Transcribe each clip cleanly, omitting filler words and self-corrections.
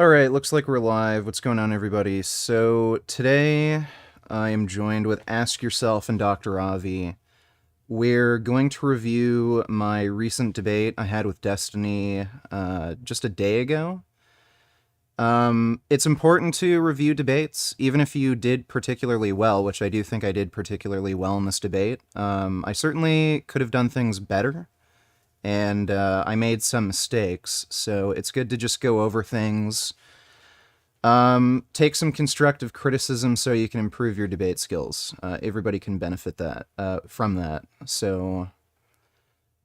All right, looks like we're live. What's going on, everybody? So today I am joined with Ask Yourself and Dr. Avi. We're going to review my recent debate I had with Destiny just a day ago. It's important to review debates, even if you did particularly well, which I do think I did particularly well in this debate. I certainly could have done things better, and I made some mistakes, so it's good to just go over things. Take some constructive criticism so you can improve your debate skills. Everybody can benefit from that. So,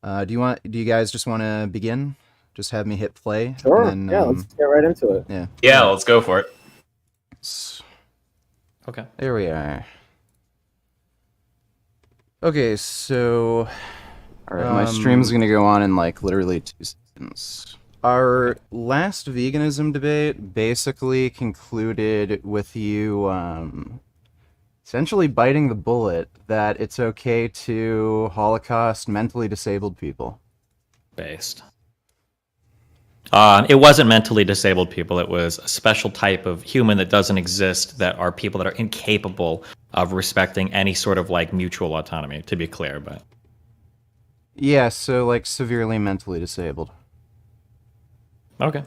do you guys just want to begin? Just have me hit play? Sure. And then, yeah, let's get right into it. Yeah. Yeah, let's go for it. Okay. There we are. Okay, so... Alright, my stream's gonna go on in, like, literally 2 seconds. Our last veganism debate basically concluded with you, essentially biting the bullet that it's okay to Holocaust mentally disabled people. Based. It wasn't mentally disabled people. It was a special type of human that doesn't exist, that are people that are incapable of respecting any sort of like mutual autonomy, to be clear. But yeah, so like severely mentally disabled. Okay.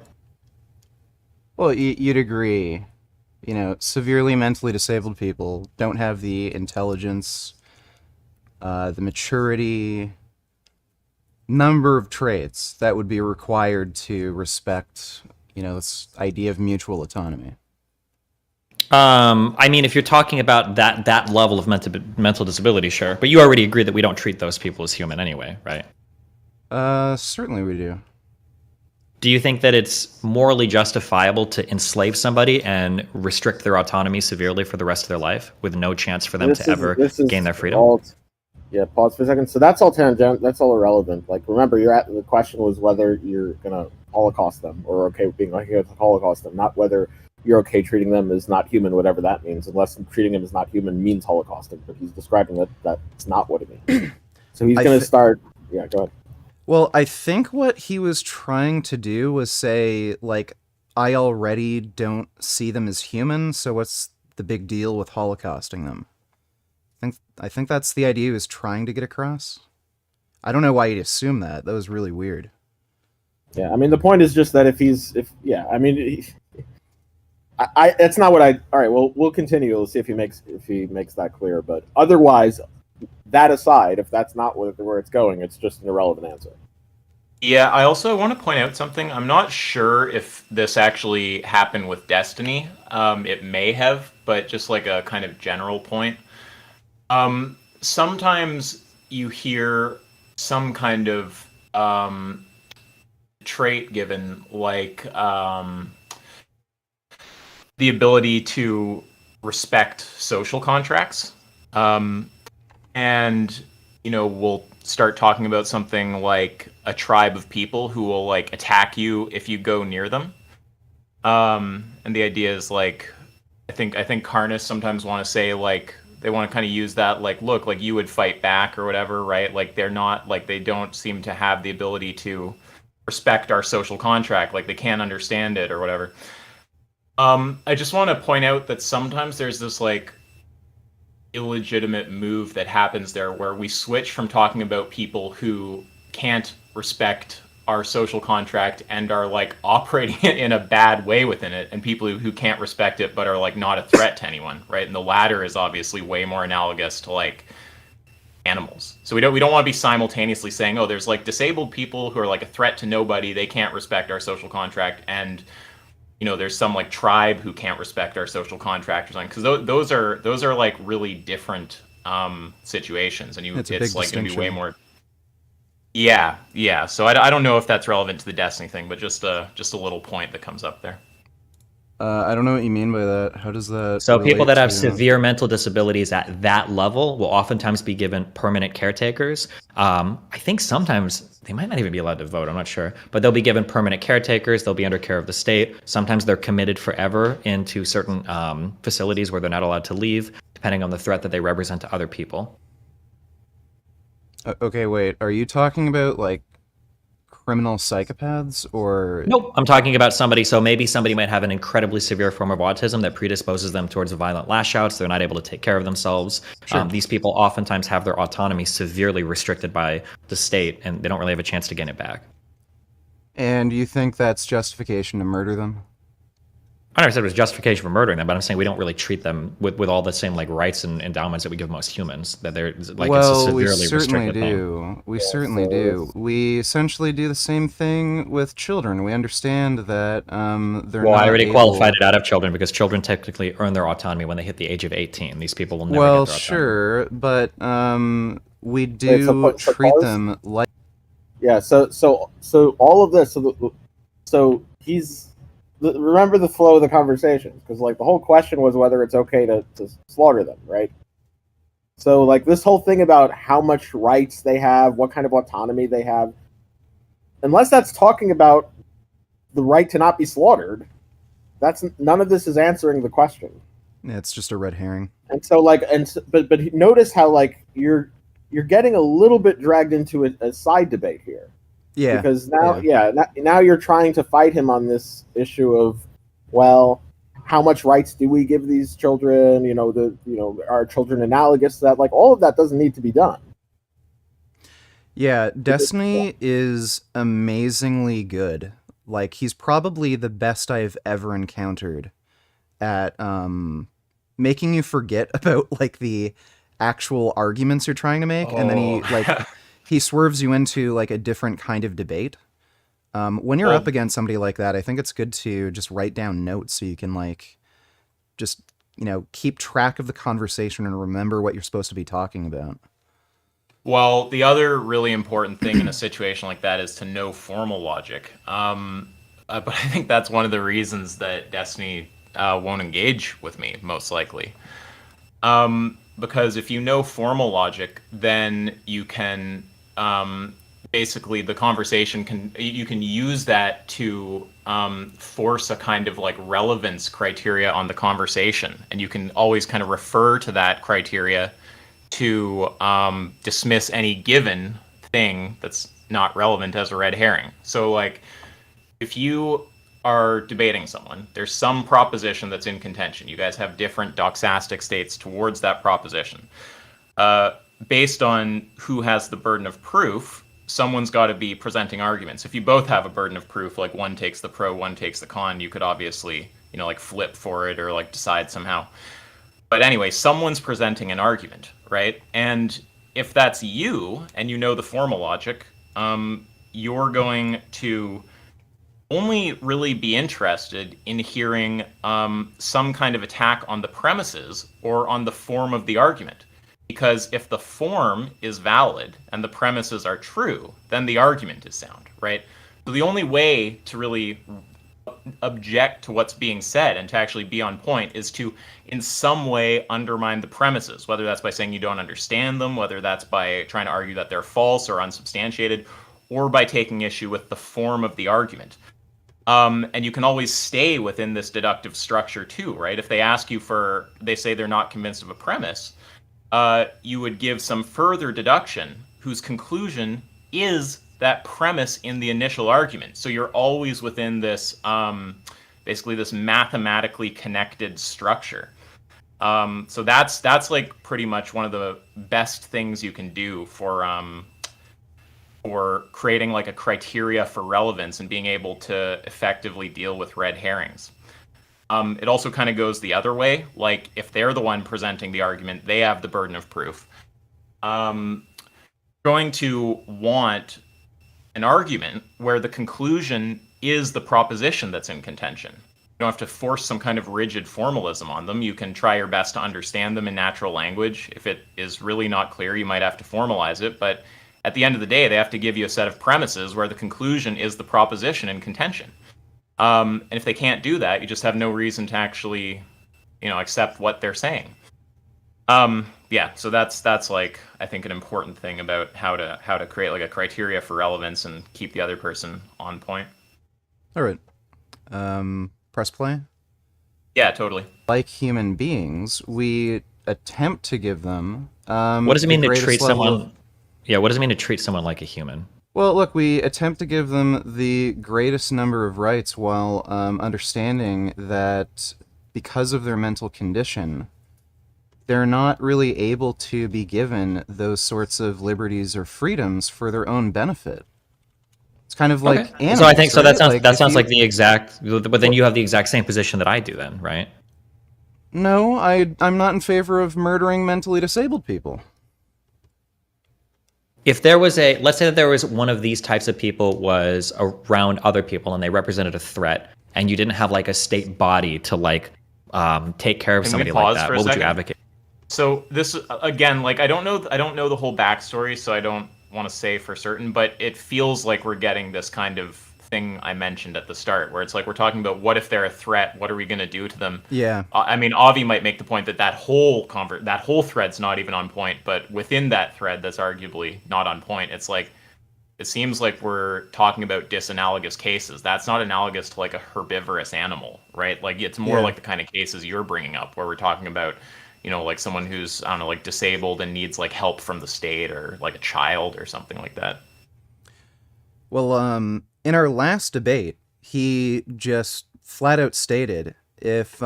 Well, you'd agree, you know, severely mentally disabled people don't have the intelligence, the maturity, number of traits that would be required to respect, you know, this idea of mutual autonomy. I mean, if you're talking about that level of mental disability, sure. But you already agree that we don't treat those people as human anyway, right? Certainly we do. Do you think that it's morally justifiable to enslave somebody and restrict their autonomy severely for the rest of their life with no chance for them to ever gain their freedom? Yeah, pause for a second. So that's all tangent. That's all irrelevant. Like, remember, the question was whether you're gonna Holocaust them or okay with being like Holocaust them, not whether you're okay treating them as not human, whatever that means. Unless treating them as not human means Holocausting, but he's describing that that's not what it means. So he's gonna start. Yeah, go ahead. Well, I think what he was trying to do was say, like, I already don't see them as human, so what's the big deal with Holocausting them? I think that's the idea he was trying to get across. I don't know why you'd assume that. That was really weird. Yeah, I mean, the point is just that that's not what I. All right, well, we'll continue. We'll see if he makes that clear. But otherwise, that aside, if that's not where it's going, it's just an irrelevant answer. Yeah, I also want to point out something. I'm not sure if this actually happened with Destiny. It may have, but just like a kind of general point. Sometimes you hear some kind of trait given, like the ability to respect social contracts. And, you know, we'll start talking about something like a tribe of people who will like attack you if you go near them. And the idea is like, I think Karnas sometimes want to say like, they want to kind of use that like, look, like you would fight back or whatever, right? Like they're not, like they don't seem to have the ability to respect our social contract, like they can't understand it or whatever. I just want to point out that sometimes there's this like illegitimate move that happens there where we switch from talking about people who can't respect our social contract and are like operating it in a bad way within it, and people who can't respect it but are like not a threat to anyone, right? And the latter is obviously way more analogous to like animals. So we don't want to be simultaneously saying, oh, there's like disabled people who are like a threat to nobody, they can't respect our social contract, and you know, there's some like tribe who can't respect our social contract or something, because those are like really different situations, and it's like going to be way more. Yeah. So I don't know if that's relevant to the Destiny thing, but just a little point that comes up there. I don't know what you mean by that. How does that? So people that have severe mental disabilities at that level will oftentimes be given permanent caretakers. I think sometimes they might not even be allowed to vote. I'm not sure, but they'll be given permanent caretakers. They'll be under care of the state. Sometimes they're committed forever into certain facilities where they're not allowed to leave, depending on the threat that they represent to other people. Okay, wait. Are you talking about like criminal psychopaths, or Nope. I'm talking about somebody. So maybe somebody might have an incredibly severe form of autism that predisposes them towards violent lash outs. They're not able to take care of themselves. Sure. These people oftentimes have their autonomy severely restricted by the state, and they don't really have a chance to gain it back. And you think that's justification to murder them? I never said it was justification for murdering them, but I'm saying we don't really treat them with all the same like rights and endowments that we give most humans. That they're like it's a Well, we severely certainly restricted thing. do. We certainly do. We essentially do the same thing with children. We understand that they're Well, not I already able... qualified it out of children because children technically earn their autonomy when they hit the age of 18. These people will never Well, get their autonomy. sure, but we Wait, do so treat Paul's- them like... Yeah. So all of this. So he's. Remember the flow of the conversation, because like the whole question was whether it's okay to slaughter them, right? So like this whole thing about how much rights they have, what kind of autonomy they have, unless that's talking about the right to not be slaughtered, that's none of this is answering the question. It's just a red herring. And so like but notice how like you're getting a little bit dragged into a side debate here. Yeah. Because now you're trying to fight him on this issue of, well, how much rights do we give these children? Are children analogous to that? Like all of that doesn't need to be done. Yeah, Destiny is amazingly good. Like, he's probably the best I've ever encountered at making you forget about like the actual arguments you're trying to make, and then he swerves you into like a different kind of debate. When you're up against somebody like that, I think it's good to just write down notes so you can like just keep track of the conversation and remember what you're supposed to be talking about. Well, the other really important thing in a situation like that is to know formal logic. But I think that's one of the reasons that Destiny won't engage with me, most likely. Because if you know formal logic, then you can basically the conversation you can use that to force a kind of like relevance criteria on the conversation, and you can always kind of refer to that criteria to dismiss any given thing that's not relevant as a red herring. So like if you are debating someone, there's some proposition that's in contention. You guys have different doxastic states towards that proposition. Based on who has the burden of proof, someone's got to be presenting arguments. If you both have a burden of proof, like one takes the pro, one takes the con, you could obviously, like flip for it or like decide somehow. But anyway, someone's presenting an argument, right? And if that's you and you know the formal logic, you're going to only really be interested in hearing some kind of attack on the premises or on the form of the argument. Because if the form is valid and the premises are true, then the argument is sound, right? So the only way to really object to what's being said and to actually be on point is to in some way undermine the premises, whether that's by saying you don't understand them, whether that's by trying to argue that they're false or unsubstantiated, or by taking issue with the form of the argument. And you can always stay within this deductive structure too, right? If they ask you they say they're not convinced of a premise, you would give some further deduction whose conclusion is that premise in the initial argument. So you're always within this, basically this mathematically connected structure. So that's like pretty much one of the best things you can do for creating like a criteria for relevance and being able to effectively deal with red herrings. It also kind of goes the other way. Like if they're the one presenting the argument, they have the burden of proof. Going to want an argument where the conclusion is the proposition that's in contention. You don't have to force some kind of rigid formalism on them. You can try your best to understand them in natural language. If it is really not clear, you might have to formalize it. But at the end of the day, they have to give you a set of premises where the conclusion is the proposition in contention. And if they can't do that, you just have no reason to actually, accept what they're saying. So that's like I think an important thing about how to create like a criteria for relevance and keep the other person on point. All right. Press play. Yeah, totally. Like human beings, we attempt to give them what does it mean the to greatest treat level someone? of... Yeah, what does it mean to treat someone like a human? Well, look, we attempt to give them the greatest number of rights while understanding that because of their mental condition, they're not really able to be given those sorts of liberties or freedoms for their own benefit. It's kind of like Okay. animals, So I think so. right? That If sounds you, like the exact. But then well, you have the exact same position that I do, then, right? no, I'm not in favor of murdering mentally disabled people. If there was let's say that there was one of these types of people was around other people and they represented a threat, and you didn't have like a state body to like take care of Can we somebody like pause that, for a what would you second? advocate? So this again, like I don't know the whole backstory, so I don't want to say for certain, but it feels like we're getting this kind of thing I mentioned at the start, where it's like we're talking about what if they're a threat, what are we going to do to them? Yeah. I mean, Avi might make the point that that whole thread's not even on point, but within that thread, that's arguably not on point. It's like it seems like we're talking about disanalogous cases. That's not analogous to like a herbivorous animal, right? Like it's more Yeah. like the kind of cases you're bringing up, where we're talking about, you know, like someone who's, I don't know, like disabled and needs like help from the state, or like a child or something like that. Well, in our last debate, he just flat out stated if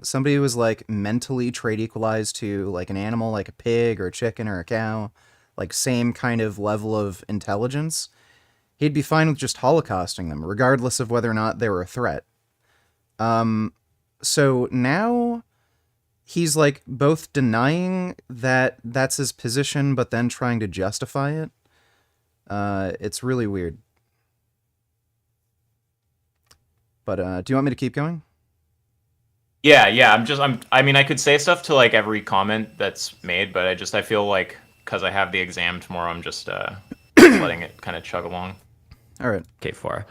somebody was like mentally trait equalized to like an animal, like a pig or a chicken or a cow, like same kind of level of intelligence, he'd be fine with just holocausting them, regardless of whether or not they were a threat. So now he's like both denying that that's his position, but then trying to justify it. It's really weird. But do you want me to keep going? Yeah. I mean, I could say stuff to like every comment that's made, but I feel like because I have the exam tomorrow, I'm just letting it kind of chug along. All right. Okay, for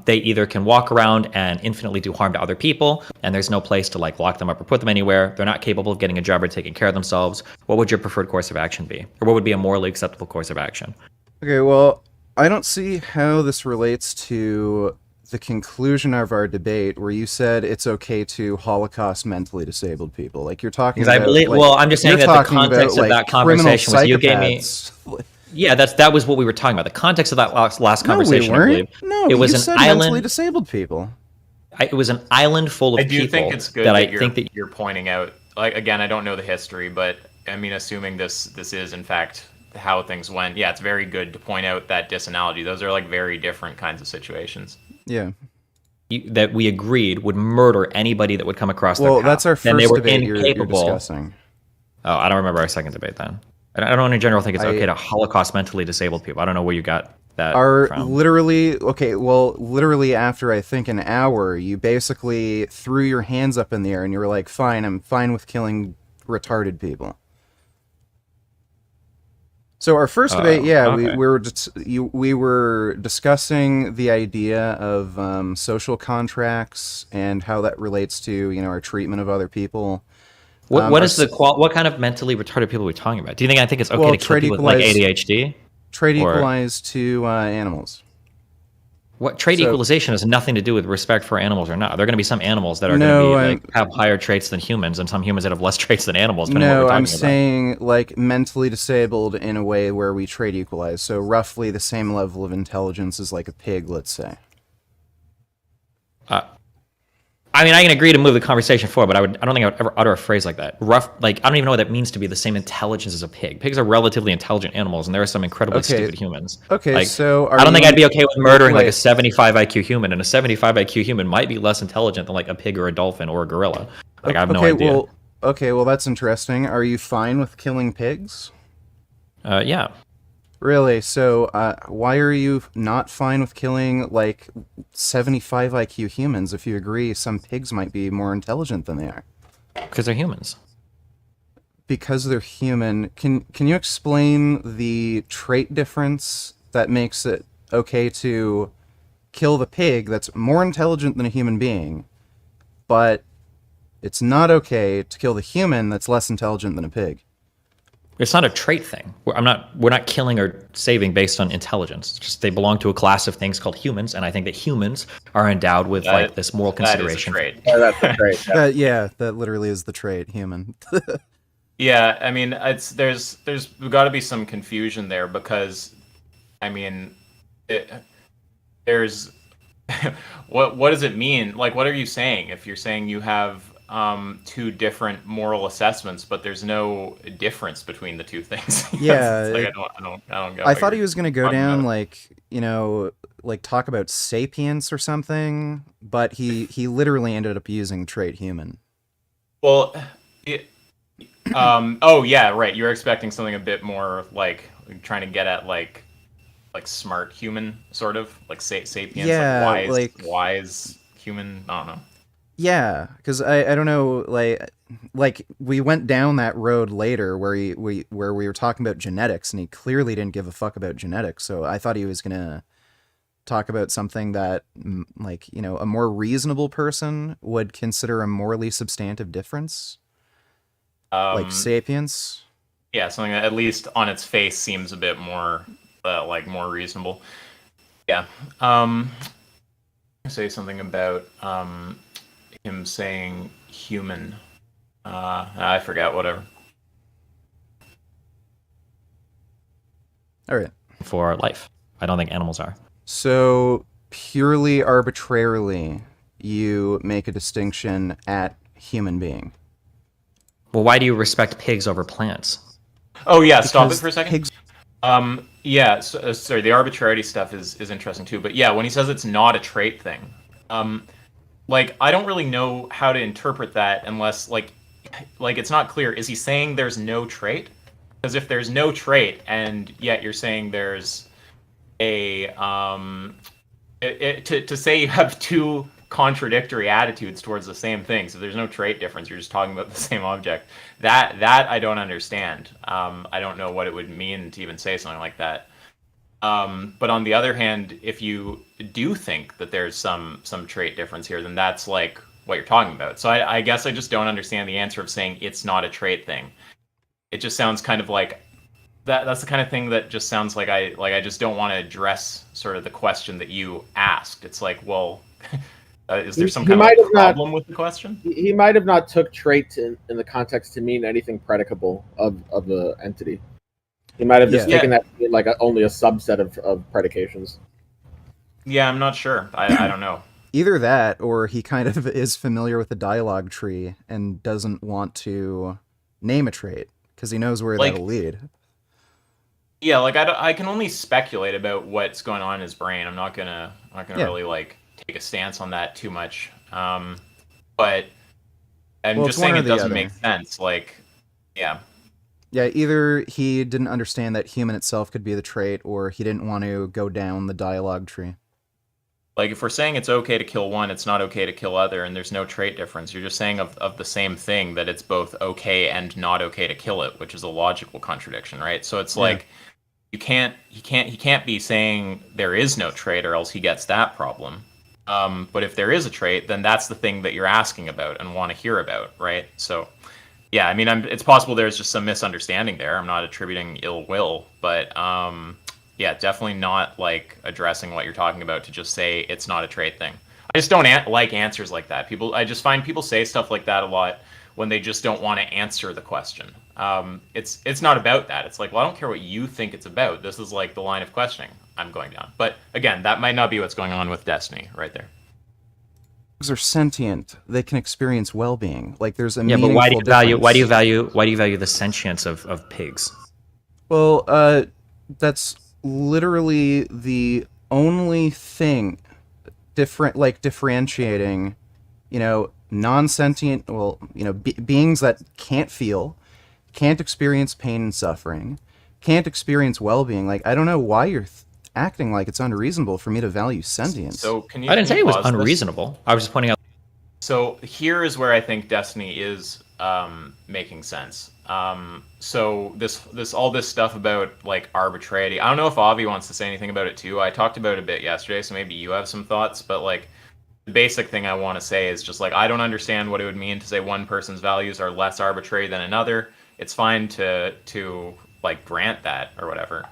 they either can walk around and infinitely do harm to other people, and there's no place to like lock them up or put them anywhere. They're not capable of getting a job or taking care of themselves. What would your preferred course of action be, or what would be a morally acceptable course of action? Okay, well, I don't see how this relates to the conclusion of our debate where you said it's okay to Holocaust mentally disabled people. Like you're talking Because I about, believe, like, well, I'm just saying you're that the talking context about, of like, that conversation was you gave me. psychopaths. Yeah, that was what we were talking about. The context of that last No, we conversation, I weren't. believe, No, it was you an said mentally island. disabled people. It was an island full of I do people think it's good that that I think that you're pointing out. Like again, I don't know the history, but I mean, assuming this is in fact how things went, yeah, it's very good to point out that disanalogy. Those are like very different kinds of situations. Yeah. that we agreed would murder anybody that would come across their Well, path. that's our Then they first were debate you're incapable. discussing. Oh, I don't remember our second debate then. I don't in general think it's I- okay to Holocaust mentally disabled people. I don't know where you got that Are from. literally after I think an hour, you basically threw your hands up in the air and you were like, "Fine, I'm fine with killing retarded people." So our first debate, okay. we were discussing the idea of social contracts and how that relates to our treatment of other people. What kind of mentally retarded people are we talking about? Do you think it's okay Well, to kill trade people with like equalized- ADHD? Trade Or- equalized to animals. What trade So- equalization has nothing to do with respect for animals or not. There are going to be some animals that are No, going to be have higher traits than humans, and some humans that have less traits than animals. Depending on what No, we're I'm talking saying like mentally disabled in a way where we trade equalize. So roughly the same level of intelligence as like a pig, let's say. about. I mean, I can agree to move the conversation forward, but I don't think I would ever utter a phrase like that. I don't even know what that means to be the same intelligence as a pig. Pigs are relatively intelligent animals, and there are some incredibly Okay. stupid humans. Okay, Like, so I don't think I'd be okay with murdering like a wait. 75 IQ human, and a 75 IQ human might be less intelligent than like a pig or a dolphin or a gorilla. Like, I have no idea. Well, that's interesting. Are you fine with killing pigs? Yeah. Really? So, why are you not fine with killing like 75 IQ humans if you agree some pigs might be more intelligent than they are? Because they're humans. Because they're human. Can you explain the trait difference that makes it okay to kill the pig that's more intelligent than a human being, but it's not okay to kill the human that's less intelligent than a pig? It's not a trait thing. We're not killing or saving based on intelligence. It's just they belong to a class of things called humans, and I think that humans are endowed with like this moral consideration. That is a trait. Yeah, that's a trait. Yeah. That literally is the trait, human. Yeah, I mean, there's got to be some confusion there because, I mean, it, there's what does it mean? Like, what are you saying if you're saying you have two different moral assessments, but there's no difference between the two things? Yeah, It's like I don't get I what thought you're he was gonna go talking down about. like, like talk about sapience or something, but he literally ended up using trait human. Well, it, oh yeah, right. You're expecting something a bit more like trying to get at like smart human, sort of like sapiens, like Yeah, wise human. I don't know. yeah, because I don't know, like we went down that road later where where we were talking about genetics, and he clearly didn't give a fuck about genetics. So I thought he was gonna talk about something that, like, a more reasonable person would consider a morally substantive difference, like Um, sapience. yeah, something that at least on its face seems a bit more like more reasonable. Yeah. Say something about him saying human. I forgot. Whatever. All right. For life. I don't think animals are. So purely arbitrarily, you make a distinction at human being. Well, why do you respect pigs over plants? Oh yeah, stop it Because for a second. pigs. Yeah, sorry, the arbitrarity stuff is interesting too. But yeah, when he says it's not a trait thing, um, like I don't really know how to interpret that unless like it's not clear. Is he saying there's no trait? Because if there's no trait and yet you're saying there's a to say you have two contradictory attitudes towards the same thing, so there's no trait difference, you're just talking about the same object, that I don't understand. I don't know what it would mean to even say something like that. But on the other hand, if you do think that there's some trait difference here, then that's like what you're talking about. So I guess I just don't understand the answer of saying it's not a trait thing. It just sounds kind of like that's the kind of thing that just sounds like I just don't want to address sort of the question that you asked. It's like, well, is there some He kind of might have not. problem with the question? He might have not took trait in the context to mean anything predicable of the entity. He might have just Yeah. taken that to mean like only a subset of predications. Yeah, I'm not sure. I don't know. Either that, or he kind of is familiar with the dialogue tree and doesn't want to name a trait because he knows where Like, that'll lead. yeah, like I can only speculate about what's going on in his brain. I'm not gonna Yeah. really like take a stance on that too much. But I'm Well, just it's one saying or it the doesn't other. make sense. Like, yeah. Yeah, either he didn't understand that human itself could be the trait, or he didn't want to go down the dialogue tree. Like if we're saying it's okay to kill one, it's not okay to kill other, and there's no trait difference. You're just saying of the same thing that it's both okay and not okay to kill it, which is a logical contradiction, right? So it's like he can't be saying there is no trait or else he gets that problem. But if there is a trait, then that's the thing that you're asking about and want to hear about, right? So yeah, I mean, it's possible there's just some misunderstanding there. I'm not attributing ill will, but yeah, definitely not like addressing what you're talking about to just say it's not a trait thing. I just don't like answers like that. I just find people say stuff like that a lot when they just don't want to answer the question. It's not about that. It's like, well, I don't care what you think it's about. This is like the line of questioning I'm going down. But again, that might not be what's going on with Destiny right there. Pigs are sentient; they can experience well-being. Like, there's a Yeah, but meaningful why do you value difference. why do you value the sentience of pigs? Well, that's literally the only thing differentiating, non-sentient, well, beings that can't feel, can't experience pain and suffering, can't experience well-being. Like, I don't know why you're acting like it's unreasonable for me to value sentience. So I didn't say it was pause this? unreasonable. I was just pointing out. So here is where I think Destiny is making sense. So all this stuff about like arbitrarity. I don't know if Avi wants to say anything about it too. I talked about it a bit yesterday, so maybe you have some thoughts. But like the basic thing I want to say is just like I don't understand what it would mean to say one person's values are less arbitrary than another. It's fine to like grant that or whatever.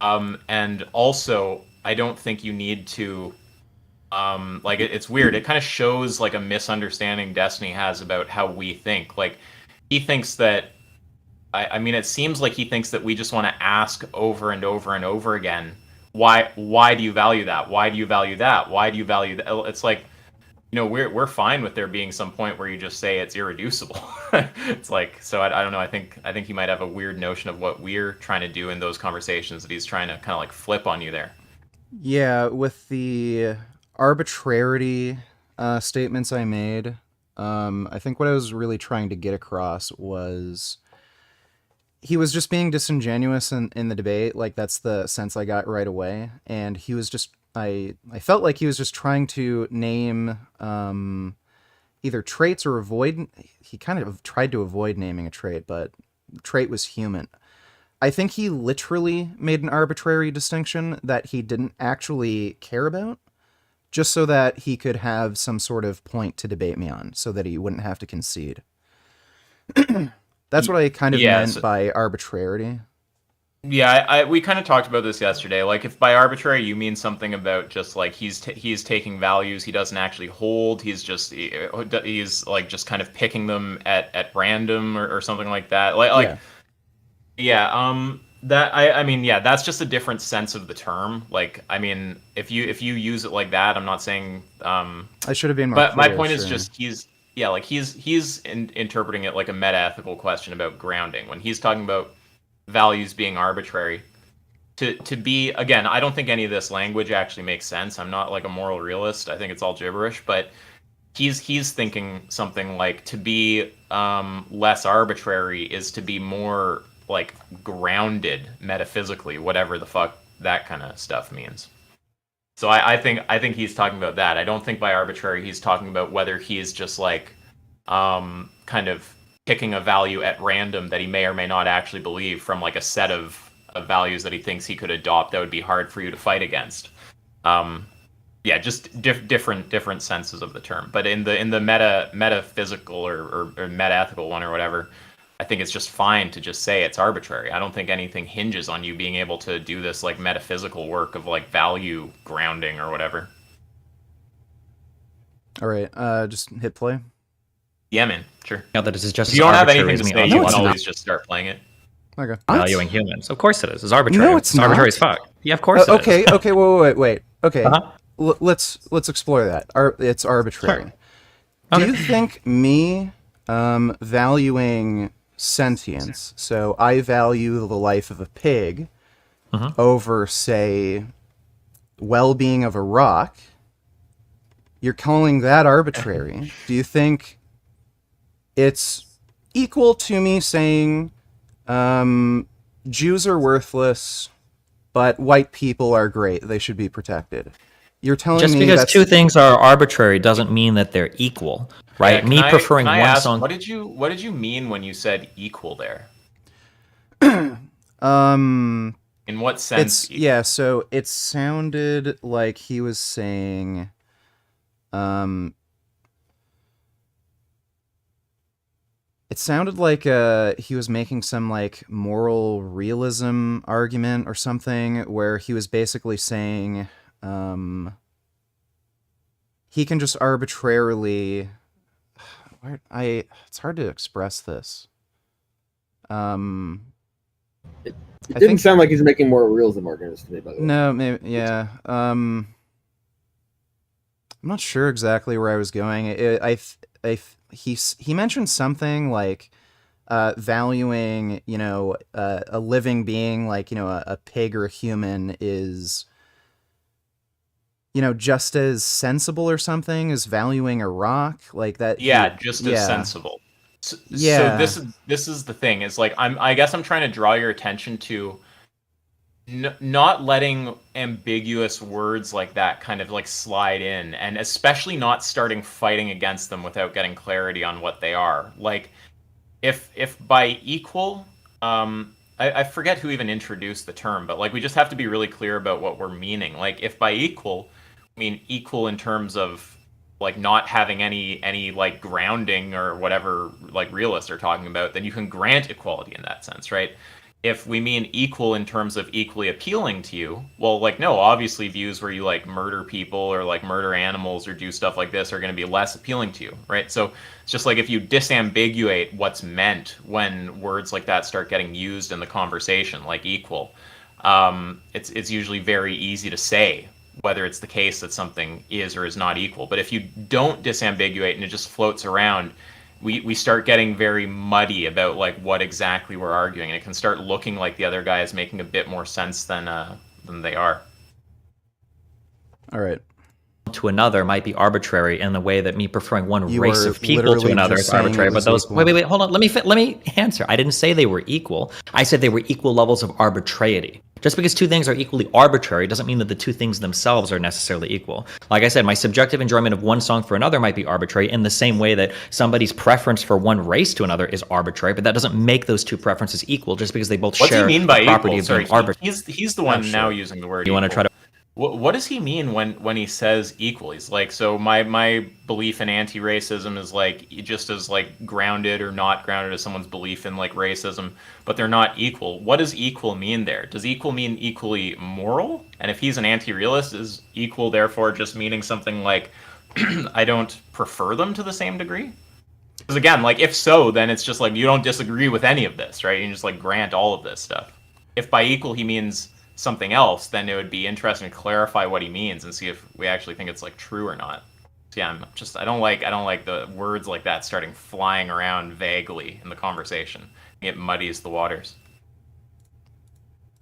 And also I don't think you need to like it's weird. It kind of shows like a misunderstanding Destiny has about how we think. Like he thinks that I mean it seems like he thinks that we just want to ask over and over and over again why do you value that? Why do you value that? Why do you value that? It's like, we're fine with there being some point where you just say it's irreducible. It's like, so I don't know. I think he might have a weird notion of what we're trying to do in those conversations that he's trying to kind of like flip on you there. Yeah, with the arbitrarity statements I made, I think what I was really trying to get across was he was just being disingenuous in the debate. Like, that's the sense I got right away. And he was just, I felt like he was just trying to name either traits or avoid, he kind of tried to avoid naming a trait, but the trait was human. I think he literally made an arbitrary distinction that he didn't actually care about, just so that he could have some sort of point to debate me on, so that he wouldn't have to concede. That's what I kind of meant by arbitrarity. Yeah, we kind of talked about this yesterday. Like, if by arbitrary you mean something about just like he's taking values he doesn't actually hold, he's like just kind of picking them at random or something like that. I mean, that's just a different sense of the term. Like, I mean, if you use it like that, I'm not saying I should have been more but clear, my point sure. is just he's interpreting it like a meta-ethical question about grounding when he's talking about values being arbitrary. To be, again, I don't think any of this language actually makes sense. I'm not like a moral realist. I think it's all gibberish, but he's thinking something like to be less arbitrary is to be more like grounded metaphysically, whatever the fuck that kind of stuff means. So I think he's talking about that. I don't think by arbitrary he's talking about whether he's just like kind of picking a value at random that he may or may not actually believe from like a set of values that he thinks he could adopt that would be hard for you to fight against. Just different senses of the term. But in the metaphysical or meta-ethical one or whatever, I think it's just fine to just say it's arbitrary. I don't think anything hinges on you being able to do this like metaphysical work of like value grounding or whatever. All right, just hit play. Yeah, man, sure. Yeah, that is just if you don't have anything to as say, you can always just start playing it. Okay. Valuing humans. Of course it is. It's arbitrary. No, it's not. Arbitrary as fuck. Yeah, of course it is. Okay, wait. Okay, let's explore that. It's arbitrary. Sure. Do you think me valuing sentience, so I value the life of a pig over, say, well-being of a rock, you're calling that arbitrary? Do you think it's equal to me saying Jews are worthless, but white people are great, they should be protected? You're telling just me because two things are arbitrary doesn't mean that they're equal, right? Yeah, preferring can I one ask, song. What did you mean when you said equal there? In what sense? So it sounded like he was saying it sounded like he was making some like moral realism argument or something, where he was basically saying he can just arbitrarily it's hard to express this. It didn't sound like he's making moral realism arguments to me, by the way. No, maybe, yeah. I'm not sure exactly where I was going. He mentioned something like valuing, a living being, like, a pig or a human is, just as sensible or something as valuing a rock, like that. Yeah, just as sensible. So this is the thing, is like I guess I'm trying to draw your attention to not letting ambiguous words like that kind of like slide in, and especially not starting fighting against them without getting clarity on what they are. Like if by equal, I forget who even introduced the term, but like we just have to be really clear about what we're meaning. Like if by equal, I mean equal in terms of like not having any like grounding or whatever like realists are talking about, then you can grant equality in that sense, right? If we mean equal in terms of equally appealing to you, well, like, no, obviously views where you like murder people or like murder animals or do stuff like this are going to be less appealing to you, right? So it's just like if you disambiguate what's meant when words like that start getting used in the conversation, like equal, it's usually very easy to say whether it's the case that something is or is not equal. But if you don't disambiguate and it just floats around, we start getting very muddy about like what exactly we're arguing, and it can start looking like the other guy is making a bit more sense than they are. All right. To another might be arbitrary in the way that me preferring one You race are of people literally to another just is saying arbitrary. it But was those equal. wait, hold on. Let me answer. I didn't say they were equal. I said they were equal levels of arbitrariety. Just because two things are equally arbitrary doesn't mean that the two things themselves are necessarily equal. Like I said, my subjective enjoyment of one song for another might be arbitrary in the same way that somebody's preference for one race to another is arbitrary, but that doesn't make those two preferences equal just because they both What's share he mean by the property equal? of Sorry, being arbitrary. he's the one now using the word You equal. want to try to What does he mean when he says equal? He's like, so my belief in anti-racism is like just as like grounded or not grounded as someone's belief in like racism, but they're not equal. What does equal mean there? Does equal mean equally moral? And if he's an anti-realist, is equal therefore just meaning something like I don't prefer them to the same degree? Because again, like if so, then it's just like you don't disagree with any of this, right? You just like grant all of this stuff. If by equal he means something else, then it would be interesting to clarify what he means and see if we actually think it's like true or not. So yeah, I don't like the words like that starting flying around vaguely in the conversation. It muddies the waters.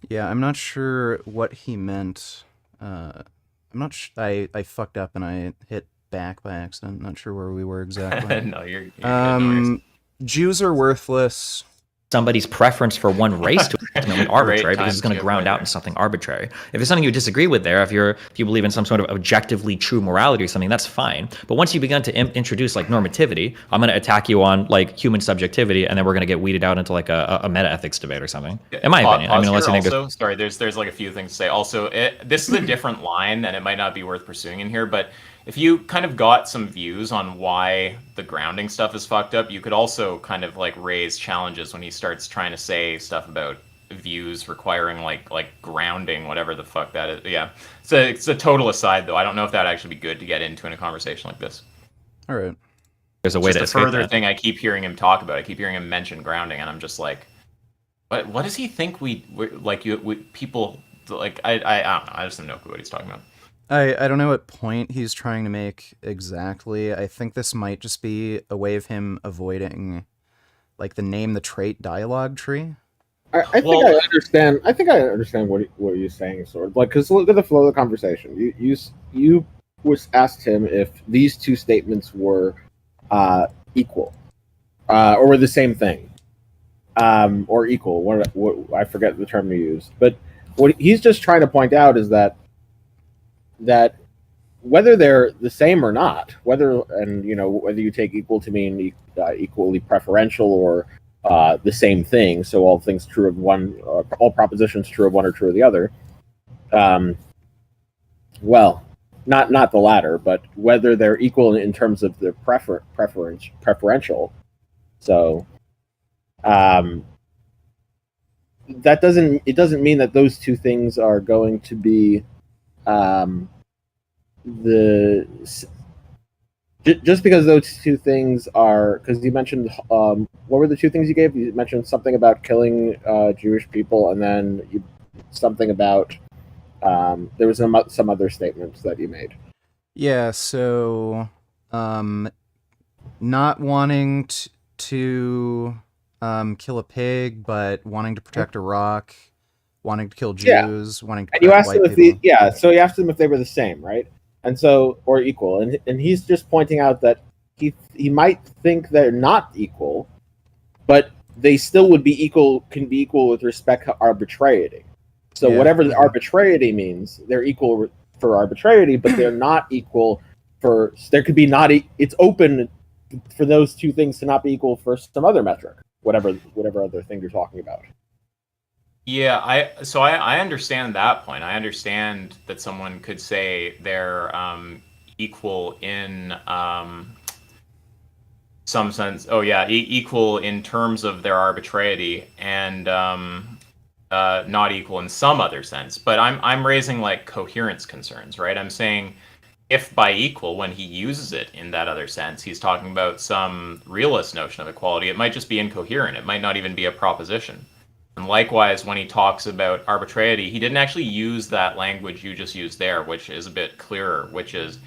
Yeah, I'm not sure what he meant. I'm not. I fucked up and I hit back by accident. Not sure where we were exactly. No, you're good. No worries. Jews are worthless. somebody's preference for one race to ultimately arbitrary Great because it's going to time ground skip right out in something arbitrary. If it's something you disagree with there, if you believe in some sort of objectively true morality or something, that's fine. But once you begin to introduce like normativity, I'm going to attack you on like human subjectivity, and then we're going to get weeded out into like a meta ethics debate or something. In my opinion, I mean, unless you think also, sorry, there's like a few things to say. Also, this is a different line, and it might not be worth pursuing in here, but if you kind of got some views on why the grounding stuff is fucked up, you could also kind of like raise challenges when he starts trying to say stuff about views requiring like grounding, whatever the fuck that is. Yeah, it's a total aside though. I don't know if that'd actually be good to get into in a conversation like this. All right. There's a way to escape that. Further thing I keep hearing him talk about. I keep hearing him mention grounding, and I'm just like, what does he think people like? I don't know. I just have no clue what he's talking about. I don't know what point he's trying to make exactly. I think this might just be a way of him avoiding, like, the name the trait dialogue tree. I think I understand. I think I understand what you're saying, sort of like, because look at the flow of the conversation. You was asked him if these two statements were equal, or were the same thing, or equal. What I forget the term you used, but what he's just trying to point out is that whether they're the same or not, whether you take equal to mean equally preferential or the same thing, so all things true of one, all propositions true of one are true of the other. Well, not the latter, but whether they're equal in terms of their preferential. So that doesn't mean that those two things are going to be just because those two things are, because you mentioned what were the two things you gave? You mentioned something about killing Jewish people, and then something about there was some other statements that you made. Yeah, so not wanting to kill a pig, but wanting to protect Iraq, wanting to kill Jews, wanting to protect white people. So you asked them if they were the same, right? And so, or equal, and he's just pointing out that he might think they're not equal, but they still would be equal, can be equal with respect to arbitrariety. So whatever the arbitrariety means, they're equal for arbitrariety, but they're not equal for, there could be not, it's open for those two things to not be equal for some other metric, whatever other thing you're talking about. Yeah, I understand that point. I understand that someone could say they're equal in some sense. Oh yeah, equal in terms of their arbitrariety, and not equal in some other sense. But I'm raising like coherence concerns, right? I'm saying if by equal, when he uses it in that other sense, he's talking about some realist notion of equality, it might just be incoherent. It might not even be a proposition. And likewise, when he talks about arbitrariety, he didn't actually use that language you just used there, which is a bit clearer, which is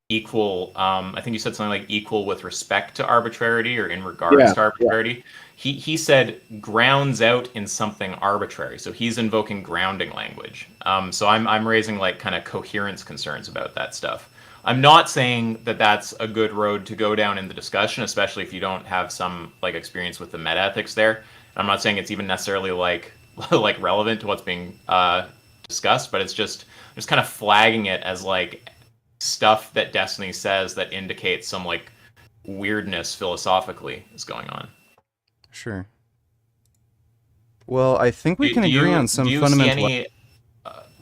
equal. I think you said something like equal with respect to arbitrarity or in regards Yeah, to yeah. arbitrarity. He said grounds out in something arbitrary. So he's invoking grounding language. So I'm raising like kind of coherence concerns about that stuff. I'm not saying that that's a good road to go down in the discussion, especially if you don't have some like experience with the meta ethics there. I'm not saying it's even necessarily like like relevant to what's being discussed, but it's just kind of flagging it as like stuff that Destiny says that indicates some like weirdness philosophically is going on. Sure. Well, I think we Do, can do agree you on some do you see fundamental. any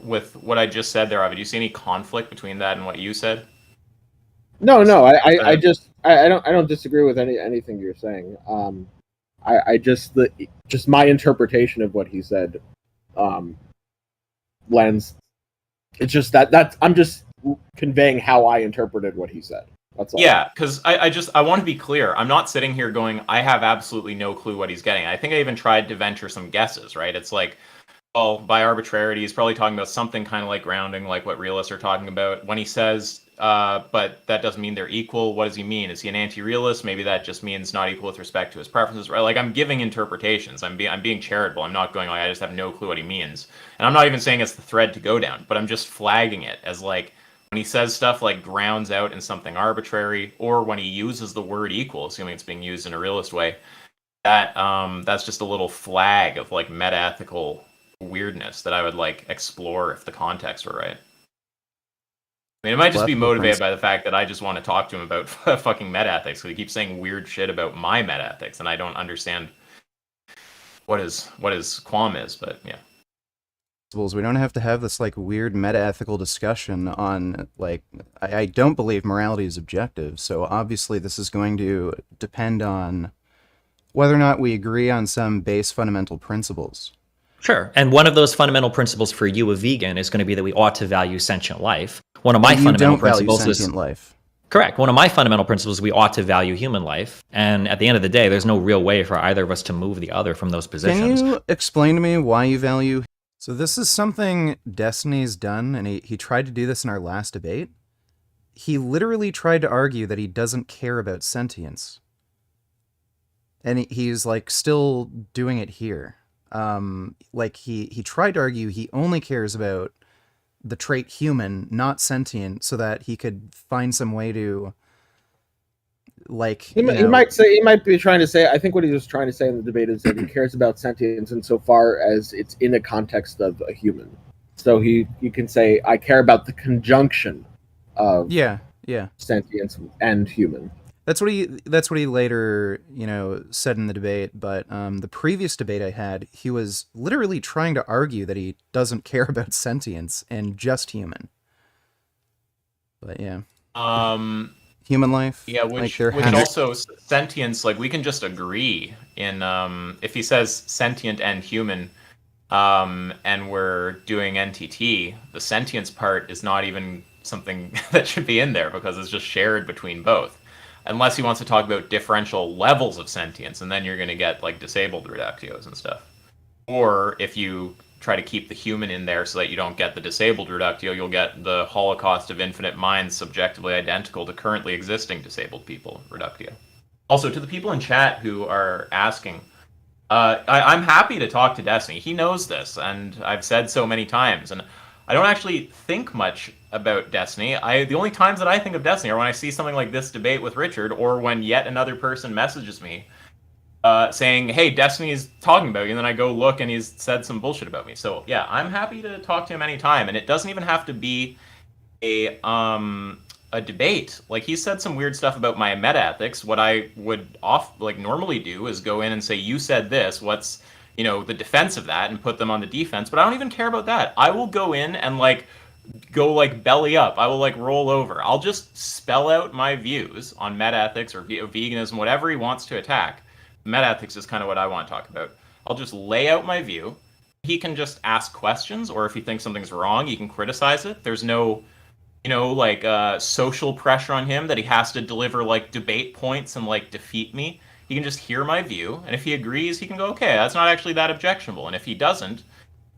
with what I just said there, Avi? Do you see any conflict between that and what you said? No, Just no. I don't disagree with anything you're saying. I just my interpretation of what he said, lends. It's just that I'm just conveying how I interpreted what he said. That's all. Yeah, because I want to be clear. I'm not sitting here going, I have absolutely no clue what he's getting. I think I even tried to venture some guesses, right? It's like, well, by arbitrarity, he's probably talking about something kind of like grounding, like what realists are talking about. When he says, but that doesn't mean they're equal, what does he mean? Is he an anti-realist? Maybe that just means not equal with respect to his preferences, right? Like, I'm giving interpretations. I'm being charitable. I'm not going like, I just have no clue what he means. And I'm not even saying it's the thread to go down, but I'm just flagging it as like, when he says stuff like grounds out in something arbitrary, or when he uses the word equal, assuming it's being used in a realist way, that's just a little flag of like meta-ethical weirdness that I would like explore if the context were right. I mean, it might just be motivated by the fact that I just want to talk to him about fucking meta-ethics, because he keeps saying weird shit about my meta-ethics, and I don't understand what his qualm is, but yeah. We don't have to have this like weird meta-ethical discussion on like I don't believe morality is objective, so obviously this is going to depend on whether or not we agree on some base fundamental principles. Sure. And one of those fundamental principles for you, a vegan, is going to be that we ought to value sentient life. One of my you fundamental don't value principles sentient is life. correct. One of my fundamental principles is we ought to value human life. And at the end of the day, there's no real way for either of us to move the other from those positions. Can you explain to me why you value? So this is something Destiny's done, and he tried to do this in our last debate. He literally tried to argue that he doesn't care about sentience. And he's like still doing it here. Like he tried to argue he only cares about the trait human, not sentient, so that he could find some way to like He might be trying to say. I think what he was trying to say in the debate is that he cares about sentience insofar as it's in a context of a human. So you can say, I care about the conjunction of sentience and human. That's what he later, said in the debate. But the previous debate I had, he was literally trying to argue that he doesn't care about sentience and just human. But yeah. Human life. Yeah, which also sentience, like we can just agree in if he says sentient and human, and we're doing NTT, the sentience part is not even something that should be in there because it's just shared between both. Unless he wants to talk about differential levels of sentience, and then you're going to get like disabled reductios and stuff. Or if you try to keep the human in there so that you don't get the disabled reductio, you'll get the Holocaust of infinite minds subjectively identical to currently existing disabled people reductio. Also, to the people in chat who are asking, I'm happy to talk to Destiny. He knows this, and I've said so many times. And I don't actually think much about Destiny. The only times that I think of Destiny are when I see something like this debate with Richard, or when yet another person messages me saying, hey, Destiny's talking about you, and then I go look and he's said some bullshit about me. So yeah, I'm happy to talk to him anytime, and it doesn't even have to be a debate. Like, he said some weird stuff about my meta ethics. What I would normally do is go in and say, you said this, what's the defense of that, and put them on the defense. But I don't even care about that. I will go in and go belly up. I will roll over. I'll just spell out my views on meta ethics or veganism, whatever he wants to attack. Meta-ethics is kind of what I want to talk about. I'll just lay out my view. He can just ask questions, or if he thinks something's wrong, he can criticize it. There's no, social pressure on him that he has to deliver debate points and defeat me. He can just hear my view, and if he agrees, he can go, okay, that's not actually that objectionable. And if he doesn't,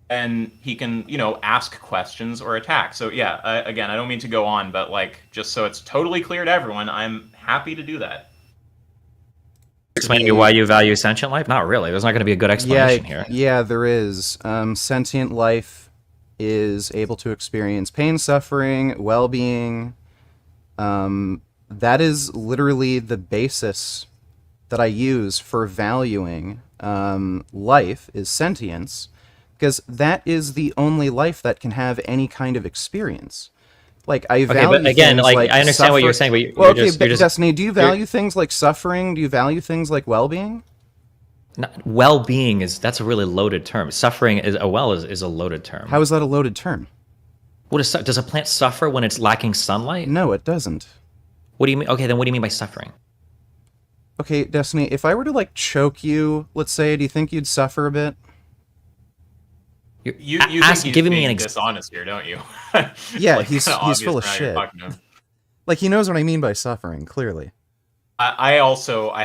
then he can, ask questions or attack. So yeah, again, I don't mean to go on, but like, just so it's totally clear to everyone, I'm happy to do that. Explain to me why you value sentient life? Not really. There's not going to be a good explanation here. Yeah, there is. Sentient life is able to experience pain, suffering, well-being. That is literally the basis that I use for valuing life is sentience, because that is the only life that can have any kind of experience. Like, I value but again, things like I understand what you're saying, but well, you're just Destiny, do you value things like suffering? Do you value things like well-being? well-being that's a really loaded term. Suffering is a loaded term. How is that a loaded term? Does a plant suffer when it's lacking sunlight? No, it doesn't. What do you mean? Okay, then what do you mean by suffering? Okay, Destiny, if I were to like choke you, let's say, do you think you'd suffer a bit? You think he's giving being me an dishonest here, don't you? Yeah, like, he's full of shit. Like, he knows what I mean by suffering, clearly. I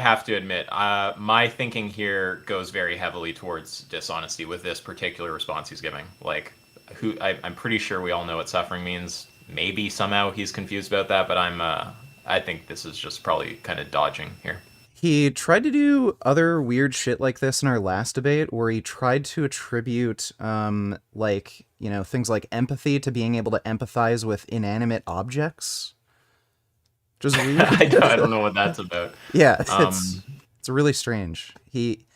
have to admit, my thinking here goes very heavily towards dishonesty with this particular response he's giving. Like, I'm pretty sure we all know what suffering means. Maybe somehow he's confused about that, but I think this is just probably kind of dodging here. He tried to do other weird shit like this in our last debate, where he tried to attribute, things like empathy to being able to empathize with inanimate objects. Which is weird. I don't know what that's about. Yeah, it's really strange. He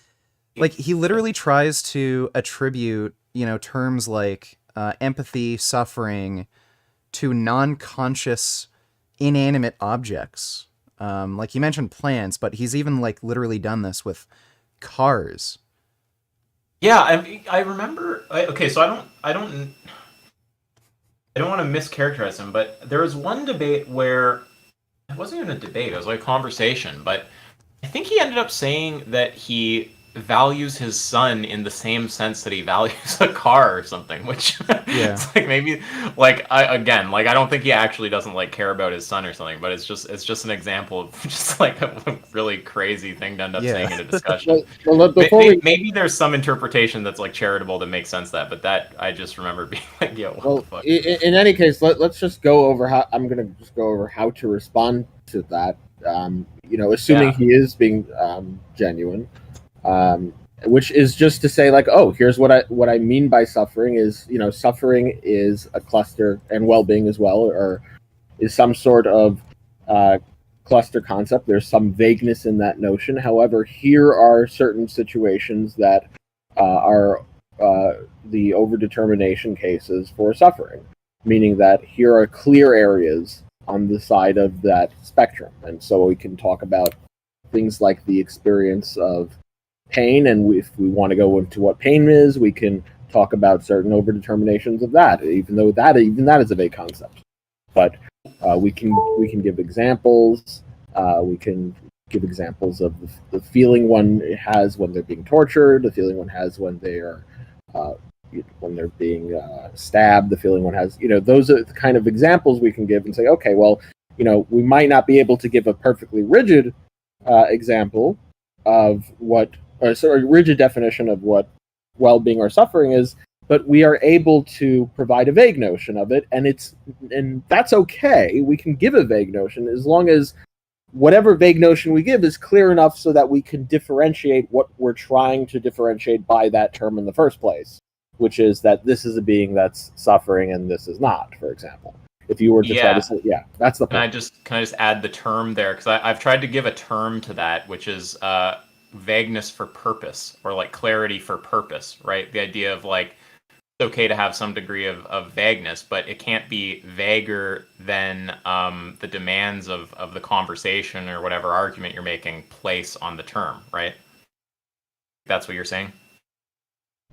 literally tries to attribute, terms like empathy, suffering, to non-conscious inanimate objects. Like, you mentioned plants, but he's even like literally done this with cars. Yeah, I remember. Okay, so I don't want to mischaracterize him, but there was one debate where it wasn't even a debate; it was like a conversation. But I think he ended up saying that he values his son in the same sense that he values a car or something, which it's like maybe I don't think he actually doesn't like care about his son or something, but it's just an example of just like a really crazy thing to end up saying in a discussion. Maybe there's some interpretation that's like charitable that makes sense that I just remember being like, yo, what the fuck? In any case, let's just go over how to respond to that. Assuming he is being genuine. Which is just to say, like, oh, here's what I mean by suffering is, suffering is a cluster, and well-being as well, or is some sort of cluster concept. There's some vagueness in that notion. However, here are certain situations that are the overdetermination cases for suffering, meaning that here are clear areas on the side of that spectrum. And so we can talk about things like the experience of pain, and if we want to go into what pain is, we can talk about certain overdeterminations of that, even that is a vague concept. But we can give examples. We can give examples of the feeling one has when they're being tortured, the feeling one has when they're being stabbed, the feeling one has. Those are the kind of examples we can give and say, okay, well, we might not be able to give a perfectly rigid example of rigid definition of what well-being or suffering is, but we are able to provide a vague notion of it, and that's okay. We can give a vague notion as long as whatever vague notion we give is clear enough so that we can differentiate what we're trying to differentiate by that term in the first place, which is that this is a being that's suffering and this is not, for example. If you were to try to say, that's the point. Can I just add the term there? Because I've tried to give a term to that, which is vagueness for purpose, or like clarity for purpose, right? The idea of like, it's okay to have some degree of vagueness, but it can't be vaguer than the demands of the conversation or whatever argument you're making place on the term, right? That's what you're saying?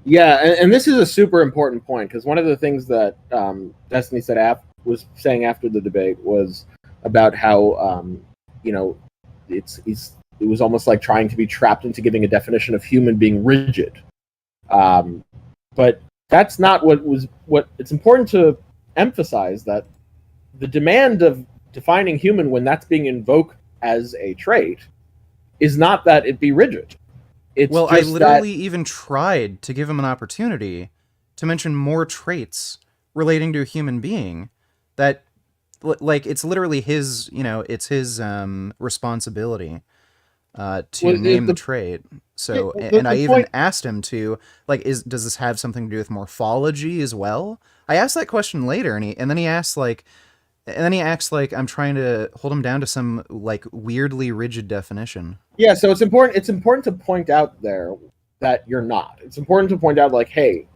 Yeah, and this is a super important point, because one of the things that Destiny was saying after the debate was about how it was almost like trying to be trapped into giving a definition of human being rigid, but that's not what it's important to emphasize, that the demand of defining human when that's being invoked as a trait is not that it be rigid. It's Well, I just literally even tried to give him an opportunity to mention more traits relating to a human being that, like, it's literally his, it's his responsibility to name the trait. So, and I the even point. asked him to, like, does this have something to do with morphology as well? I asked that question later, and then he asked like, and then he acts like I'm trying to hold him down to some like weirdly rigid definition. Yeah, so it's important. It's important to point out there that you're not. It's important to point out, like, hey,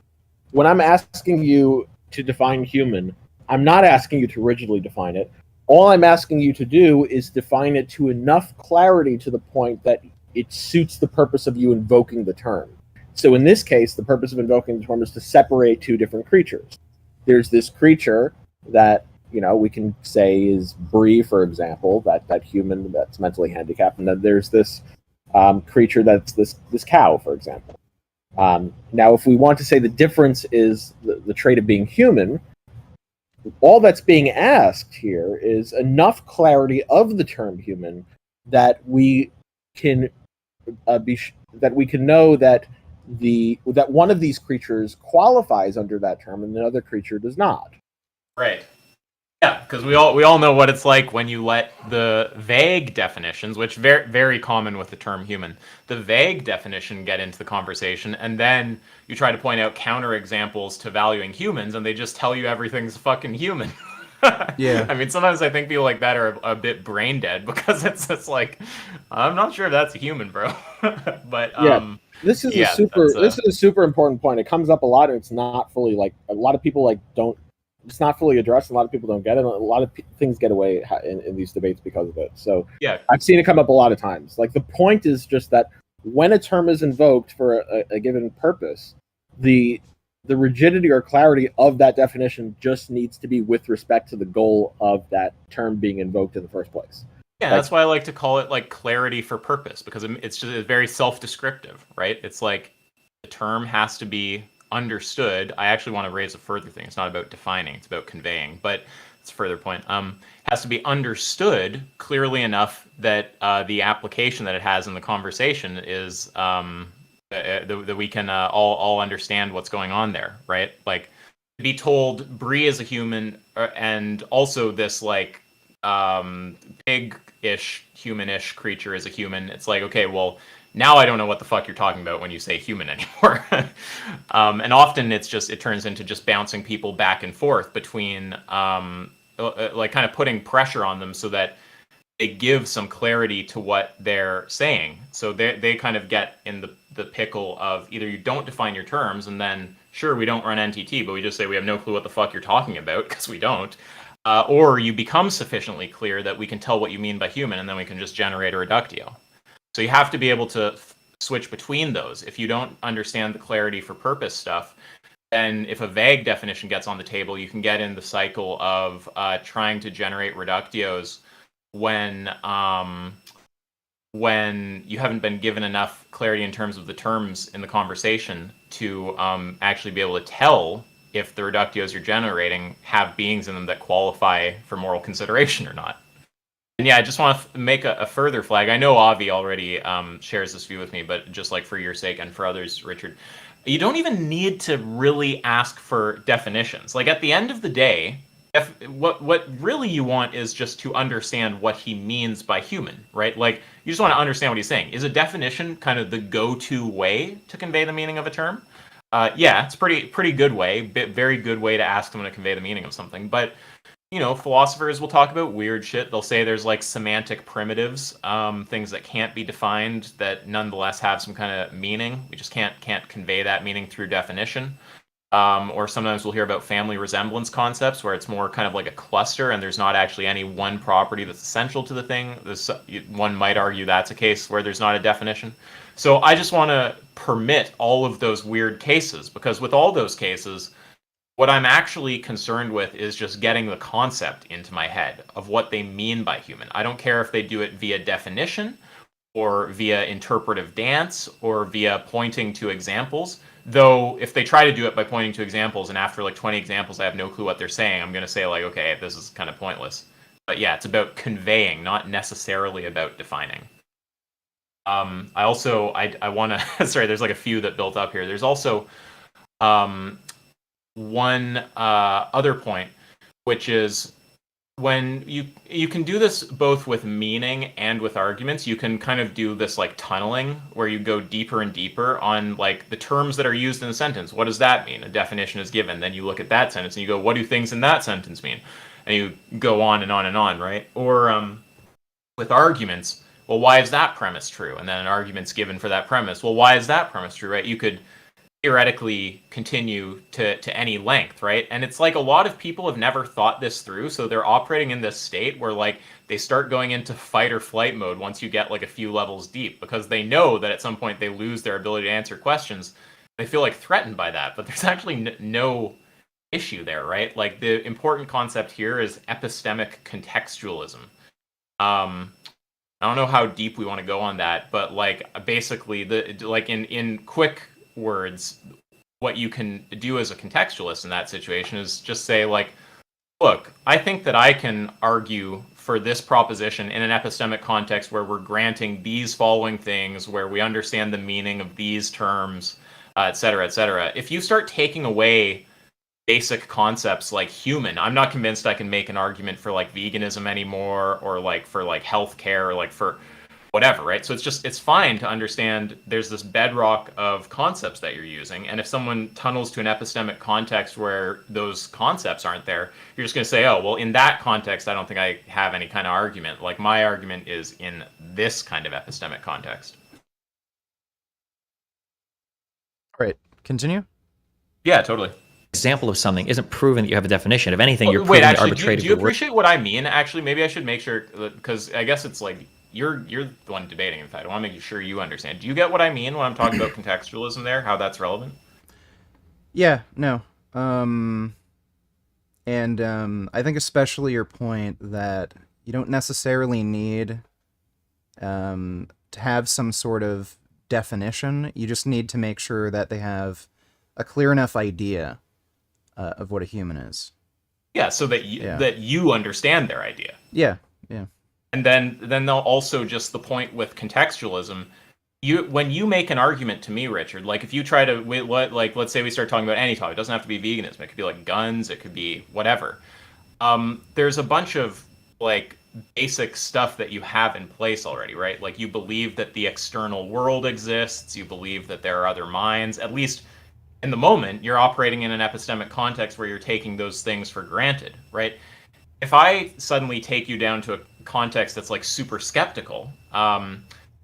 when I'm asking you to define human, I'm not asking you to rigidly define it. All I'm asking you to do is define it to enough clarity to the point that it suits the purpose of you invoking the term. So in this case, the purpose of invoking the term is to separate two different creatures. There's this creature that we can say is Bree, for example, that human that's mentally handicapped, and then there's this creature that's this cow, for example. Now, if we want to say the difference is the trait of being human, all that's being asked here is enough clarity of the term human that we can that we can know that that one of these creatures qualifies under that term and the other creature does not. Right. Yeah, because we all know what it's like when you let the vague definitions, which very very common with the term human, the vague definition get into the conversation, and then you try to point out counterexamples to valuing humans, and they just tell you everything's fucking human. Yeah. I mean, sometimes I think people like that are a bit brain dead because it's just like, I'm not sure if that's a human, bro. But yeah, this is a super important point. It comes up a lot, and it's not fully like a lot of people don't. It's not fully addressed. A lot of people don't get it. A lot of things get away in these debates because of it. So yeah, I've seen it come up a lot of times. Like, the point is just that when a term is invoked for a given purpose, the rigidity or clarity of that definition just needs to be with respect to the goal of that term being invoked in the first place. Yeah, that's why I like to call it like clarity for purpose, because it's just very self-descriptive, right? It's like the term has to be understood. I actually want to raise a further thing. It's not about defining, it's about conveying, but it's a further point. Has to be understood clearly enough that the application that it has in the conversation is that we can all understand what's going on there, right? Like, to be told Bree is a human, and also this like big-ish, human-ish creature is a human. It's like, okay, well, now I don't know what the fuck you're talking about when you say human anymore. And often it turns into just bouncing people back and forth between like kind of putting pressure on them so that they give some clarity to what they're saying. So they kind of get in the pickle of either you don't define your terms, and then sure, we don't run NTT, but we just say we have no clue what the fuck you're talking about because we don't. Or you become sufficiently clear that we can tell what you mean by human, and then we can just generate a reductio. So you have to be able to switch between those. If you don't understand the clarity for purpose stuff, then if a vague definition gets on the table, you can get in the cycle of trying to generate reductios when you haven't been given enough clarity in terms of the terms in the conversation to actually be able to tell if the reductios you're generating have beings in them that qualify for moral consideration or not. And yeah, I just want to make a further flag. I know Avi already shares this view with me, but just like for your sake and for others, Richard, you don't even need to really ask for definitions. Like, at the end of the day, what really you want is just to understand what he means by human, right? Like, you just want to understand what he's saying. Is a definition kind of the go-to way to convey the meaning of a term? Yeah, it's pretty good way, very good way to ask someone to convey the meaning of something. But philosophers will talk about weird shit. They'll say there's like semantic primitives, things that can't be defined that nonetheless have some kind of meaning. We just can't convey that meaning through definition. Or sometimes we'll hear about family resemblance concepts where it's more kind of like a cluster and there's not actually any one property that's essential to the thing. One might argue that's a case where there's not a definition. So I just want to permit all of those weird cases, because with all those cases, what I'm actually concerned with is just getting the concept into my head of what they mean by human. I don't care if they do it via definition or via interpretive dance or via pointing to examples. Though if they try to do it by pointing to examples and after like 20 examples I have no clue what they're saying, I'm going to say like, okay, this is kind of pointless. But yeah, it's about conveying, not necessarily about defining. I also I want to sorry, there's like a few that built up here. There's also one other point, which is when you can do this both with meaning and with arguments. You can kind of do this like tunneling where you go deeper and deeper on like the terms that are used in a sentence. What does that mean? A definition is given. Then you look at that sentence and you go, what do things in that sentence mean? And you go on and on and on, right? Or with arguments, well, why is that premise true? And then an argument's given for that premise. Well, why is that premise true, right? You could theoretically continue to any length, right? And it's like a lot of people have never thought this through, so they're operating in this state where like they start going into fight or flight mode once you get like a few levels deep, because they know that at some point they lose their ability to answer questions. They feel like threatened by that, but there's actually no issue there, right? Like the important concept here is epistemic contextualism. I don't know how deep we want to go on that, but like basically in quick words, what you can do as a contextualist in that situation is just say like, look, I think that I can argue for this proposition in an epistemic context where we're granting these following things, where we understand the meaning of these terms, et cetera, et cetera. If you start taking away basic concepts like human, I'm not convinced I can make an argument for like veganism anymore, or like for like healthcare, or like for whatever, right? So it's fine to understand there's this bedrock of concepts that you're using, and if someone tunnels to an epistemic context where those concepts aren't there, you're just going to say, oh, well, in that context, I don't think I have any kind of argument. Like my argument is in this kind of epistemic context. All right, continue. Yeah, totally. Example of something isn't proving that you have a definition. If anything, you're wait, proving the actually, arbitrary. do you appreciate what I mean? Actually, maybe I should make sure, because I guess it's like you're the one debating. In fact, I want to make sure you understand. Do you get what I mean when I'm talking about contextualism there? How that's relevant? Yeah, no. I think especially your point that you don't necessarily need to have some sort of definition. You just need to make sure that they have a clear enough idea of what a human is. Yeah, so that you understand their idea. Yeah. And then they'll also just the point with contextualism. When you make an argument to me, Richard, like if you try to let's say we start talking about any topic, it doesn't have to be veganism. It could be like guns. It could be whatever. There's a bunch of like basic stuff that you have in place already, right? Like you believe that the external world exists. You believe that there are other minds. At least in the moment, you're operating in an epistemic context where you're taking those things for granted, right? If I suddenly take you down to a context that's like super skeptical,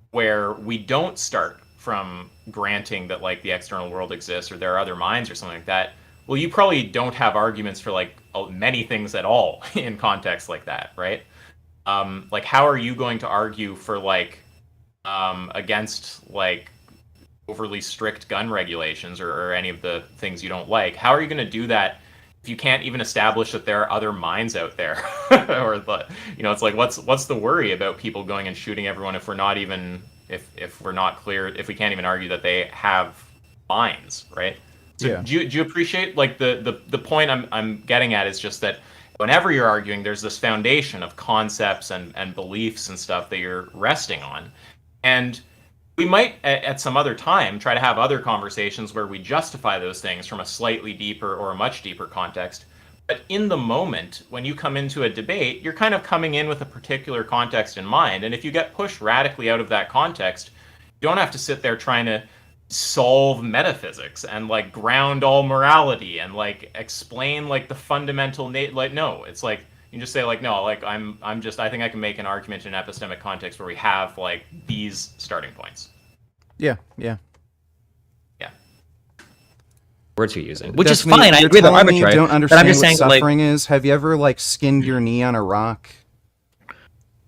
where we don't start from granting that like the external world exists or there are other minds or something like that, well, you probably don't have arguments for like many things at all in contexts like that, right? Like how are you going to argue for like against like overly strict gun regulations or any of the things you don't like? How are you going to do that if you can't even establish that there are other minds out there? Or it's like what's the worry about people going and shooting everyone if we're not even if we're not clear, if we can't even argue that they have minds, right? So Yeah. do you appreciate like the point I'm getting at is just that whenever you're arguing, there's this foundation of concepts and beliefs and stuff that you're resting on. And we might, at some other time, try to have other conversations where we justify those things from a slightly deeper or a much deeper context. But in the moment, when you come into a debate, you're kind of coming in with a particular context in mind. And if you get pushed radically out of that context, you don't have to sit there trying to solve metaphysics and like ground all morality and like explain like the fundamental no, it's like you can just say like no, like I think I can make an argument in an epistemic context where we have like these starting points. Yeah. Words you're using, which That's is fine. I you're agree they're telling me arbitrary. you don't But understand I'm just what saying, like, suffering is. Have you ever like skinned your knee on a rock?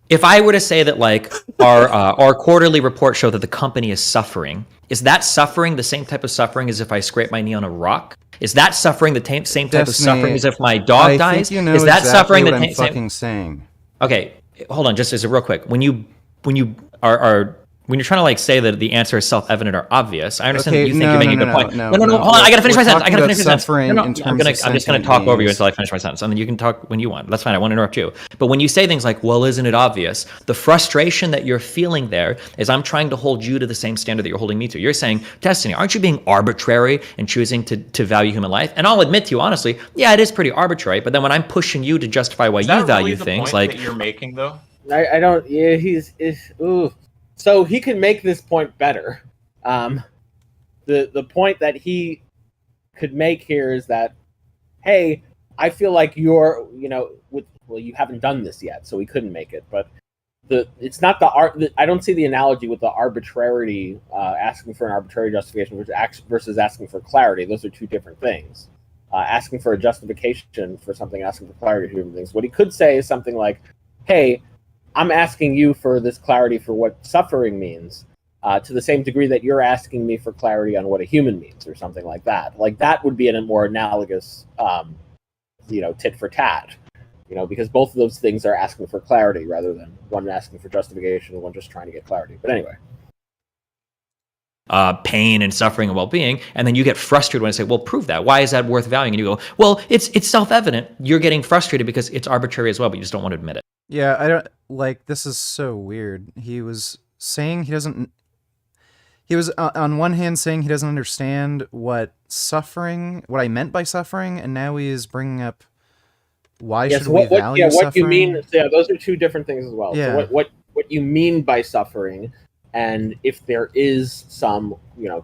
if I were to say that like our quarterly report show that the company is suffering, is that suffering the same type of suffering as if I scrape my knee on a rock? Is that suffering the same type of Destiny, suffering as if my dog I dies? think you know Is that exactly suffering what the I'm fucking saying. Okay, hold on, just as a real quick. When you are when you're trying to like say that the answer is self-evident or obvious, I understand Okay, that you think no, you're making no, a good no, point. no, No, no. hold on. I gotta finish We're my sentence. I talking gotta about finish my sentence. suffering No, in I'm terms of just gonna sentient talk over you beings. until I finish my sentence, and then you can talk when you want. That's fine. I won't interrupt you. But when you say things like, "Well, isn't it obvious?" The frustration that you're feeling there is I'm trying to hold you to the same standard that you're holding me to. You're saying, Destiny, aren't you being arbitrary and choosing to value human life? And I'll admit to you honestly, yeah, it is pretty arbitrary. But then when I'm pushing you to justify why Is you that value really the things, point like that you're making, though? I don't. Yeah, ooh. So he can make this point better. The point that he could make here is that, hey, I feel like you're, well, you haven't done this yet, so he couldn't make it. But it's not the art. I don't see the analogy with the arbitrarity, asking for an arbitrary justification versus asking for clarity. Those are two different things. Asking for a justification for something, asking for clarity for different things. What he could say is something like, hey, I'm asking you for this clarity for what suffering means, to the same degree that you're asking me for clarity on what a human means, or something like that. Like that would be a more analogous, tit for tat, because both of those things are asking for clarity rather than one asking for justification and one just trying to get clarity. But anyway. Pain and suffering and well-being, and then you get frustrated when I say, well, prove that. Why is that worth valuing? And you go, well, it's self-evident. You're getting frustrated because it's arbitrary as well, but you just don't want to admit it. Yeah, I don't like this is so weird. He was saying he doesn't. He was on one hand saying he doesn't understand what I meant by suffering, and now he is bringing up why should we value suffering? What you mean? Yeah, those are two different things as well. Yeah. So what you mean by suffering, and if there is some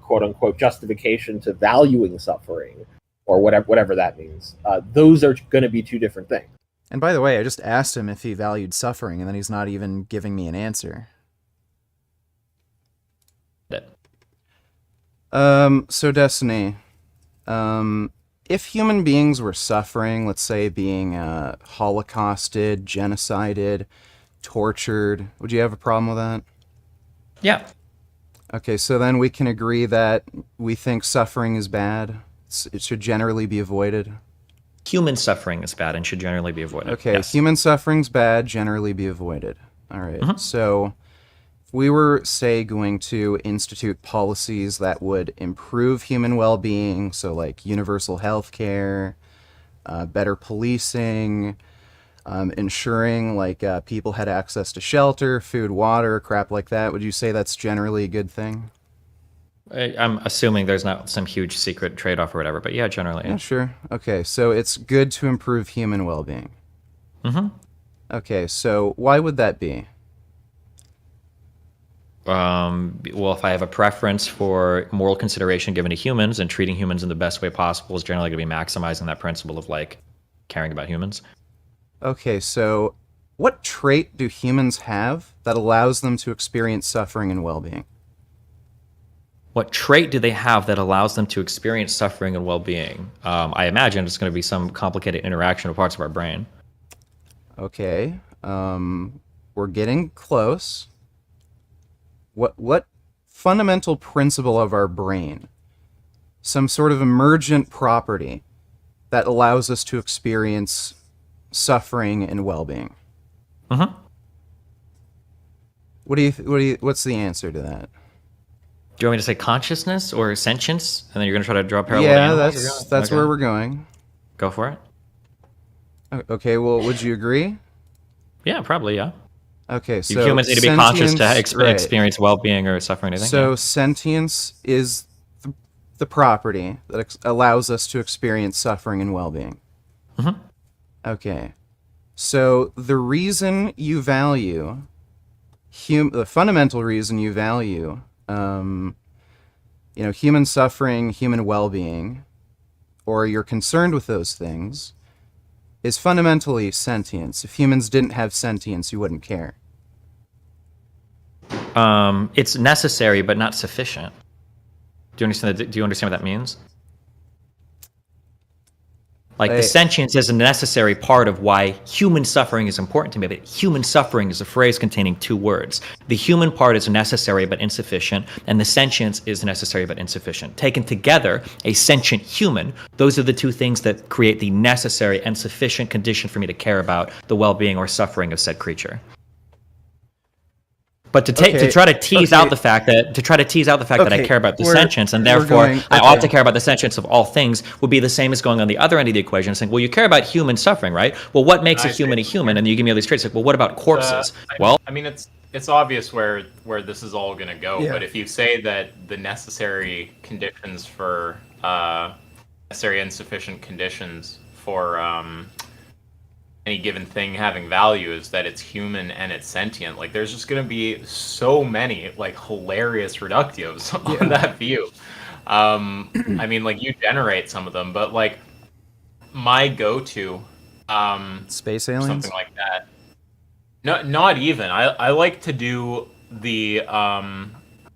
quote unquote justification to valuing suffering, or whatever that means, those are going to be two different things. And by the way, I just asked him if he valued suffering, and then he's not even giving me an answer. So Destiny, if human beings were suffering, let's say being holocausted, genocided, tortured, would you have a problem with that? Yeah. Okay, so then we can agree that we think suffering is bad. It should generally be avoided. Human suffering is bad and should generally be avoided. Okay, yes. Human suffering's bad, generally be avoided. All right, So if we were, say, going to institute policies that would improve human well-being, so like universal health care, better policing, ensuring like people had access to shelter, food, water, crap like that, would you say that's generally a good thing? I'm assuming there's not some huge secret trade-off or whatever, but yeah, generally. Yeah, sure. Okay, so it's good to improve human well-being. Okay, so why would that be? Well, if I have a preference for moral consideration given to humans and treating humans in the best way possible is generally going to be maximizing that principle of like caring about humans. Okay, so what trait do humans have that allows them to experience suffering and well-being? What trait do they have that allows them to experience suffering and well-being? I imagine it's going to be some complicated interaction with parts of our brain. Okay, we're getting close. What fundamental principle of our brain, some sort of emergent property that allows us to experience suffering and well-being? What's the answer to that? Do you want me to say consciousness or sentience, and then you're going to try to draw a parallel? Yeah, that's okay. Where we're going. Go for it. Okay, well, would you agree? Yeah, probably, yeah. Okay, so humans need to be conscious to right. experience well-being or suffering. I think. So yeah. Sentience is the property that allows us to experience suffering and well-being. Okay, so the reason you value the fundamental reason you value human suffering, human well-being, or you're concerned with those things, is fundamentally sentience. If humans didn't have sentience, you wouldn't care. It's necessary but not sufficient. Do you understand what that means? Like the sentience is a necessary part of why human suffering is important to me, but human suffering is a phrase containing two words. The human part is necessary but insufficient, and the sentience is necessary but insufficient. Taken together, a sentient human, those are the two things that create the necessary and sufficient condition for me to care about the well-being or suffering of said creature. But to try to tease out the fact that that I care about the sentience, and therefore I ought to care about the sentience of all things, would be the same as going on the other end of the equation and saying, well, you care about human suffering, right? Well, what makes a human a human? And you give me all these traits. Like, well, what about corpses? I mean, it's obvious where this is all going to go. But if you say that the necessary conditions for necessary and sufficient conditions for any given thing having value is that it's human and it's sentient, like there's just going to be so many like hilarious reductios on that view. I mean, like you generate some of them, but like my go-to space aliens, something like that. No, not even. I like to do the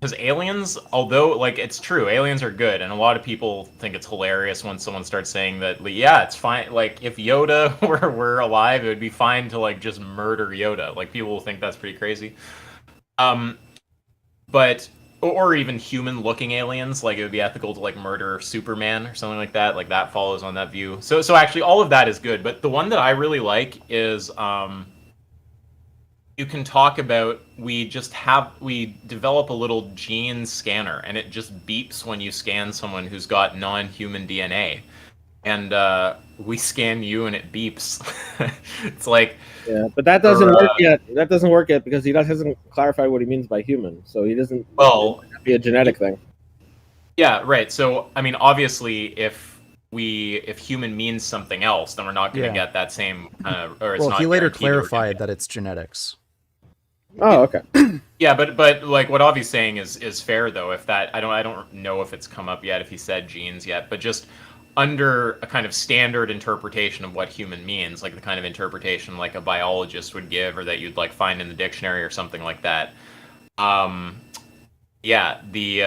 because aliens, although like it's true, aliens are good, and a lot of people think it's hilarious when someone starts saying that. Like, yeah, it's fine. Like if Yoda were alive, it would be fine to like just murder Yoda. Like people will think that's pretty crazy. But or even human-looking aliens, like it would be ethical to like murder Superman or something like that. Like that follows on that view. So actually, all of that is good. But the one that I really like is you can talk about we develop a little gene scanner, and it just beeps when you scan someone who's got non-human DNA, and we scan you and it beeps. It's like but that doesn't work yet. That doesn't work yet because he hasn't clarified what he means by human, so he doesn't. Well, be a genetic thing. Yeah, right. So I mean, obviously, if human means something else, then we're not going to get that same kind of. Or it's well, not he later clarified that it's genetics. Oh, okay. Yeah, but like what Avi's saying is fair though. If that I don't know if it's come up yet, if he said genes yet, but just under a kind of standard interpretation of what human means, like the kind of interpretation like a biologist would give, or that you'd like find in the dictionary or something like that. Yeah, the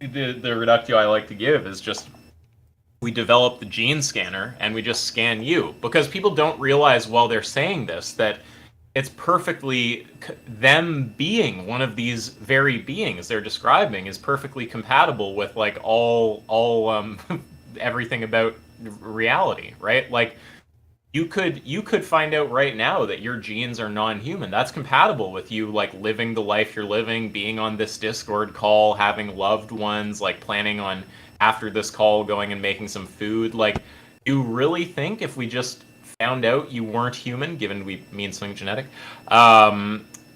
reductio I like to give is just we develop the gene scanner and we just scan you, because people don't realize while they're saying this that it's perfectly them being one of these very beings they're describing is perfectly compatible with like all everything about reality, right? Like you could find out right now that your genes are non-human. That's compatible with you like living the life you're living, being on this Discord call, having loved ones, like planning on after this call going and making some food. Like, you really think if we just found out you weren't human, given we mean something genetic,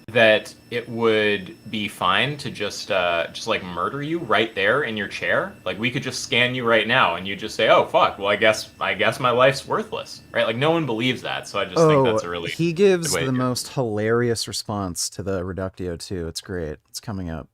that it would be fine to just like murder you right there in your chair? Like we could just scan you right now and you just say, "Oh fuck, well I guess my life's worthless," right? Like no one believes that, so I just think that's a really he gives the most hilarious response to the reductio too. It's great. It's coming up.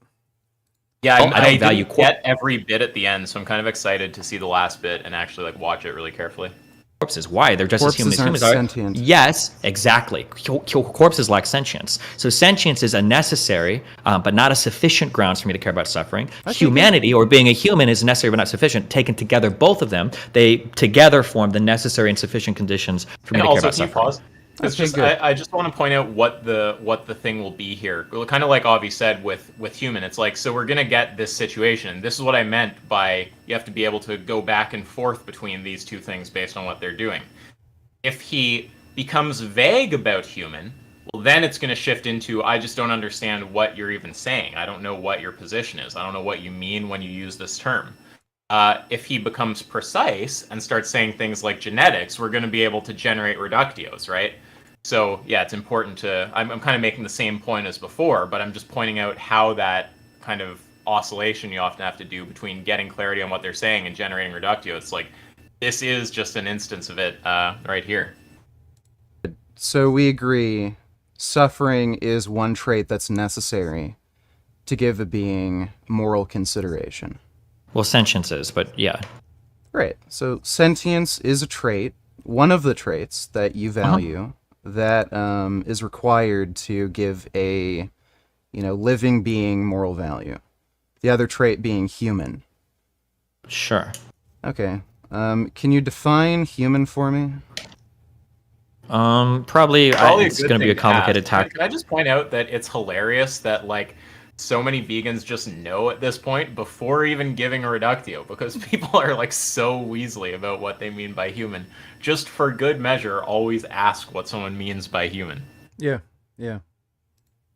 Yeah, I didn't get every bit at the end, so I'm kind of excited to see the last bit and actually like watch it really carefully. Corpses. Why? They're just as human as humans are. Sentient. Yes, exactly. Corpses lack sentience. So sentience is a necessary, but not a sufficient grounds for me to care about suffering. Humanity, or being a human, is necessary but not sufficient. Taken together, both of them, they together form the necessary and sufficient conditions for me to care about suffering. Pause? It's just I just want to point out what the thing will be here. Kind of like Avi said with human, it's like, so we're gonna get this situation. This is what I meant by you have to be able to go back and forth between these two things based on what they're doing. If he becomes vague about human, well then it's gonna shift into I just don't understand what you're even saying. I don't know what your position is. I don't know what you mean when you use this term. If he becomes precise and starts saying things like genetics, we're going to be able to generate reductios, right? So yeah, it's important to. I'm kind of making the same point as before, but I'm just pointing out how that kind of oscillation you often have to do between getting clarity on what they're saying and generating reductio. It's like this is just an instance of it right here. So we agree, suffering is one trait that's necessary to give a being moral consideration. Well, sentience is, but yeah. Right. So sentience is a trait, one of the traits that you value, that is required to give a, living being moral value. The other trait being human. Sure. Okay. Can you define human for me? Probably it's going to be a complicated task. Can I just point out that it's hilarious that like so many vegans just know at this point before even giving a reductio, because people are like so weaselly about what they mean by human. Just for good measure, always ask what someone means by human. Yeah.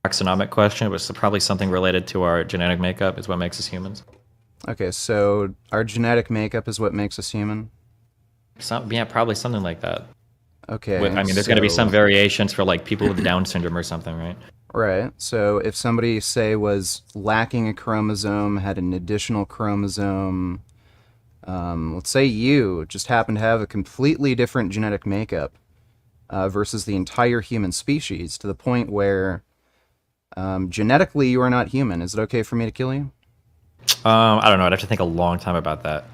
taxonomic question, but it's probably something related to our genetic makeup is what makes us humans. Okay, so our genetic makeup is what makes us human? Yeah, probably something like that. Okay. I mean, there's going to be some variations for like people with Down syndrome or something, right? Right. So if somebody, say, was lacking a chromosome, had an additional chromosome, let's say you just happen to have a completely different genetic makeup versus the entire human species, to the point where genetically you are not human. Is it okay for me to kill you? I don't know. I'd have to think a long time about that.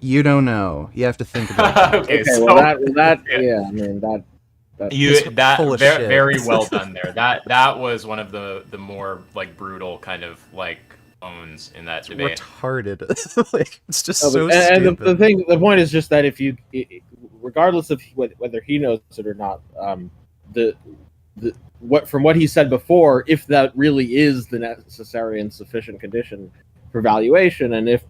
You don't know. You have to think about that. Okay, so well, yeah, I mean that. full of very, shit. very well done there. That was one of the more like brutal kind of like bones in that debate. Retarded. Like, it's just No, so but- and stupid. the point is just that if you, regardless of whether he knows it or not, from what he said before, if that really is the necessary and sufficient condition for valuation, and if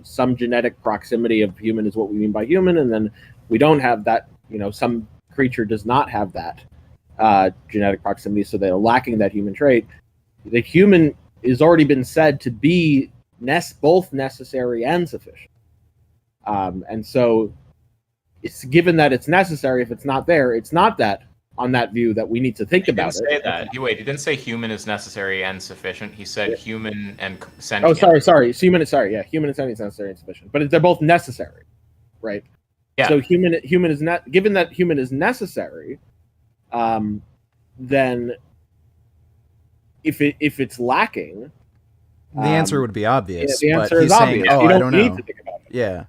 some genetic proximity of human is what we mean by human, and then we don't have that, some creature does not have that genetic proximity, so they're lacking that human trait. The human has already been said to be both necessary and sufficient, and so it's given that it's necessary. If it's not there, it's not that. On that view, that we need to think about it. He didn't say that. He didn't say human is necessary and sufficient. He said human and sentient. Oh, sorry. Human and sentient is necessary and sufficient, but they're both necessary, right? Yeah. So human is not, given that human is necessary, then if it's lacking, The answer would be obvious. the but answer he's is saying, obvious. oh, You I don't don't need know. to think about it. Yeah.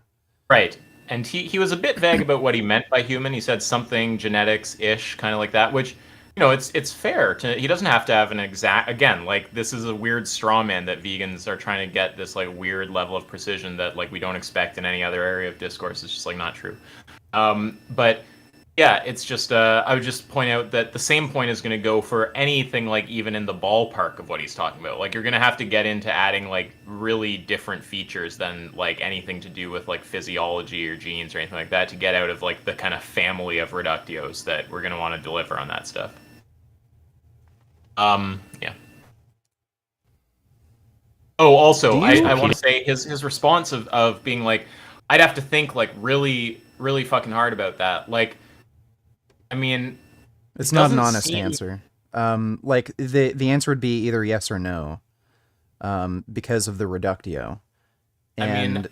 Right. And he was a bit vague about what he meant by human. He said something genetics-ish, kind of like that, which, it's fair. He doesn't have to have an exact, again, like, this is a weird straw man that vegans are trying to get this, like, weird level of precision that, like, we don't expect in any other area of discourse. It's just, like, not true. But, yeah, it's just, I would just point out that the same point is going to go for anything, like, even in the ballpark of what he's talking about. Like, you're going to have to get into adding, like, really different features than, like, anything to do with, like, physiology or genes or anything like that to get out of, like, the kind of family of reductios that we're going to want to deliver on that stuff. Yeah. Oh, also, I want to say his response of being like, I'd have to think, like, really, really fucking hard about that. Like, I mean, It's not an honest answer. Like, the answer would be either yes or no, because of the reductio. And,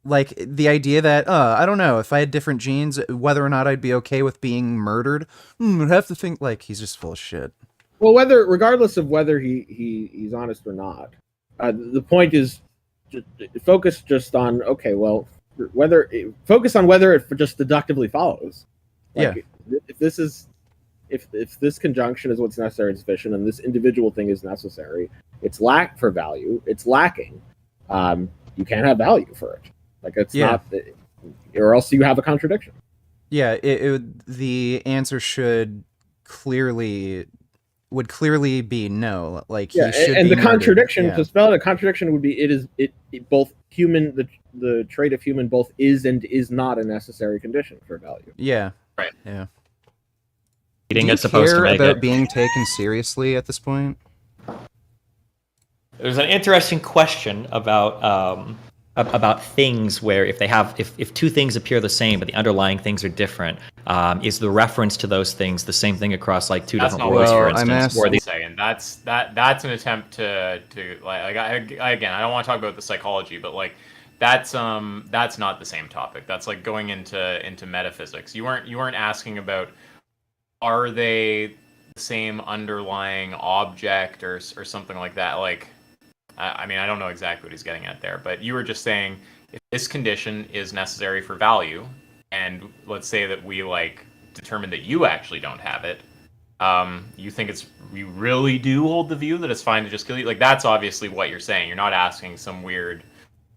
like, the idea that, I don't know, if I had different genes, whether or not I'd be okay with being murdered, I'd have to think, like, he's just full of shit. Well, regardless of whether he's honest or not, the point is focus just on whether it just deductively follows. Like, if this conjunction is what's necessary and sufficient, and this individual thing is necessary, it's for value. It's lacking. You can't have value for it. Like, it's not, or else you have a contradiction. Yeah, the answer would clearly be no. Like, he should and be the contradiction murdered. to spell it, a contradiction would be it both human, the trait of human both is and is not a necessary condition for value. Yeah. Right. Yeah. Eating Do you is supposed to care make about it. being taken seriously at this point? There's an interesting question about things where if two things appear the same but the underlying things are different, is the reference to those things the same thing across like two different words, for instance? Or saying that's an attempt to like again, I don't want to talk about the psychology, but like that's not the same topic. That's like going into metaphysics. You weren't asking about, are they the same underlying object or something like that. Like, I mean, I don't know exactly what he's getting at there, but you were just saying if this condition is necessary for value, and let's say that we like determine that you actually don't have it, you think we really do hold the view that it's fine to just kill you? Like, that's obviously what you're saying. You're not asking some weird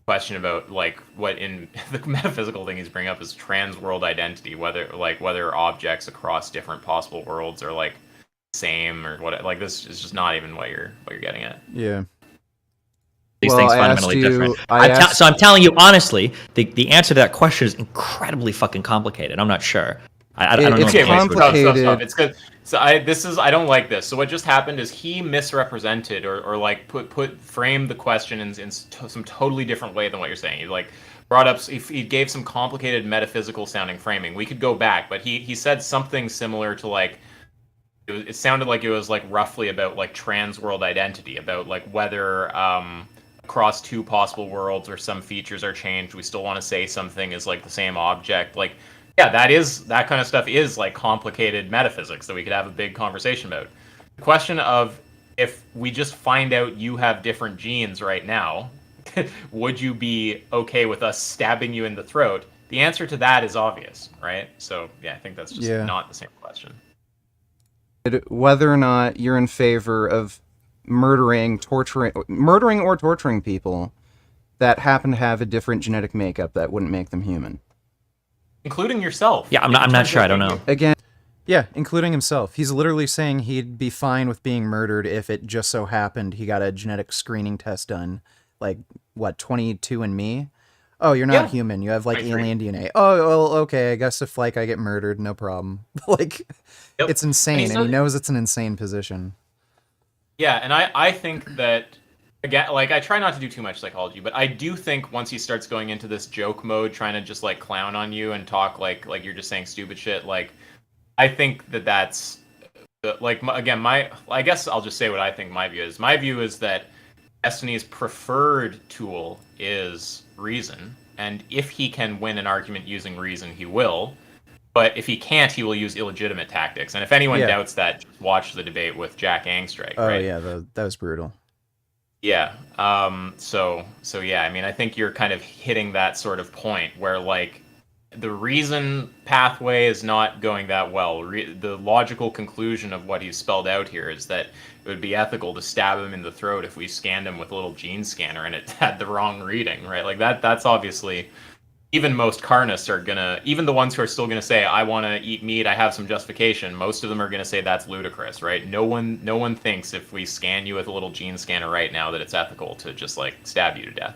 question about like what in the metaphysical thing he's bringing up is trans-world identity, whether objects across different possible worlds are like same or what. Like, this is just not even what you're getting at. Yeah. These things fundamentally different. So I'm telling you honestly, the answer to that question is incredibly fucking complicated. I'm not sure. I don't know. It's what the answer would be. complicated. Stop. It's good. So I don't like this. So what just happened is he misrepresented or like framed the question in some totally different way than what you're saying. He like brought up, he gave some complicated metaphysical sounding framing. We could go back, but he said something similar to like, it sounded like it was like roughly about like trans world identity, about like whether across two possible worlds or some features are changed, we still want to say something is like the same object. Like, yeah, that kind of stuff is like complicated metaphysics that we could have a big conversation about. The question of if we just find out you have different genes right now, would you be okay with us stabbing you in the throat? The answer to that is obvious, right? So yeah, I think that's just not the same question. Whether or not you're in favor of murdering or torturing people that happen to have a different genetic makeup that wouldn't make them human. Including yourself. Yeah, I'm not sure. I don't know. Again, yeah, including himself. He's literally saying he'd be fine with being murdered if it just so happened he got a genetic screening test done. Like, what, 22andMe? Oh, you're not human. You have, like, alien DNA. Oh, well, okay, I guess if, like, I get murdered, no problem. Like, it's insane, and he knows it's an insane position. Yeah, and I think that, again, like, I try not to do too much psychology, but I do think once he starts going into this joke mode, trying to just, like, clown on you and talk like you're just saying stupid shit, like, I think that's, like, again, I guess I'll just say what I think my view is. My view is that Destiny's preferred tool is reason, and if he can win an argument using reason, he will. But if he can't, he will use illegitimate tactics. And if anyone doubts that, just watch the debate with Jack Angstrike. Oh, right? yeah, that was brutal. Yeah. So yeah, I mean, I think you're kind of hitting that sort of point where, like, the reason pathway is not going that well. The logical conclusion of what he's spelled out here is that it would be ethical to stab him in the throat if we scanned him with a little gene scanner and it had the wrong reading, right? Like that's obviously, even most carnists are gonna, even the ones who are still gonna say, I want to eat meat, I have some justification, most of them are gonna say that's ludicrous, right? No one thinks if we scan you with a little gene scanner right now that it's ethical to just like stab you to death.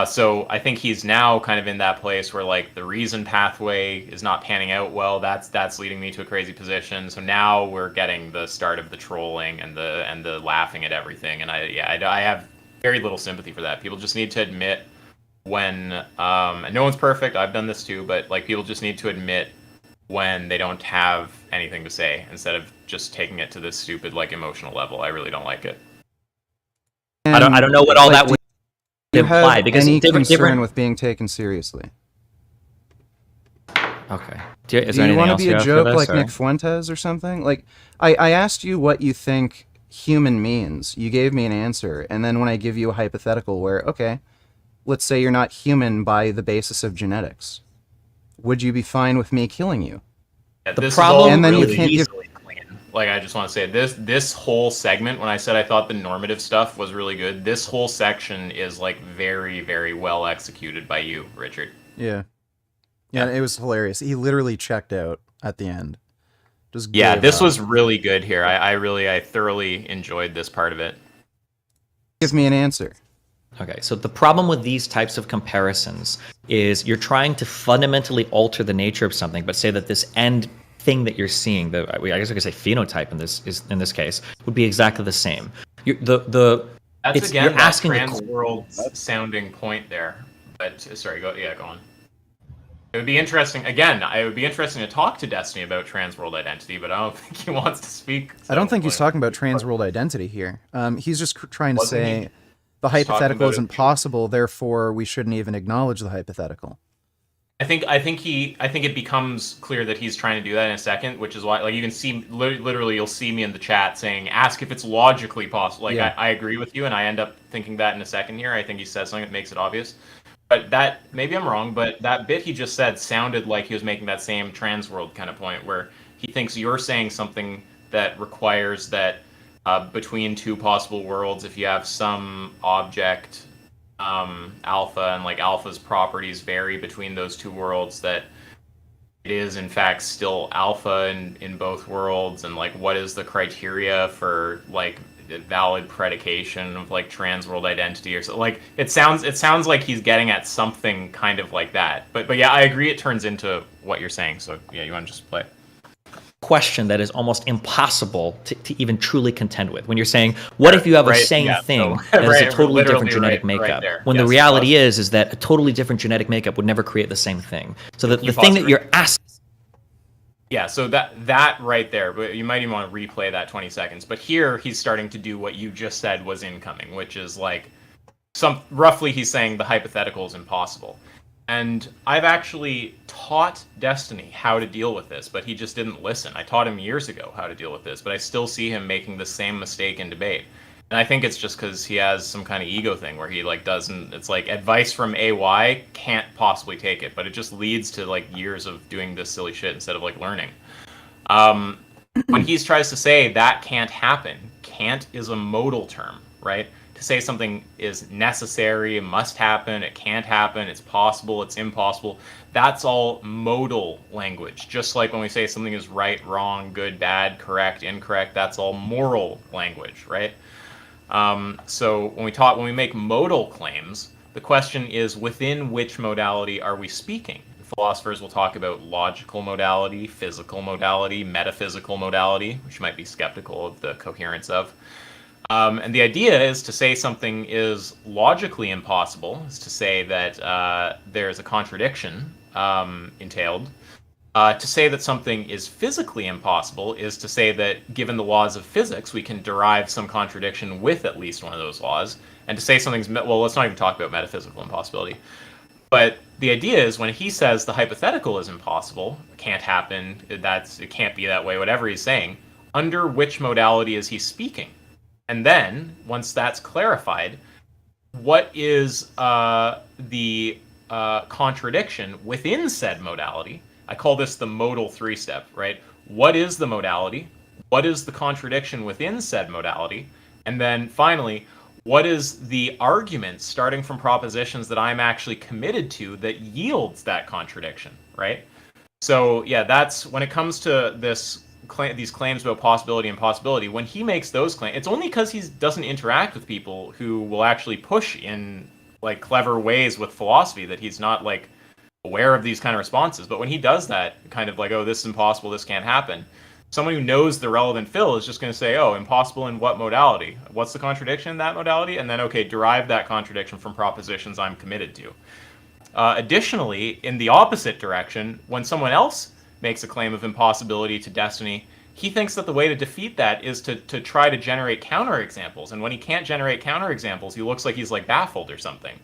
So I think he's now kind of in that place where, like, the reason pathway is not panning out well. That's leading me to a crazy position. So now we're getting the start of the trolling and the laughing at everything. And I have very little sympathy for that. People just need to admit when, and no one's perfect. I've done this too, but like people just need to admit when they don't have anything to say instead of just taking it to this stupid like emotional level. I really don't like it. And I don't know what all that would you imply, have because any concern different with being taken seriously? Okay. Do you want to be a joke like Nick Fuentes or something? Like, I asked you what you think human means. You gave me an answer, and then when I give you a hypothetical where, okay, let's say you're not human by the basis of genetics, would you be fine with me killing you? Yeah, the problem, and then really you can't give. Like, I just want to say this whole segment, when I said I thought the normative stuff was really good, this whole section is like very, very well executed by you, Richard. Yeah, it was hilarious. He literally checked out at the end. Just this was really good here. I thoroughly enjoyed this part of it. Give me an answer. Okay, so the problem with these types of comparisons is you're trying to fundamentally alter the nature of something, but say that this end thing that you're seeing, I guess I could say phenotype in this case, would be exactly the same. That's again you're that asking trans world sounding point there. But sorry, go on. It would be interesting. Again, it would be interesting to talk to Destiny about trans world identity, but I don't think he wants to speak. I don't think he's talking about trans world identity here. He's just trying to say the hypothetical isn't possible, therefore we shouldn't even acknowledge the hypothetical. I think it becomes clear that he's trying to do that in a second, which is why, like, you can see literally you'll see me in the chat saying, "Ask if it's logically possible." Like, yeah. I agree with you, and I end up thinking that in a second here. I think he says something that makes it obvious, but that maybe I'm wrong. But that bit he just said sounded like he was making that same trans world kind of point, where he thinks you're saying something that requires that between two possible worlds, if you have some object. Alpha, and like alpha's properties vary between those two worlds, that it is in fact still alpha in both worlds, and like what is the criteria for like valid predication of like transworld identity or so. Like it sounds like he's getting at something kind of like that. But yeah, I agree. It turns into what you're saying. So yeah, you want to just play? Question that is almost impossible to even truly contend with. When you're saying, what if you have a same thing that has a totally different genetic makeup? When the reality is that a totally different genetic makeup would never create the same thing. So the thing that you're asking. Yeah, so that right there, but you might even want to replay that 20 seconds. But here he's starting to do what you just said was incoming, which is like roughly he's saying the hypothetical is impossible. And I've actually taught Destiny how to deal with this, but he just didn't listen. I taught him years ago how to deal with this, but I still see him making the same mistake in debate. And I think it's just because he has some kind of ego thing where he like doesn't. It's like advice from AY can't possibly take it, but it just leads to like years of doing this silly shit instead of like learning. When he tries to say that can't happen, can't is a modal term, right? To say something is necessary, must happen, it can't happen, it's possible, it's impossible. That's all modal language. Just like when we say something is right, wrong, good, bad, correct, incorrect, that's all moral language, right? So when we make modal claims, the question is within which modality are we speaking? Philosophers will talk about logical modality, physical modality, metaphysical modality, which you might be skeptical of the coherence of. And the idea is to say something is logically impossible, is to say that there's a contradiction entailed. To say that something is physically impossible is to say that given the laws of physics, we can derive some contradiction with at least one of those laws. And to say something's, well, let's not even talk about metaphysical impossibility. But the idea is when he says the hypothetical is impossible, can't happen, it can't be that way, whatever he's saying, under which modality is he speaking? And then, once that's clarified, what is the contradiction within said modality? I call this the modal three-step, right? What is the modality? What is the contradiction within said modality? And then finally, what is the argument starting from propositions that I'm actually committed to that yields that contradiction, right? So yeah, that's when it comes to these claims about possibility and impossibility, when he makes those claims, it's only because he doesn't interact with people who will actually push in like clever ways with philosophy that he's not like aware of these kind of responses. But when he does that kind of like, oh, this is impossible, this can't happen, someone who knows the relevant fill is just going to say, oh, impossible in what modality? What's the contradiction in that modality? And then, okay, derive that contradiction from propositions I'm committed to. Additionally, in the opposite direction, when someone else makes a claim of impossibility to Destiny, he thinks that the way to defeat that is to try to generate counterexamples. And when he can't generate counterexamples, he looks like he's like baffled or something.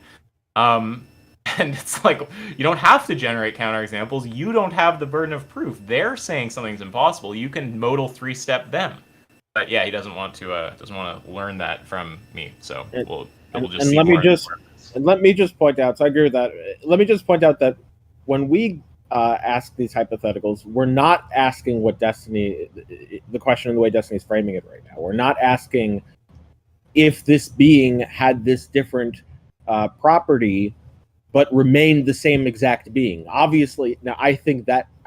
And it's like, you don't have to generate counterexamples. You don't have the burden of proof. They're saying something's impossible. You can modal three-step them. But yeah, he doesn't want to learn that from me. So we'll just see more. And let me just point out. So I agree with that. Let me just point out that when we ask these hypotheticals, we're not asking what Destiny, the question in the way Destiny's framing it right now. We're not asking if this being had this different property, but remained the same exact being. Obviously, now I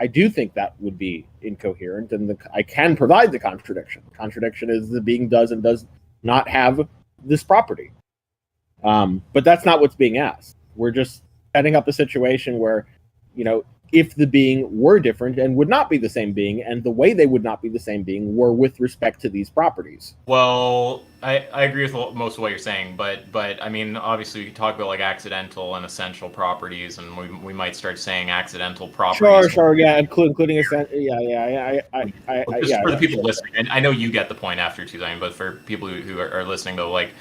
do think that would be incoherent, and I can provide the contradiction. The contradiction is the being does and does not have this property. But that's not what's being asked. We're just setting up a situation where, if the being were different and would not be the same being, and the way they would not be the same being were with respect to these properties. Well, I agree with most of what you're saying, but I mean, obviously we can talk about like accidental and essential properties, and we might start saying accidental properties. Sure, yeah, including essential. Yeah. Just for the people listening, and I know you get the point after too, but for people who are listening though, like,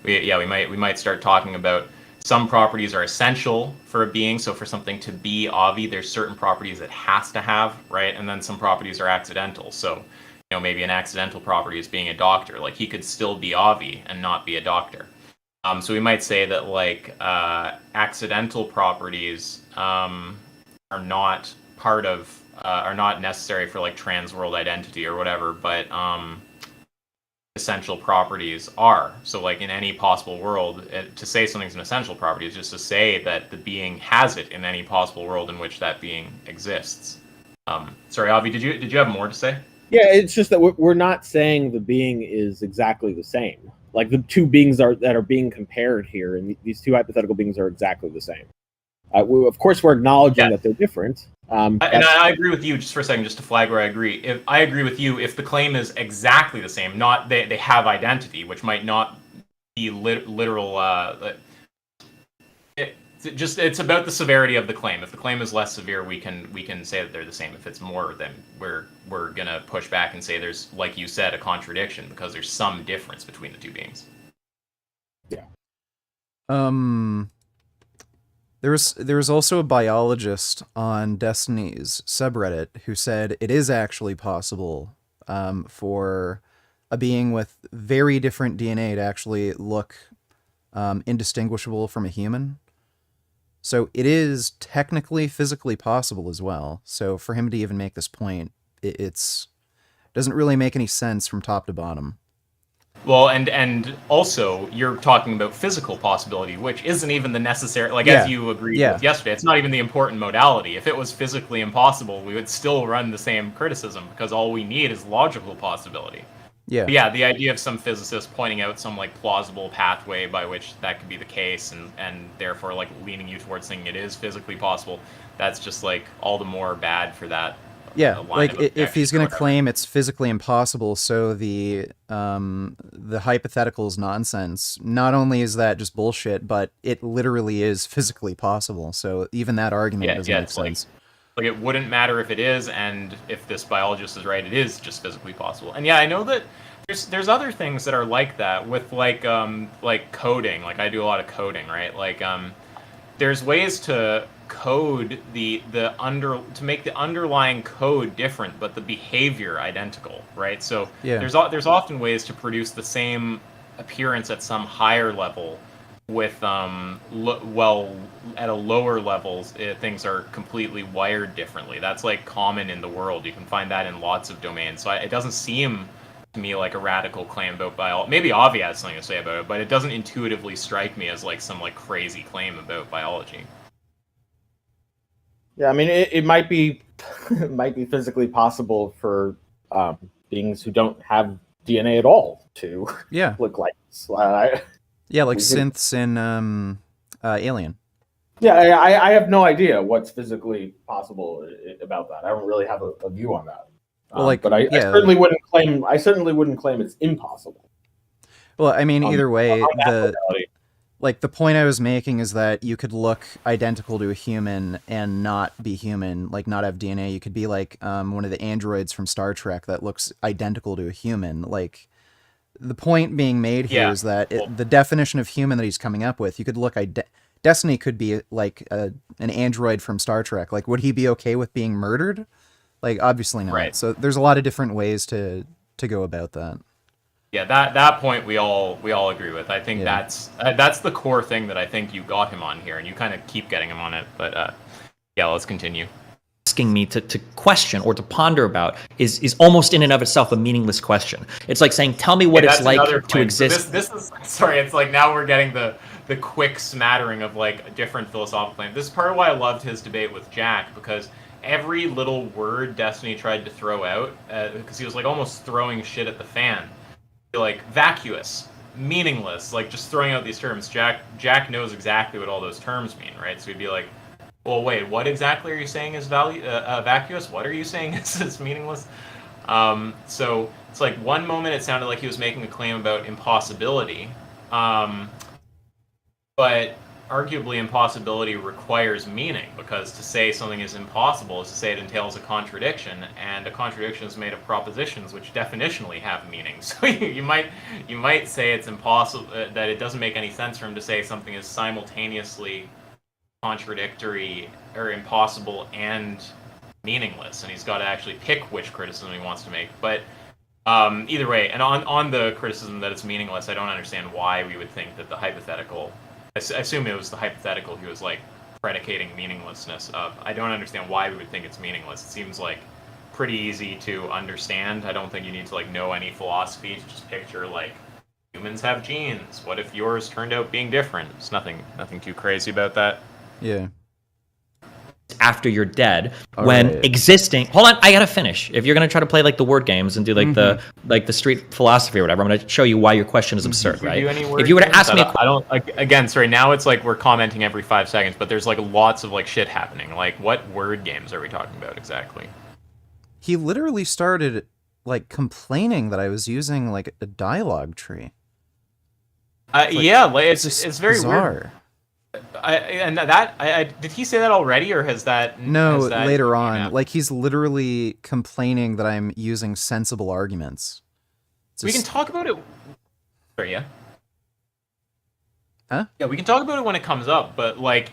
we might start talking about. Some properties are essential for a being, so for something to be Avi, there's certain properties it has to have, right? And then some properties are accidental. So, maybe an accidental property is being a doctor. Like, he could still be Avi and not be a doctor. So we might say that, like, accidental properties are not are not necessary for, like, transworld identity or whatever, but essential properties are. So like in any possible world, to say something's an essential property is just to say that the being has it in any possible world in which that being exists. Sorry, Avi, did you have more to say? Yeah, it's just that we're not saying the being is exactly the same. Like the two beings that are being compared here, and these two hypothetical beings are exactly the same. Of course, we're acknowledging that they're different. And I agree with you, just for a second, just to flag where I agree. I agree with you if the claim is exactly the same, not they have identity, which might not be literal. It's about the severity of the claim. If the claim is less severe, we can say that they're the same. If it's more, then we're gonna push back and say there's, like you said, a contradiction because there's some difference between the two beings. Yeah. There was also a biologist on Destiny's subreddit who said it is actually possible for a being with very different DNA to actually look indistinguishable from a human. So it is technically physically possible as well. So for him to even make this point, it's doesn't really make any sense from top to bottom. Well, and also you're talking about physical possibility, which isn't even the necessary. Like as you agreed with yesterday, it's not even the important modality. If it was physically impossible, we would still run the same criticism because all we need is logical possibility. Yeah. But yeah, the idea of some physicist pointing out some like plausible pathway by which that could be the case, and therefore like leaning you towards saying it is physically possible, that's just like all the more bad for that. Yeah, like if he's going to claim it's physically impossible, so the hypothetical is nonsense. Not only is that just bullshit, but it literally is physically possible. So even that argument doesn't make sense. Like it wouldn't matter if it is, and if this biologist is right, it is just physically possible. And yeah, I know that there's other things that are like that with like coding. Like I do a lot of coding, right? Like there's ways to code to make the underlying code different, but the behavior identical, right? So there's often ways to produce the same appearance at some higher level with at a lower levels things are completely wired differently. That's like common in the world. You can find that in lots of domains. So it doesn't seem to me like a radical claim about biology. Maybe Avi has something to say about it, but it doesn't intuitively strike me as like some like crazy claim about biology. Yeah, I mean, it might be it might be physically possible for beings who don't have DNA at all to look like this. Yeah, like synths in Alien. Yeah, I have no idea what's physically possible about that. I don't really have a view on that. Well, but I certainly wouldn't claim. I certainly wouldn't claim it's impossible. Well, I mean, either way, the point I was making is that you could look identical to a human and not be human, like not have DNA. You could be like one of the androids from Star Trek that looks identical to a human. Like the point being made here is that the definition of human that he's coming up with, you could look Destiny could be like an android from Star Trek. Like, would he be okay with being murdered? Like, obviously not. Right. So there's a lot of different ways to go about that. Yeah, that point we all agree with. I think that's the core thing that I think you got him on here, and you kind of keep getting him on it. But let's continue. Asking me to question or to ponder about is almost in and of itself a meaningless question. It's like saying, tell me what it's like to exist. So this is sorry, it's like now we're getting the quick smattering of like a different philosophical claim. This is part of why I loved his debate with Jack, because every little word Destiny tried to throw out, because he was like almost throwing shit at the fan. Like vacuous, meaningless, like just throwing out these terms. Jack knows exactly what all those terms mean, right? So he'd be like, well, wait, what exactly are you saying is vacuous? What are you saying is meaningless? So it's like one moment it sounded like he was making a claim about impossibility, but arguably impossibility requires meaning, because to say something is impossible is to say it entails a contradiction, and a contradiction is made of propositions which definitionally have meaning. So you might say it's impossible, that it doesn't make any sense for him to say something is simultaneously contradictory or impossible and meaningless, and he's got to actually pick which criticism he wants to make. But either way, and on the criticism that it's meaningless, I don't understand why we would think that the hypothetical, I assume it was the hypothetical he was like predicating meaninglessness of. I don't understand why we would think it's meaningless. It seems like pretty easy to understand. I don't think you need to like know any philosophy to just picture like humans have genes. What if yours turned out being different? It's nothing too crazy about that. Yeah. after you're dead. All when right. existing, hold on, I gotta finish. If you're gonna try to play like the word games and do like the street philosophy or whatever, I'm gonna show you why your question is absurd, Do we right? do any word If you were to games? ask me, I don't. Again, sorry. Now it's like we're commenting every 5 seconds, but there's like lots of like shit happening. Like, what word games are we talking about exactly? He literally started like complaining that I was using like a dialogue tree. Yeah, like just it's very bizarre. weird. Did he say that already, or has that? No, has that later came on. out? Like, he's literally complaining that I'm using sensible arguments. It's We can just- talk about it. Sorry, yeah. Huh? Yeah, we can talk about it when it comes up. But like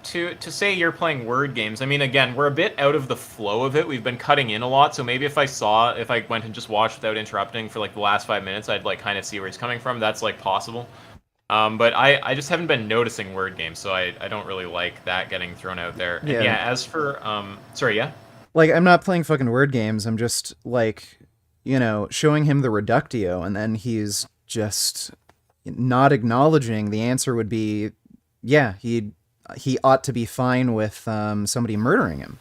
to say you're playing word games. I mean, again, we're a bit out of the flow of it. We've been cutting in a lot, so maybe if I went and just watched without interrupting for like the last 5 minutes, I'd like kind of see where he's coming from. That's like possible. But I just haven't been noticing word games, so I don't really like that getting thrown out there. And Yeah. as for sorry, yeah. Like, I'm not playing fucking word games. I'm just, like, you know, showing him the reductio, and then he's just not acknowledging the answer would be, yeah, he ought to be fine with somebody murdering him.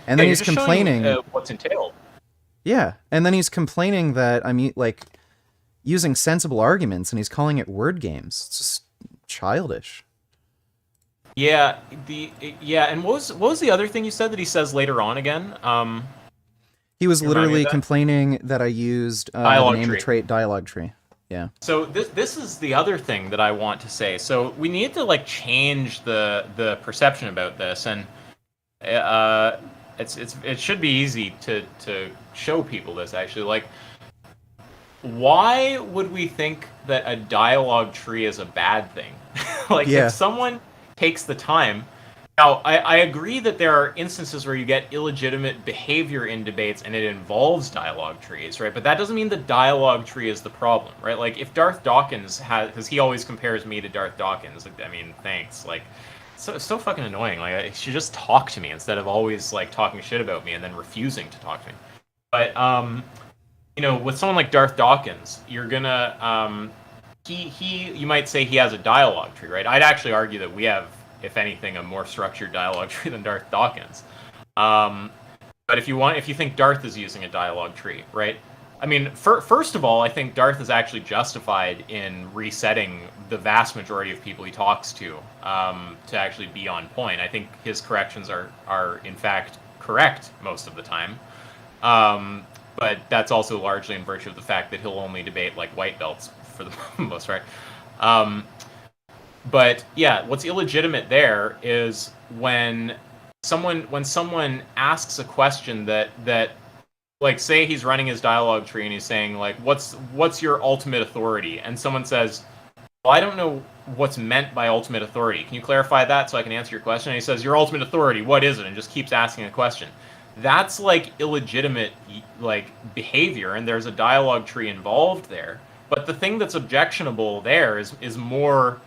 And then Yeah, he's you're just complaining. showing, what's entailed. Yeah, and then he's complaining that I'm like using sensible arguments, and he's calling it word games. It's just childish. Yeah, and what was the other thing you said that he says later on again? He was Can you remind me literally of that? complaining that I used the Dialogue name of tree. the trait dialogue tree. Yeah. So this is the other thing that I want to say. So we need to like change the perception about this, and it should be easy to show people this actually. Like, why would we think that a dialogue tree is a bad thing? Like, Yeah. if someone takes the time. Now, I agree that there are instances where you get illegitimate behavior in debates and it involves dialogue trees, right? But that doesn't mean the dialogue tree is the problem, right? Like, if Darth Dawkins has, because he always compares me to Darth Dawkins, like, I mean, thanks. Like, so fucking annoying. Like, he should just talk to me instead of always, like, talking shit about me and then refusing to talk to me. But, you know, with someone like Darth Dawkins, you're gonna, you might say he has a dialogue tree, right? I'd actually argue that we have, if anything, a more structured dialogue tree than Darth Dawkins. But if you think Darth is using a dialogue tree, right? I mean, first of all, I think Darth is actually justified in resetting the vast majority of people he talks to actually be on point. I think his corrections are in fact correct most of the time. But that's also largely in virtue of the fact that he'll only debate like white belts for the most part. But yeah, what's illegitimate there is when someone asks a question that like, say he's running his dialogue tree and he's saying like, what's your ultimate authority? And someone says, well, I don't know what's meant by ultimate authority. Can you clarify that so I can answer your question? And he says, your ultimate authority, what is it? And just keeps asking a question. That's like illegitimate like behavior, and there's a dialogue tree involved there. But the thing that's objectionable there is more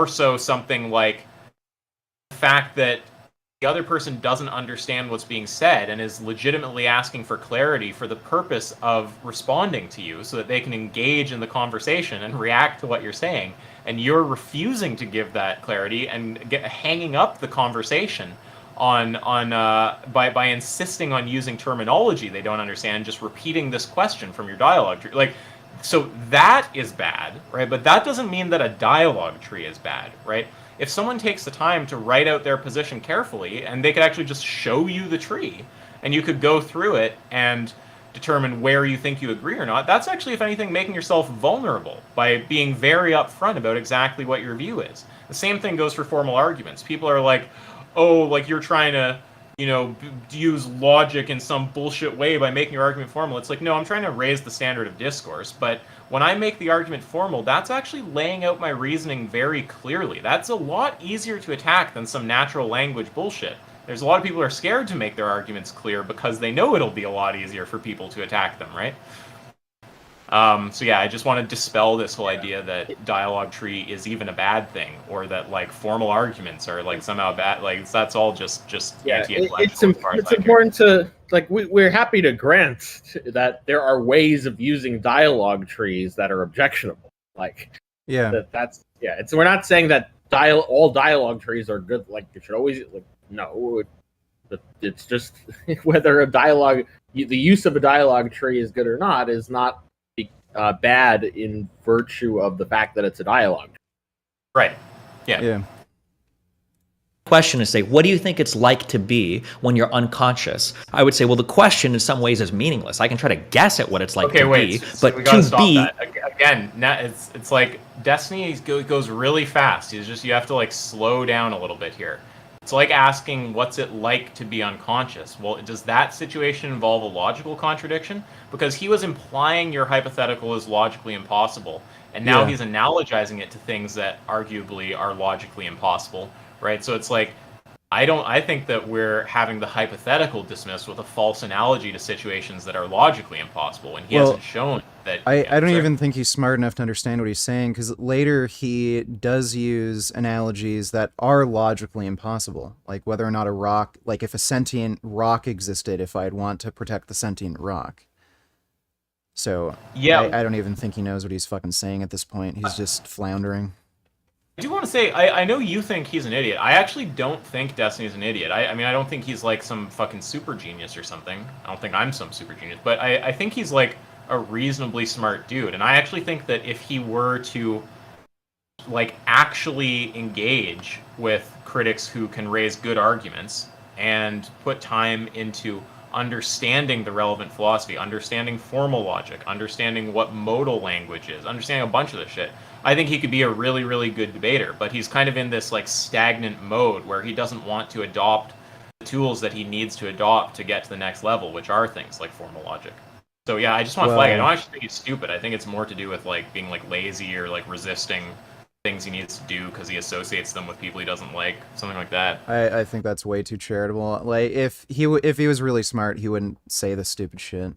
so something like the fact that the other person doesn't understand what's being said and is legitimately asking for clarity for the purpose of responding to you so that they can engage in the conversation and react to what you're saying. And you're refusing to give that clarity and hanging up the conversation by insisting on using terminology they don't understand, just repeating this question from your dialogue tree. Like, so that is bad, right? But that doesn't mean that a dialogue tree is bad, right? If someone takes the time to write out their position carefully, and they could actually just show you the tree, and you could go through it and determine where you think you agree or not, that's actually, if anything, making yourself vulnerable by being very upfront about exactly what your view is. The same thing goes for formal arguments. People are like, oh, like you're trying to, you know, use logic in some bullshit way by making your argument formal. It's like, no, I'm trying to raise the standard of discourse. But when I make the argument formal, that's actually laying out my reasoning very clearly. That's a lot easier to attack than some natural language bullshit. There's a lot of people who are scared to make their arguments clear because they know it'll be a lot easier for people to attack them, right? So yeah, I just want to dispel this whole idea that dialogue tree is even a bad thing, or that like formal arguments are like somehow bad. Like, that's all just anti-intellectual. It's important to, like, we're happy to grant that there are ways of using dialogue trees that are objectionable. Like, Yeah. we're not saying that all dialogue trees are good. Like, it should always, like, no. It's just whether the use of a dialogue tree is good or not is not bad in virtue of the fact that it's a dialogue. Right. Yeah. Yeah. Question is say, what do you think it's like to be when you're unconscious? I would say, well, the question in some ways is meaningless. I can try to guess at what it's like to be, so but we gotta to stop be that. Again, it's like Destiny goes really fast. You have to like slow down a little bit here. It's like asking, what's it like to be unconscious? Well, does that situation involve a logical contradiction? Because he was implying your hypothetical is logically impossible, and now he's analogizing it to things that arguably are logically impossible, right? So it's like, I think that we're having the hypothetical dismissed with a false analogy to situations that are logically impossible, and he hasn't shown that. I don't even think he's smart enough to understand what he's saying, because later he does use analogies that are logically impossible, like whether or not a rock, like if a sentient rock existed, if I'd want to protect the sentient rock. So yeah, I don't even think he knows what he's fucking saying at this point. He's just floundering. I do want to say, I know you think he's an idiot. I actually don't think Destiny's an idiot. I mean, I don't think he's like some fucking super genius or something. I don't think I'm some super genius. But I think he's like a reasonably smart dude. And I actually think that if he were to like actually engage with critics who can raise good arguments and put time into understanding the relevant philosophy, understanding formal logic, understanding what modal language is, understanding a bunch of this shit, I think he could be a really, really good debater. But he's kind of in this like stagnant mode where he doesn't want to adopt the tools that he needs to adopt to get to the next level, which are things like formal logic. So yeah, I just want to flag it. I don't actually think he's stupid. I think it's more to do with like being like lazy or like resisting things he needs to do because he associates them with people he doesn't like, something like that. I think that's way too charitable. Like if he was really smart, he wouldn't say this stupid shit.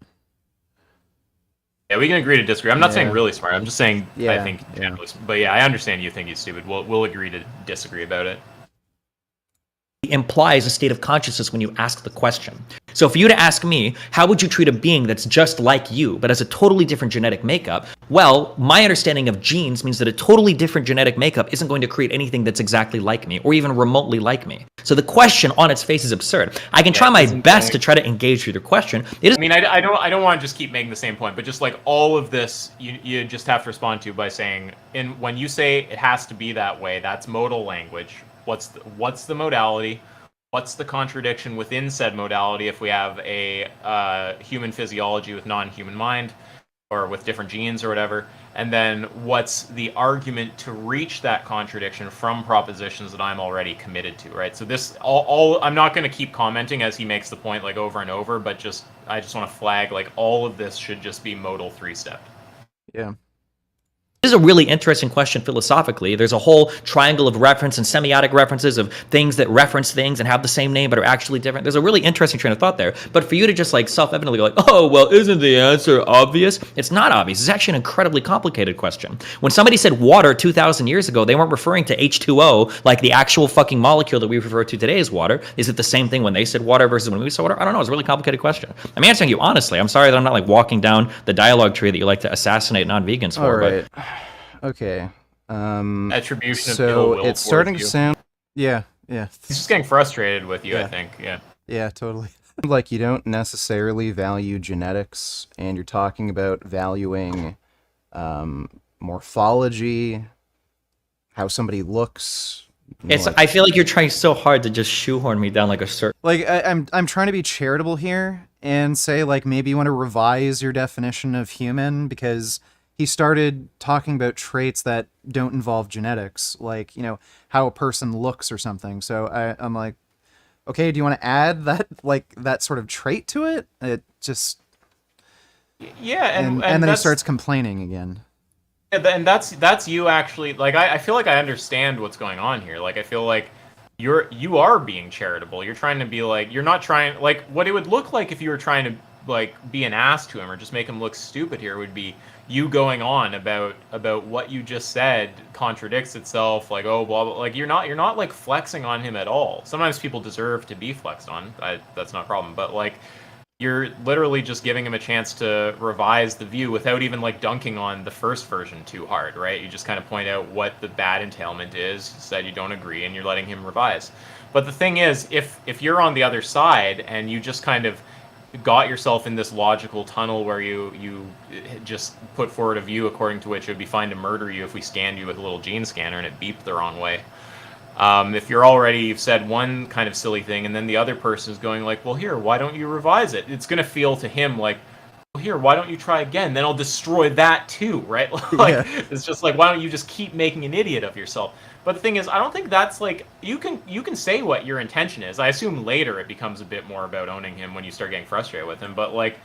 Yeah, we can agree to disagree. I'm not saying really smart. I'm just saying I think generally. But yeah, I understand you think he's stupid. We'll agree to disagree about it. Implies a state of consciousness when you ask the question. So for you to ask me, how would you treat a being that's just like you, but has a totally different genetic makeup? Well, my understanding of genes means that a totally different genetic makeup isn't going to create anything that's exactly like me, or even remotely like me. So the question on its face is absurd. I can try my best to try to engage through the question. I mean, I don't want to just keep making the same point, but just like all of this, you just have to respond to by saying, when you say it has to be that way, that's modal language. What's the modality? What's the contradiction within said modality if we have a human physiology with non-human mind, or with different genes or whatever? And then what's the argument to reach that contradiction from propositions that I'm already committed to, right? So this I'm not going to keep commenting as he makes the point like over and over, but I just want to flag like all of this should just be modal 3-step. Yeah. This is a really interesting question philosophically. There's a whole triangle of reference and semiotic references of things that reference things and have the same name but are actually different. There's a really interesting train of thought there. But for you to just like self-evidently go like, oh, well, isn't the answer obvious? It's not obvious. It's actually an incredibly complicated question. When somebody said water 2,000 years ago, they weren't referring to H2O like the actual fucking molecule that we refer to today as water. Is it the same thing when they said water versus when we said water? I don't know. It's a really complicated question. I'm answering you honestly. I'm sorry that I'm not like walking down the dialogue tree that you like to assassinate non-vegans for. All right. But okay. Attribution of ill so will it's starting to you. sound. Yeah. He's just getting frustrated with you, I think. Yeah, totally. Like you don't necessarily value genetics, and you're talking about valuing morphology, how somebody looks. I feel like you're trying so hard to just shoehorn me down like a certain. Like I'm trying to be charitable here and say like maybe you want to revise your definition of human, because he started talking about traits that don't involve genetics, like, how a person looks or something. So I'm like, okay, do you want to add that sort of trait to it? It just... Yeah, and then he starts complaining again. Yeah, and that's you actually, like, I feel like I understand what's going on here. Like, I feel like you are being charitable. You're trying to be like, you're not trying, like, what it would look like if you were trying to, like, be an ass to him or just make him look stupid here would be you going on about what you just said contradicts itself, like, oh, blah, blah. Like, you're not like flexing on him at all. Sometimes people deserve to be flexed on. That's not a problem. But like, you're literally just giving him a chance to revise the view without even like dunking on the first version too hard, right? You just kind of point out what the bad entailment is, said you don't agree, and you're letting him revise. But the thing is, if you're on the other side and you just kind of got yourself in this logical tunnel where you just put forward a view according to which it would be fine to murder you if we scanned you with a little gene scanner and it beeped the wrong way. If you've said one kind of silly thing and then the other person is going like, well, here, why don't you revise it? It's going to feel to him like, well, here, why don't you try again? Then I'll destroy that too, right? Like, yeah. It's just like, why don't you just keep making an idiot of yourself? But the thing is, I don't think that's like, you can say what your intention is. I assume later it becomes a bit more about owning him when you start getting frustrated with him. But like,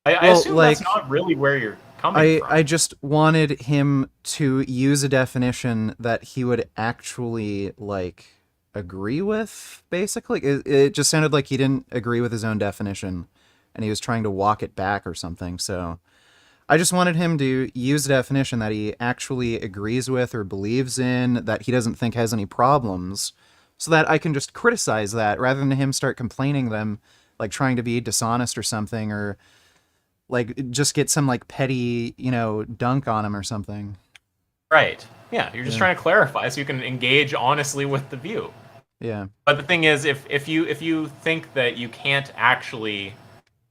I assume like, that's not really where you're coming from. I just wanted him to use a definition that he would actually like agree with, basically. It just sounded like he didn't agree with his own definition and he was trying to walk it back or something. So I just wanted him to use a definition that he actually agrees with or believes in, that he doesn't think has any problems, so that I can just criticize that rather than him start complaining them, like trying to be dishonest or something, or like just get some like petty, dunk on him or something. Right. Yeah, you're just trying to clarify so you can engage honestly with the view. Yeah. But the thing is, if you think that you can't actually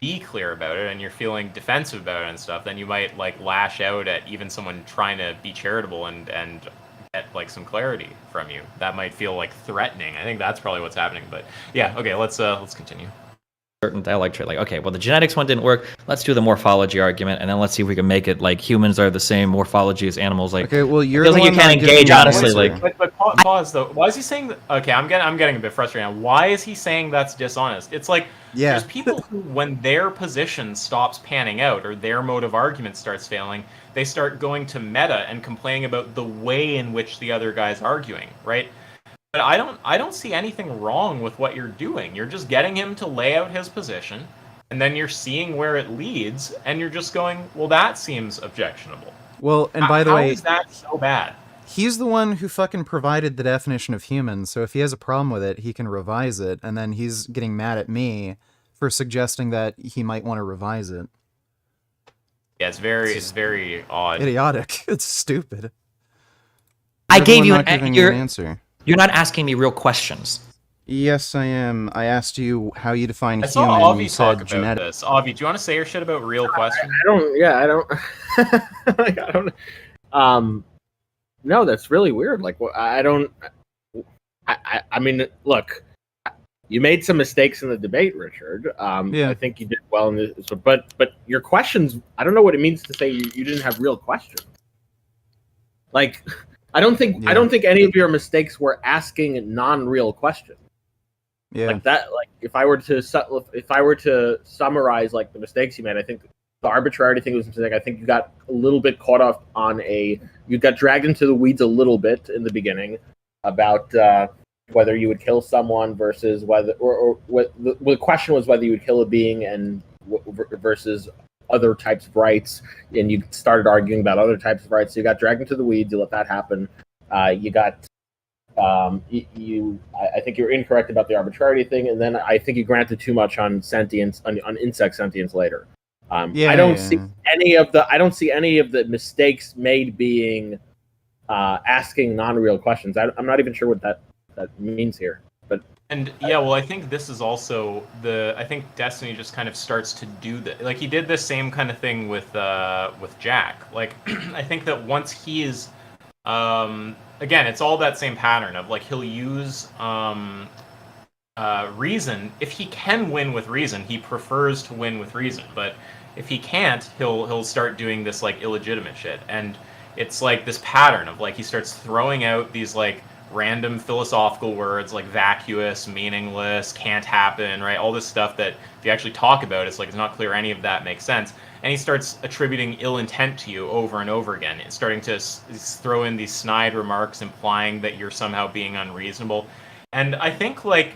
be clear about it and you're feeling defensive about it and stuff, then you might like lash out at even someone trying to be charitable and get like some clarity from you. That might feel like threatening. I think that's probably what's happening. But yeah, okay, let's continue. Certain dialogue trait, like, okay, well, the genetics one didn't work, let's do the morphology argument, and then let's see if we can make it like humans are the same morphology as animals. Like, okay, well, you're feels like you can't engage honestly. Like, but pause though. Why is he saying that? Okay, I'm getting a bit frustrated now. Why is he saying that's dishonest? It's like, there's people who, when their position stops panning out or their mode of argument starts failing, they start going to meta and complaining about the way in which the other guy's arguing, right? But I don't see anything wrong with what you're doing. You're just getting him to lay out his position, and then you're seeing where it leads, and you're just going, well, that seems objectionable. Well, and by the way, how is that so bad? He's the one who fucking provided the definition of human, so if he has a problem with it, he can revise it, and then he's getting mad at me for suggesting that he might want to revise it. Yeah, it's very odd. Idiotic. It's stupid. I gave you an answer. You're not asking me real questions. Yes, I am. I asked you how you define human. I saw Avi you talk said about genetic. this. Avi, do you want to say your shit about real questions? I don't. No, that's really weird. Like, I don't. I mean, look, you made some mistakes in the debate, Richard. I think you did well in this, but your questions, I don't know what it means to say you didn't have real questions. Like, I don't think any of your mistakes were asking non-real questions. Yeah. Like that. Like if I were to summarize like the mistakes you made, I think the arbitrarity thing was a mistake. I think you got a little bit caught off on you got dragged into the weeds a little bit in the beginning about whether you would kill someone versus whether or what the question was whether you would kill a being and versus other types of rights, and you started arguing about other types of rights. So you got dragged into the weeds. You let that happen. You got I think you're incorrect about the arbitrarity thing, and then I think you granted too much on sentience on insect sentience later. I don't see any of the mistakes made being asking non-real questions. I'm not even sure what that means here. But I think this is also I think Destiny just kind of starts to do that. Like he did the same kind of thing with Jack. Like I think that once he is again, it's all that same pattern of like he'll use reason. If he can win with reason, he prefers to win with reason. But if he can't, he'll start doing this like illegitimate shit. And it's like this pattern of like he starts throwing out these like random philosophical words like vacuous, meaningless, can't happen, right? All this stuff that if you actually talk about, it's like it's not clear any of that makes sense. And he starts attributing ill intent to you over and over again. It's starting to throw in these snide remarks implying that you're somehow being unreasonable. And I think like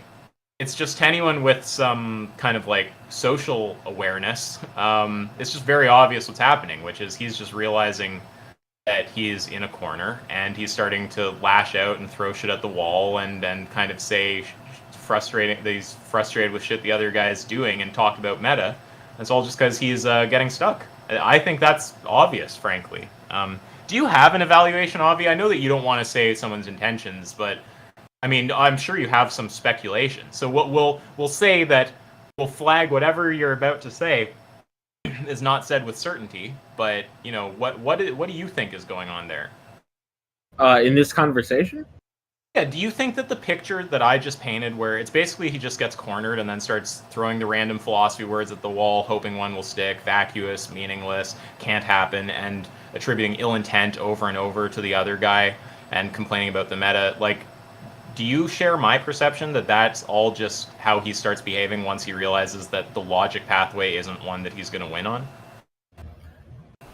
it's just to anyone with some kind of like social awareness, it's just very obvious what's happening, which is he's just realizing that he's in a corner and he's starting to lash out and throw shit at the wall and kind of say he's frustrated with shit the other guy's doing and talk about meta. It's all just because he's getting stuck. I think that's obvious, frankly. Do you have an evaluation, Avi? I know that you don't want to say someone's intentions, but I mean, I'm sure you have some speculation. So we'll say that we'll flag whatever you're about to say is not said with certainty. But you know, what do you think is going on there? In this conversation? Yeah, do you think that the picture that I just painted, where it's basically he just gets cornered and then starts throwing the random philosophy words at the wall, hoping one will stick, vacuous, meaningless, can't happen, and attributing ill intent over and over to the other guy and complaining about the meta, like, do you share my perception that that's all just how he starts behaving once he realizes that the logic pathway isn't one that he's going to win on?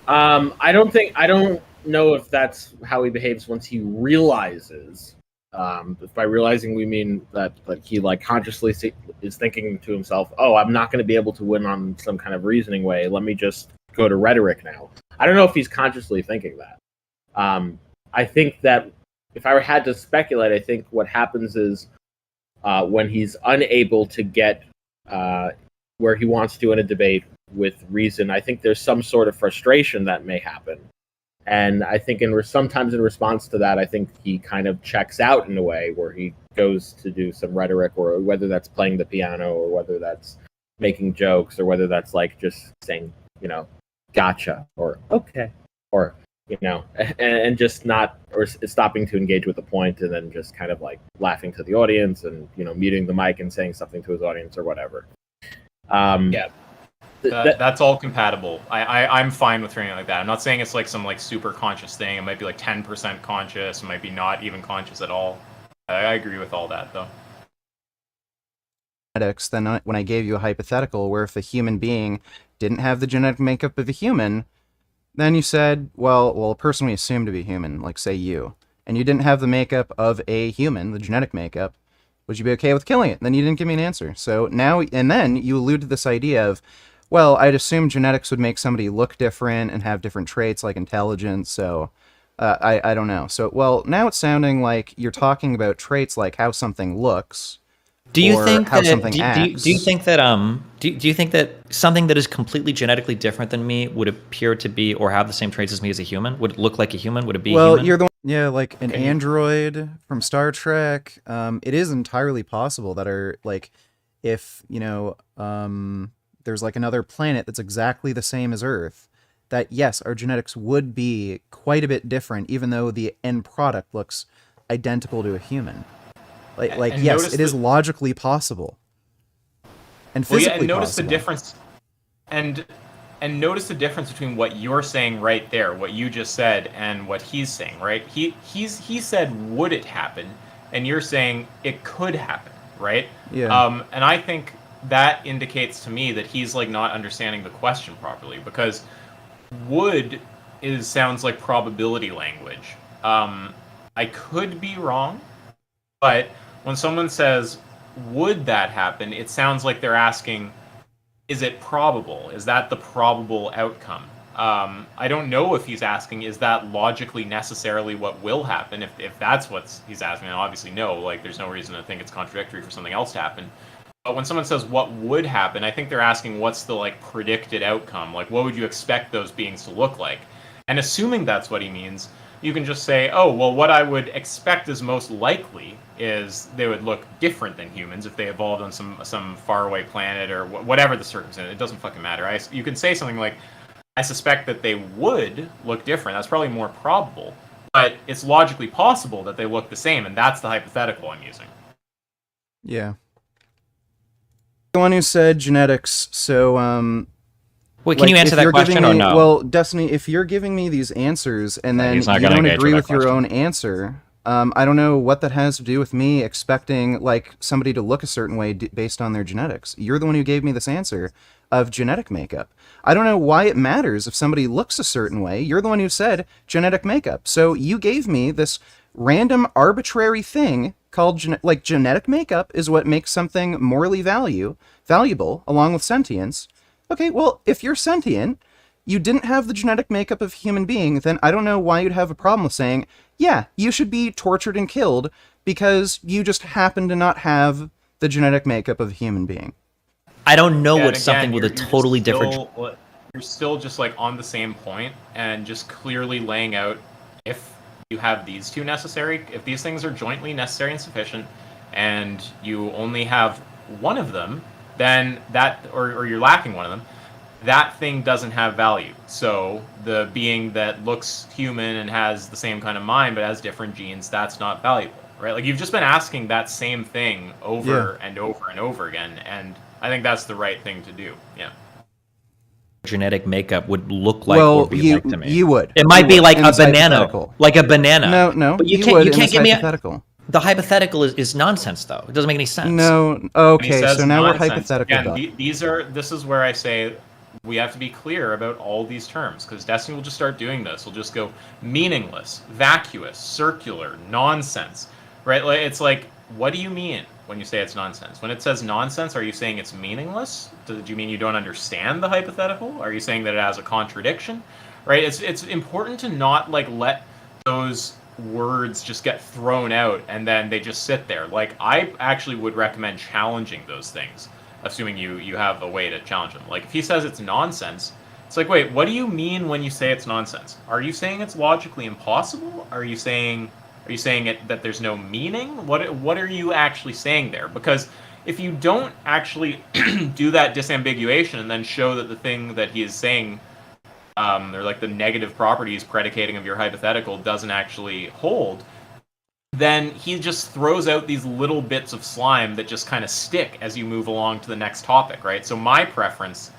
I don't know if that's how he behaves once he realizes. If by realizing we mean that like he like consciously is thinking to himself, "Oh, I'm not going to be able to win on some kind of reasoning way. Let me just go to rhetoric now." I don't know if he's consciously thinking that. I think that if I had to speculate, I think what happens is when he's unable to get where he wants to in a debate with reason, I think there's some sort of frustration that may happen. And I think sometimes in response to that, I think he kind of checks out in a way where he goes to do some rhetoric, or whether that's playing the piano, or whether that's making jokes, or whether that's like just saying, gotcha, or okay, or, and just not, or stopping to engage with the point, and then just kind of like laughing to the audience and, muting the mic and saying something to his audience or whatever. Yeah. That's all compatible. I'm fine with framing it like that. I'm not saying it's like some like super conscious thing. It might be like 10% conscious. It might be not even conscious at all. I agree with all that, though. Then when I gave you a hypothetical where if a human being didn't have the genetic makeup of a human, then you said, well, a person we assume to be human, like say you, and you didn't have the makeup of a human, the genetic makeup, would you be okay with killing it? Then you didn't give me an answer. So now, and then you allude to this idea of, well, I'd assume genetics would make somebody look different and have different traits like intelligence, so I don't know. So, well, now it's sounding like you're talking about traits like how something looks. Do you think how that something acts. do you think that do you think that something that is completely genetically different than me would appear to be or have the same traits as me as a human? Would it look like a human? Would it be well, human? you're the one, yeah, like an android from Star Trek. It is entirely possible that if there's like another planet that's exactly the same as Earth, that yes, our genetics would be quite a bit different, even though the end product looks identical to a human. Like and yes, it is logically possible and physically notice possible. The difference, and notice the difference between what you're saying right there, what you just said, and what he's saying. Right? He said, "Would it happen?" and you're saying it could happen. Right? Yeah. And I think that indicates to me that he's like not understanding the question properly, because would sounds like probability language. I could be wrong, but when someone says, would that happen, it sounds like they're asking, is it probable? Is that the probable outcome? I don't know if he's asking, is that logically necessarily what will happen? If that's what he's asking, then obviously no, like there's no reason to think it's contradictory for something else to happen. But when someone says what would happen, I think they're asking what's the like predicted outcome? Like what would you expect those beings to look like? And assuming that's what he means, you can just say, oh, well, what I would expect is most likely is they would look different than humans if they evolved on some faraway planet or whatever the circumstance. It doesn't fucking matter. You can say something like, I suspect that they would look different. That's probably more probable. But it's logically possible that they look the same, and that's the hypothetical I'm using. Yeah. The one who said genetics, so wait, can you answer that question or no? Well, Destiny, if you're giving me these answers and then you don't agree with your own answer, I don't know what that has to do with me expecting like somebody to look a certain way based on their genetics. You're the one who gave me this answer of genetic makeup. I don't know why it matters if somebody looks a certain way. You're the one who said genetic makeup. So you gave me this random arbitrary thing called genetic makeup is what makes something morally valuable along with sentience. Okay, well, if you're sentient, you didn't have the genetic makeup of a human being, then I don't know why you'd have a problem with saying, yeah, you should be tortured and killed because you just happen to not have the genetic makeup of a human being. I don't know Yeah, what and again, something with a you're just totally different. you're still just like on the same point and just clearly laying out if you have these two necessary, if these things are jointly necessary and sufficient, and you only have one of them, then that, or you're lacking one of them, that thing doesn't have value. So the being that looks human and has the same kind of mind but has different genes, that's not valuable, right? Like you've just been asking that same thing over and over and over again, and I think that's the right thing to do. Yeah. Genetic makeup would look like Well, or be like to me. you would. It might You be would like in a this banana, hypothetical. like a banana. No, But you would in can't this give me hypothetical. the hypothetical is nonsense though. It doesn't make any sense. No, When he okay, says so now we're nonsense, hypothetical. again, this is where I say we have to be clear about all these terms, because Destiny will just start doing this. We'll just go meaningless, vacuous, circular, nonsense, right? Like, it's like, what do you mean when you say it's nonsense? When it says nonsense, are you saying it's meaningless? Do you mean you don't understand the hypothetical? Are you saying that it has a contradiction? Right? It's important to not like let those words just get thrown out and then they just sit there. Like, I actually would recommend challenging those things, assuming you have a way to challenge them. Like, if he says it's nonsense, it's like, wait, what do you mean when you say it's nonsense? Are you saying it's logically impossible? Are you saying it that there's no meaning? What are you actually saying there? Because if you don't actually do that disambiguation and then show that the thing that he is saying, or like the negative properties predicating of your hypothetical doesn't actually hold, then he just throws out these little bits of slime that just kind of stick as you move along to the next topic, right? So my preference,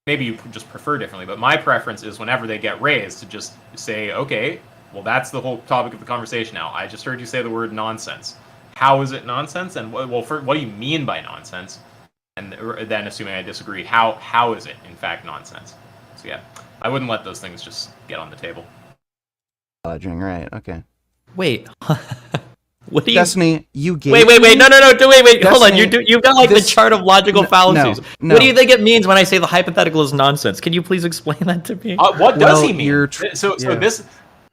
maybe you just prefer differently, but my preference is whenever they get raised to just say, okay, well, that's the whole topic of the conversation now. I just heard you say the word nonsense. How is it nonsense? And what do you mean by nonsense? And then, assuming I disagree, how is it in fact nonsense? So yeah, I wouldn't let those things just get on the table. Lodging, right? Okay. Wait. What do you? Destiny, you gave. Wait. No. Wait. Destiny, Hold on. You've got like the chart of logical fallacies. No. What do you think it means when I say the hypothetical is nonsense? Can you please explain that to me? What does he mean? So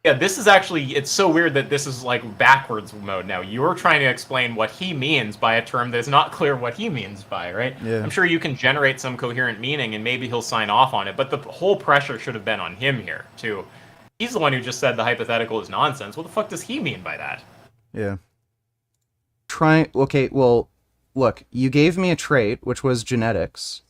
This is actually, it's so weird that this is like backwards mode now. You're trying to explain what he means by a term that's not clear what he means by, right? Yeah. I'm sure you can generate some coherent meaning and maybe he'll sign off on it, but the whole pressure should have been on him here, too. He's the one who just said the hypothetical is nonsense. What the fuck does he mean by that? Yeah. Okay, well, look, you gave me a trait, which was genetics.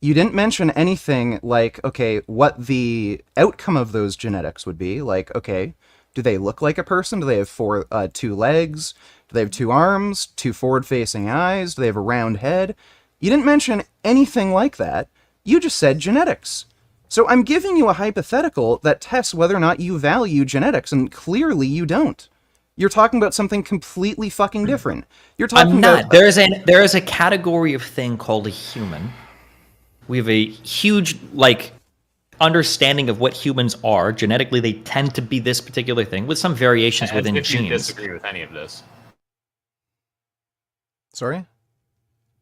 You didn't mention anything like, okay, what the outcome of those genetics would be. Like, okay, do they look like a person? Do they have two legs? Do they have two arms? Two forward-facing eyes? Do they have a round head? You didn't mention anything like that. You just said genetics. So I'm giving you a hypothetical that tests whether or not you value genetics, and clearly you don't. You're talking about something completely fucking different. You're talking I'm not. about... There is a category of thing called a human. We have a huge, like, understanding of what humans are. Genetically, they tend to be this particular thing, with some variations within if genes. You disagree with any of this. Sorry?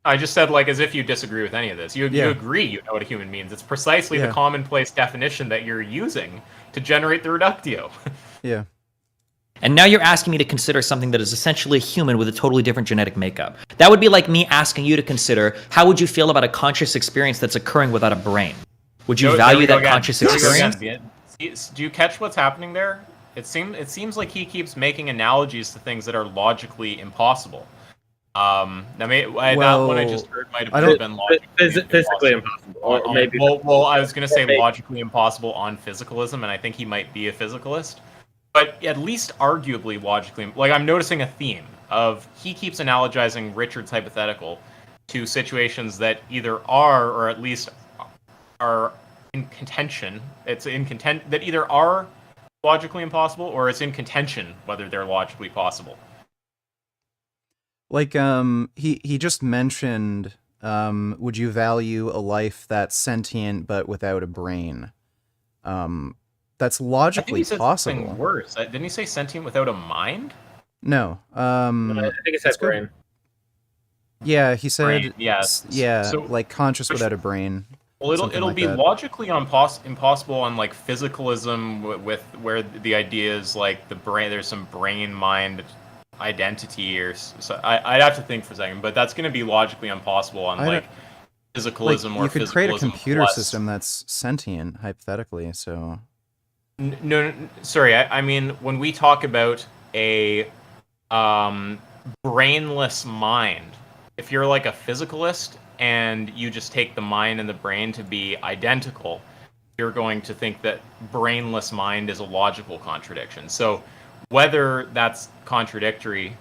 I just said, like, as if you disagree with any of this. You agree you know what a human means. It's precisely the commonplace definition that you're using to generate the reductio. Yeah. And now you're asking me to consider something that is essentially a human with a totally different genetic makeup. That would be like me asking you to consider, how would you feel about a conscious experience that's occurring without a brain? Would you value that conscious experience? Do you catch what's happening there? It seems like he keeps making analogies to things that are logically impossible. That one I just heard might have been physically impossible. Or maybe. Well, I was going to say logically impossible on physicalism, and I think he might be a physicalist. But at least arguably logically, like, I'm noticing a theme of he keeps analogizing Richard's hypothetical to situations that either are, or at least are in contention. That either are logically impossible, or it's in contention whether they're logically possible. Like, he just mentioned, would you value a life that's sentient but without a brain? That's logically possible. Something worse. Didn't he say sentient without a mind? No. I think it said brain. Yeah, he said. Brain, yeah. So, like conscious without a brain. Well, it'll be logically impossible on like physicalism with where the idea is like the brain. There's some brain mind identity or so. I'd have to think for a second, but that's going to be logically impossible on like physicalism or you could create a physicalism computer plus... system that's sentient, hypothetically. So No, sorry. I mean, when we talk about a brainless mind, if you're like a physicalist and you just take the mind and the brain to be identical, you're going to think that brainless mind is a logical contradiction. So whether that's contradictory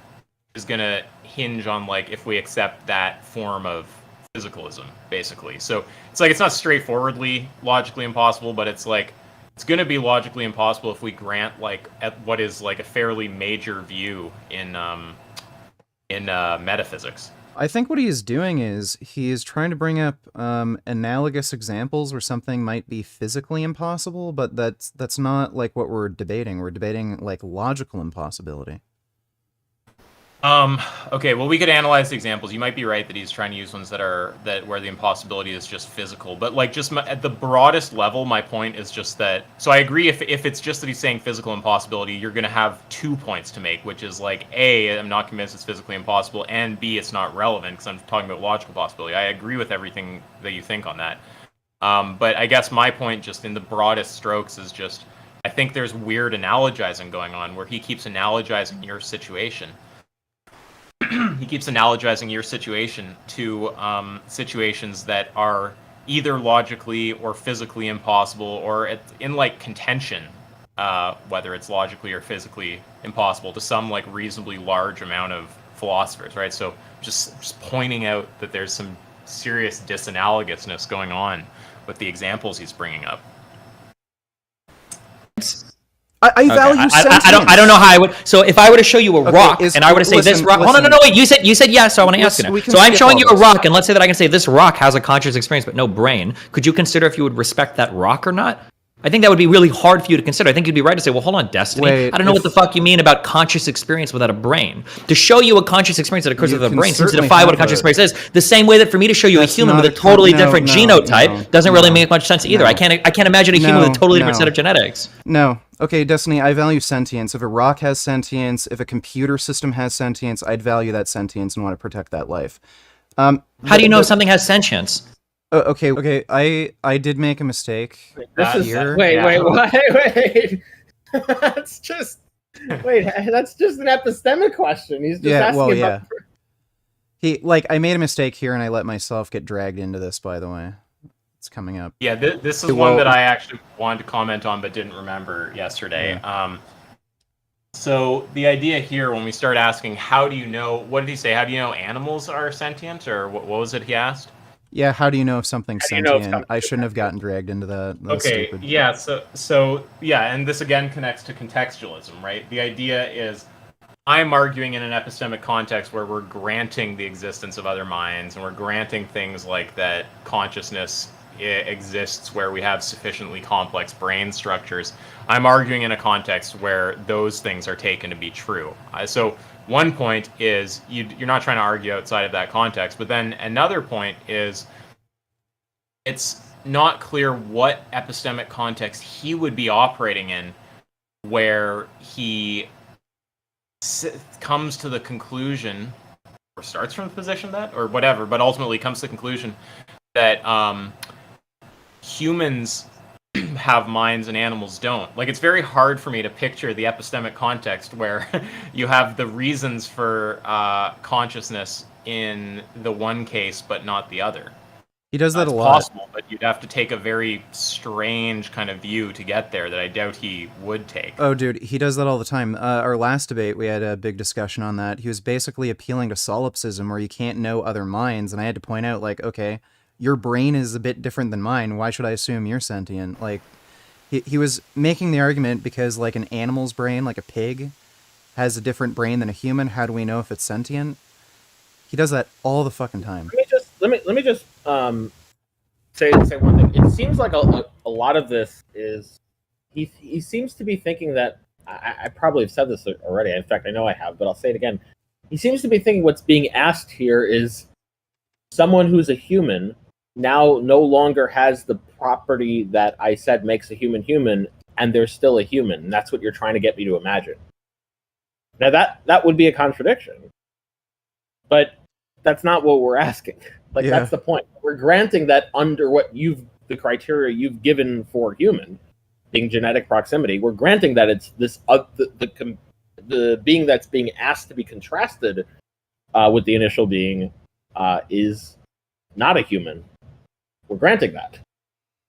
is going to hinge on like if we accept that form of physicalism, basically. So it's like it's not straightforwardly logically impossible, but it's like it's going to be logically impossible if we grant like at what is like a fairly major view in metaphysics. I think what he is doing is he is trying to bring up analogous examples where something might be physically impossible, but that's not like what we're debating. We're debating like logical impossibility. Okay, well, we could analyze the examples. You might be right that he's trying to use ones that where the impossibility is just physical. But like just at the broadest level, my point is just that. So I agree if it's just that he's saying physical impossibility, you're going to have 2 points to make, which is like A, I'm not convinced it's physically impossible, and B, it's not relevant because I'm talking about logical possibility. I agree with everything that you think on that. But I guess my point, just in the broadest strokes, is just I think there's weird analogizing going on where he keeps analogizing your situation. He keeps analogizing your situation to situations that are either logically or physically impossible, or in like contention, whether it's logically or physically impossible to some like reasonably large amount of philosophers, right? So just pointing out that there's some serious disanalogousness going on with the examples he's bringing up. I value sentience. I don't know how I would. So if I were to show you a rock and I were to say this rock, hold on, no, wait. You said yes, so I want to ask you now. So I'm showing you a rock, and let's say that I can say this rock has a conscious experience but no brain. Could you consider if you would respect that rock or not? I think that would be really hard for you to consider. I think you'd be right to say, well, hold on, Destiny. Wait, I don't know what the fuck you mean about conscious experience without a brain. To show you a conscious experience that occurs with a brain seems to defy what a conscious experience is. The same way that for me to show you a human with a totally different genotype doesn't really make much sense either. I can't imagine a human with a totally different set of genetics. No. Okay, Destiny, I value sentience. If a rock has sentience, if a computer system has sentience, I'd value that sentience and want to protect that life. How do you know if something has sentience? Okay. I did make a mistake. Wait, that's just that's just an epistemic question. He's just asking about. I made a mistake here and I let myself get dragged into this, by the way. It's coming up. Yeah, this is one that I actually wanted to comment on but didn't remember yesterday. Yeah. So the idea here, when we start asking, how do you know, what did he say? How do you know animals are sentient? Or what was it he asked? Yeah, how do you know if something's sentient? I shouldn't have gotten dragged into that. That's okay, stupid. yeah, so yeah, and this again connects to contextualism, right? The idea is I'm arguing in an epistemic context where we're granting the existence of other minds, and we're granting things like that consciousness exists where we have sufficiently complex brain structures. I'm arguing in a context where those things are taken to be true. So one point is you're not trying to argue outside of that context, but then another point is it's not clear what epistemic context he would be operating in where he comes to the conclusion, or starts from the position that, or whatever, but ultimately comes to the conclusion that humans have minds and animals don't. Like, it's very hard for me to picture the epistemic context where you have the reasons for consciousness in the one case but not the other. He does that a lot. Possible, but you'd have to take a very strange kind of view to get there that I doubt he would take. Oh, dude, he does that all the time. Our last debate, we had a big discussion on that. He was basically appealing to solipsism, where you can't know other minds, and I had to point out, like, okay, your brain is a bit different than mine. Why should I assume you're sentient? Like, he was making the argument because, like, an animal's brain, like a pig, has a different brain than a human. How do we know if it's sentient? He does that all the fucking time. Let me just say one thing. It seems like a lot of this is he seems to be thinking that I probably have said this already. In fact, I know I have, but I'll say it again. He seems to be thinking what's being asked here is someone who's a human now no longer has the property that I said makes a human human, and they're still a human. And that's what you're trying to get me to imagine. Now that would be a contradiction, but that's not what we're asking. Like Yeah. that's the point. We're granting that under the criteria you've given for human, being genetic proximity, we're granting that it's this the being that's being asked to be contrasted with the initial being is not a human. We're granting that.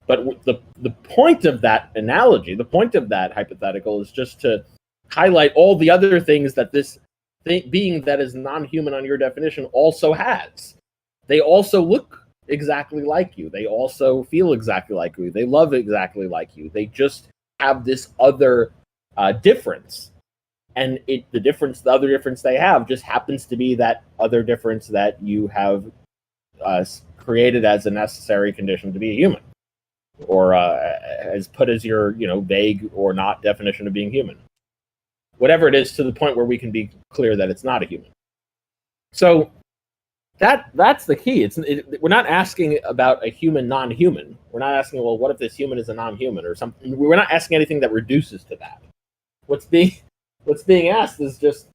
But the point of that analogy, the point of that hypothetical is just to highlight all the other things that this being that is non-human on your definition also has. They also look exactly like you. They also feel exactly like you. They love exactly like you. They just have this other difference. And the other difference they have just happens to be that other difference that you have created as a necessary condition to be a human, or as put as your vague or not definition of being human, whatever it is, to the point where we can be clear that it's not a human. So that's the key. We're not asking about a human non-human. We're not asking, well, what if this human is a non-human or something. We're not asking anything that reduces to that. What's being asked is just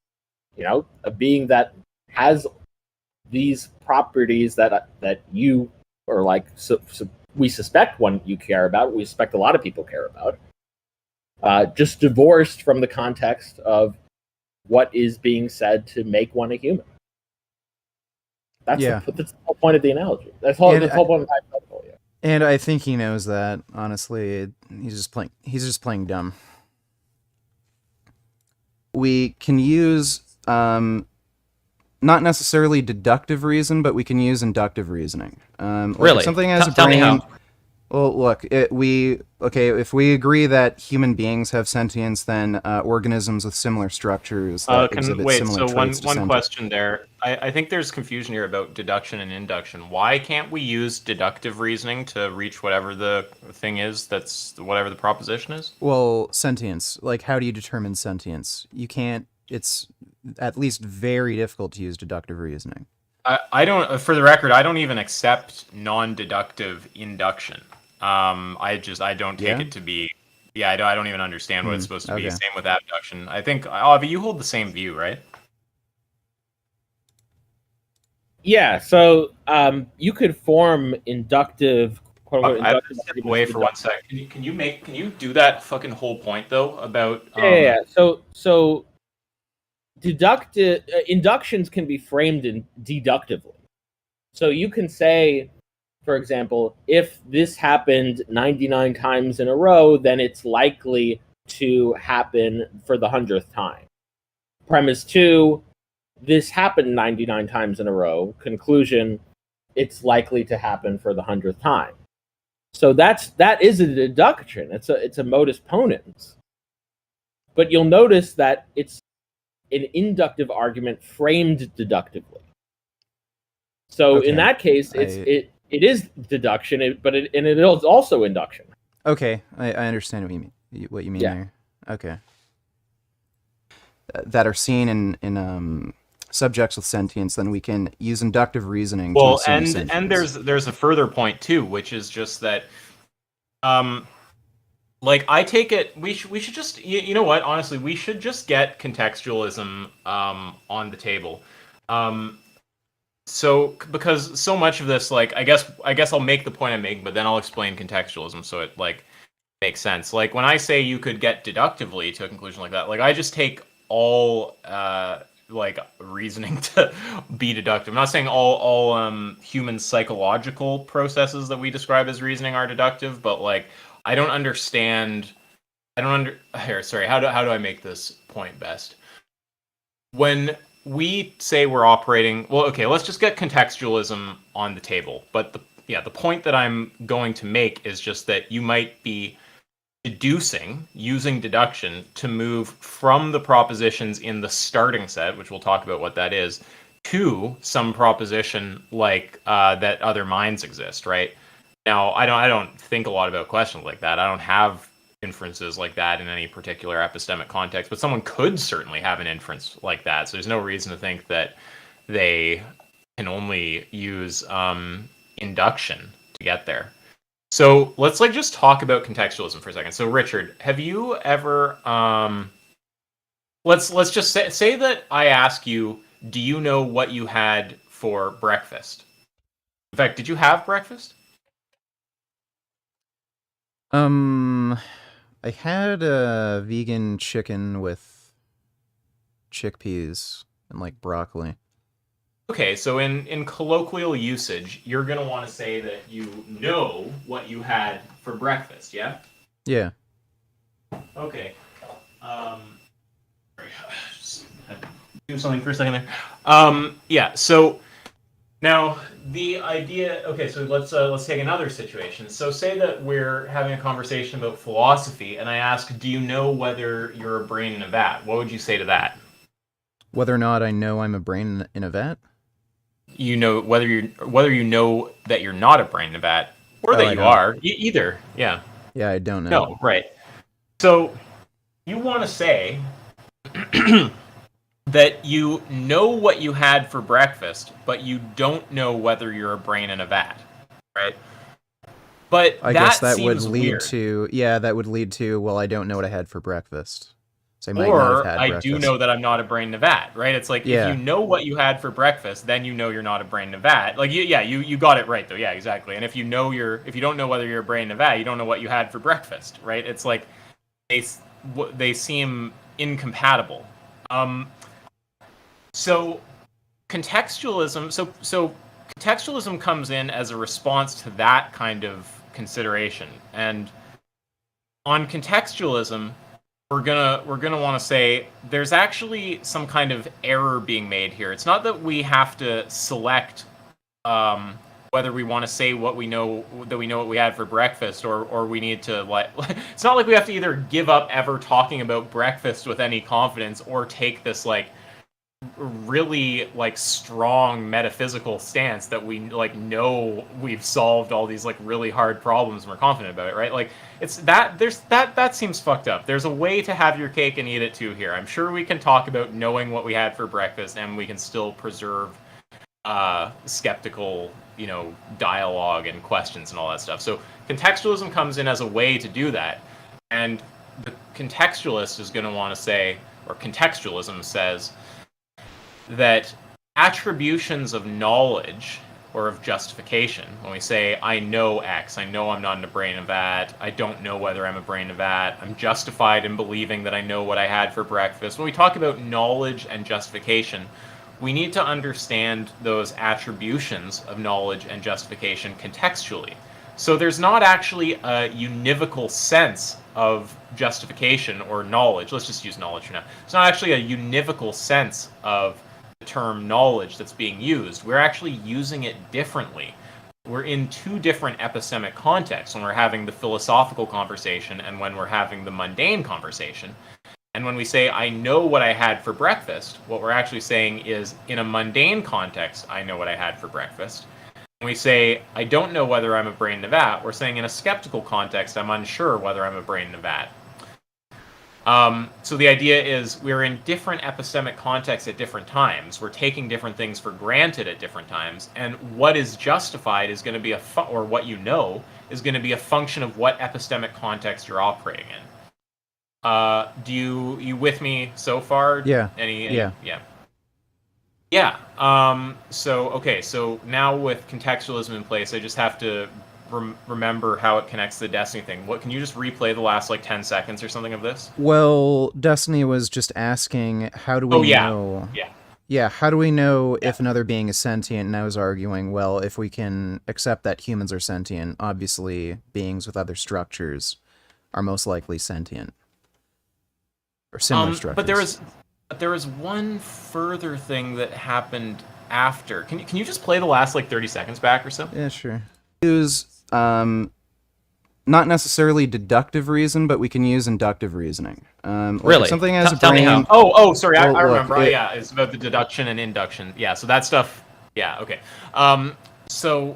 a being that has these properties that you, or like we suspect one you care about, we suspect a lot of people care about, just divorced from the context of what is being said to make one a human. That's the whole point of the analogy. That's the whole point of the hypothetical. Yeah. And I think he knows that. Honestly, he's just playing dumb. We can use not necessarily deductive reason, but we can use inductive reasoning. Really? If something has a Tell me brain. how. Well, look, if we agree that human beings have sentience, then organisms with similar structures that exhibit similar traits to one sentience. question there. I think there's confusion here about deduction and induction. Why can't we use deductive reasoning to reach whatever the thing is that's whatever the proposition is? Well, sentience. Like, how do you determine sentience? You can't. It's at least very difficult to use deductive reasoning. I don't. For the record, I don't even accept non-deductive induction. I don't take it to be. Yeah, I don't even understand what it's supposed to be. Same with abduction. I think, Avi, you hold the same view, right? Yeah. So you could form inductive. I have to step away for 1 second. Can you do that fucking whole point though about? Yeah. So deductive inductions can be framed deductively. So you can say, for example, if this happened 99 times in a row, then it's likely to happen for the 100th time. Premise 2, this happened 99 times in a row. Conclusion, it's likely to happen for the 100th time. So that is a deduction. It's a modus ponens. But you'll notice that it's an inductive argument framed deductively. So in that case, it is deduction, but it is also induction. Okay, I understand what you mean there. Okay, that are seen in subjects with sentience, then we can use inductive reasoning. Well, to assume sentience. and there's a further point too, which is just that, like, I take it we should just you know what, honestly, we should just get contextualism on the table. So, because so much of this, like, I guess I'll make the point I'm making, but then I'll explain contextualism so it, like, makes sense. Like, when I say you could get deductively to a conclusion like that, like, I just take all, like, reasoning to be deductive. I'm not saying all human psychological processes that we describe as reasoning are deductive, but, like, I don't understand... How do I make this point best? When we say we're operating... Well, okay, let's just get contextualism on the table. But the point that I'm going to make is just that you might be deducing, using deduction, to move from the propositions in the starting set, which we'll talk about what that is, to some proposition like that other minds exist, right? Now, I don't think a lot about questions like that. I don't have inferences like that in any particular epistemic context, but someone could certainly have an inference like that. So there's no reason to think that they can only use induction to get there. So let's just talk about contextualism for a second. So Richard, have you ever let's just say that I ask you, do you know what you had for breakfast? In fact, did you have breakfast? I had a vegan chicken with chickpeas and like broccoli. Okay, so in colloquial usage, you're gonna want to say that you know what you had for breakfast, yeah? Yeah. Okay. Sorry, just had to do something for a second there. Yeah. So now the idea. Okay, so let's take another situation. So say that we're having a conversation about philosophy, and I ask, "Do you know whether you're a brain in a vat?" What would you say to that? Whether or not I know I'm a brain in a vat? You know whether you know that you're not a brain in a vat, or Oh, that I you don't. are. Either. Yeah. Yeah, I don't know. No. Right. So you want to say that you know what you had for breakfast, but you don't know whether you're a brain in a vat, right? But I that guess that would seems lead weird. to, well, I don't know what I had for breakfast. So I might not have Or had I breakfast. do know that I'm not a brain in a vat, right? It's like Yeah. if you know what you had for breakfast, then you know you're not a brain in a vat. Like you got it right though. Yeah, exactly. And if you don't know whether you're a brain in a vat, you don't know what you had for breakfast, right? It's like they seem incompatible. So contextualism comes in as a response to that kind of consideration. And on contextualism, we're gonna want to say there's actually some kind of error being made here. It's not that we have to select whether we want to say what we know what we had for breakfast, or we need to like. It's not like we have to either give up ever talking about breakfast with any confidence, or take this like really like strong metaphysical stance that we like know we've solved all these like really hard problems and we're confident about it, right? Like it's that seems fucked up. There's a way to have your cake and eat it too here. I'm sure we can talk about knowing what we had for breakfast and we can still preserve skeptical, dialogue and questions and all that stuff. So contextualism comes in as a way to do that, and the contextualist is going to want to say, or contextualism says, that attributions of knowledge or of justification, when we say, I know X, I know I'm not in a brain of that, I don't know whether I'm a brain of that, I'm justified in believing that I know what I had for breakfast. When we talk about knowledge and justification, we need to understand those attributions of knowledge and justification contextually. So there's not actually a univocal sense of justification or knowledge. Let's just use knowledge for now. It's not actually a univocal sense of the term knowledge that's being used. We're actually using it differently. We're in two different epistemic contexts when we're having the philosophical conversation and when we're having the mundane conversation. And when we say, I know what I had for breakfast, what we're actually saying is, in a mundane context, I know what I had for breakfast. When we say, I don't know whether I'm a brain in a vat, we're saying in a skeptical context, I'm unsure whether I'm a brain in a vat. So the idea is we're in different epistemic contexts at different times. We're taking different things for granted at different times. And what is justified is going to be or what you know is going to be a function of what epistemic context you're operating in. Do you with me so far? Yeah. Yeah. So now with contextualism in place, I just have to remember how it connects to the Destiny thing. Can you just replay the last like 10 seconds or something of this? Well, Destiny was just asking, how do we know? Yeah, how do we know if another being is sentient? And I was arguing, well, if we can accept that humans are sentient, obviously beings with other structures are most likely sentient. Or similar structures. But there was one further thing that happened after. Can you just play the last like 30 seconds back or so? Yeah, sure. Use not necessarily deductive reason, but we can use inductive reasoning. Really? If something has a Tell me brain. how. Sorry, Well, I look, remember. It's about the deduction and induction. Yeah, so that stuff. Yeah, okay. So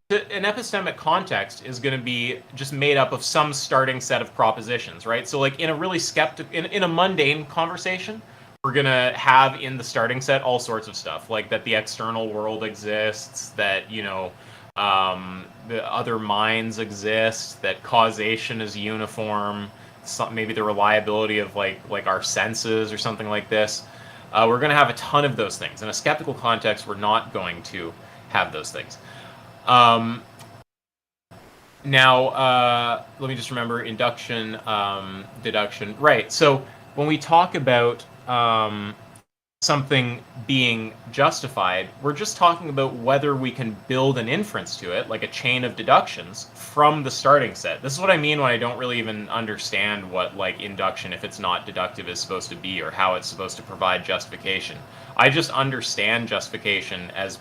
an epistemic context is going to be just made up of some starting set of propositions, right? So like in a really in a mundane conversation, we're going to have in the starting set all sorts of stuff, like that the external world exists, that, the other minds exist, that causation is uniform, maybe the reliability of like our senses or something like this. We're going to have a ton of those things. In a skeptical context, we're not going to have those things. Now, let me just remember induction, deduction. Right. So when we talk about something being justified, we're just talking about whether we can build an inference to it, like a chain of deductions, from the starting set. This is what I mean when I don't really even understand what like induction, if it's not deductive, is supposed to be, or how it's supposed to provide justification. I just understand justification as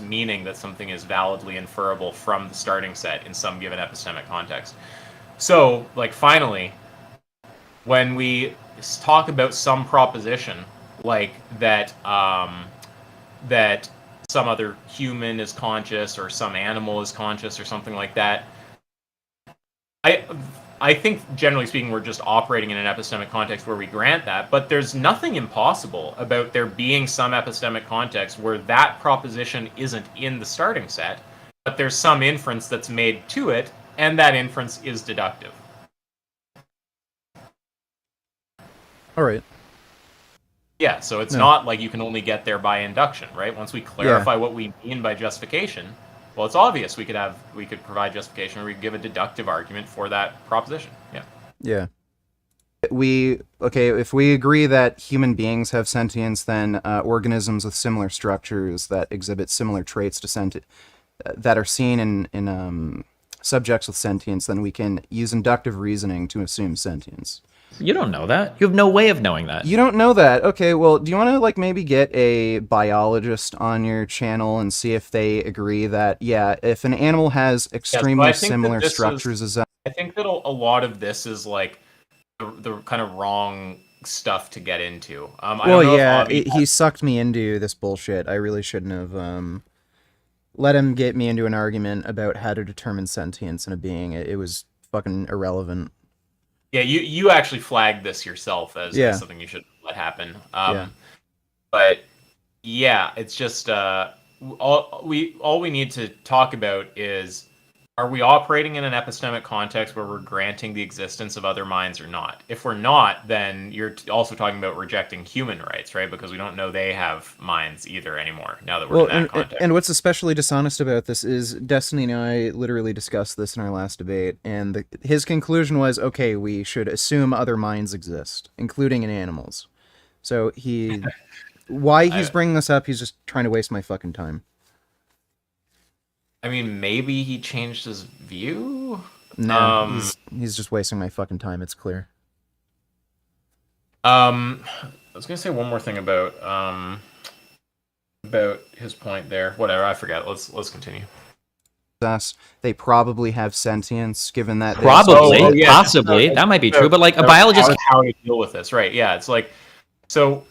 meaning that something is validly inferable from the starting set in some given epistemic context. So, like, finally, when we talk about some proposition, like that that some other human is conscious or some animal is conscious or something like that, I think, generally speaking, we're just operating in an epistemic context where we grant that, but there's nothing impossible about there being some epistemic context where that proposition isn't in the starting set, but there's some inference that's made to it, and that inference is deductive. All right. Yeah, so it's not like you can only get there by induction, right? Once we clarify what we mean by justification, well, it's obvious we could provide justification, or we could give a deductive argument for that proposition. Yeah. Yeah. If we agree that human beings have sentience, then organisms with similar structures that exhibit similar traits to that are seen in subjects with sentience, then we can use inductive reasoning to assume sentience. You don't know that. You have no way of knowing that. You don't know that. Okay, well, do you want to like maybe get a biologist on your channel and see if they agree that, yeah, if an animal has extremely similar structures as us? I think that a lot of this is like the kind of wrong stuff to get into. He sucked me into this bullshit. I really shouldn't have let him get me into an argument about how to determine sentience in a being. It was fucking irrelevant. Yeah, you actually flagged this yourself as something you should let happen. But yeah, it's just all we need to talk about is, are we operating in an epistemic context where we're granting the existence of other minds or not? If we're not, then you're also talking about rejecting human rights, right? Because we don't know they have minds either anymore now that we're in that context. And what's especially dishonest about this is Destiny and I literally discussed this in our last debate, and his conclusion was, okay, we should assume other minds exist, including in animals. So why he's bringing this up, he's just trying to waste my fucking time. I mean, maybe he changed his view? No, he's just wasting my fucking time, it's clear. I was gonna say one more thing about his point there. Whatever, I forget. Let's continue. They probably have sentience, given that possibly that might be true, but like a biologist, how to deal with this, right? Yeah, it's like, so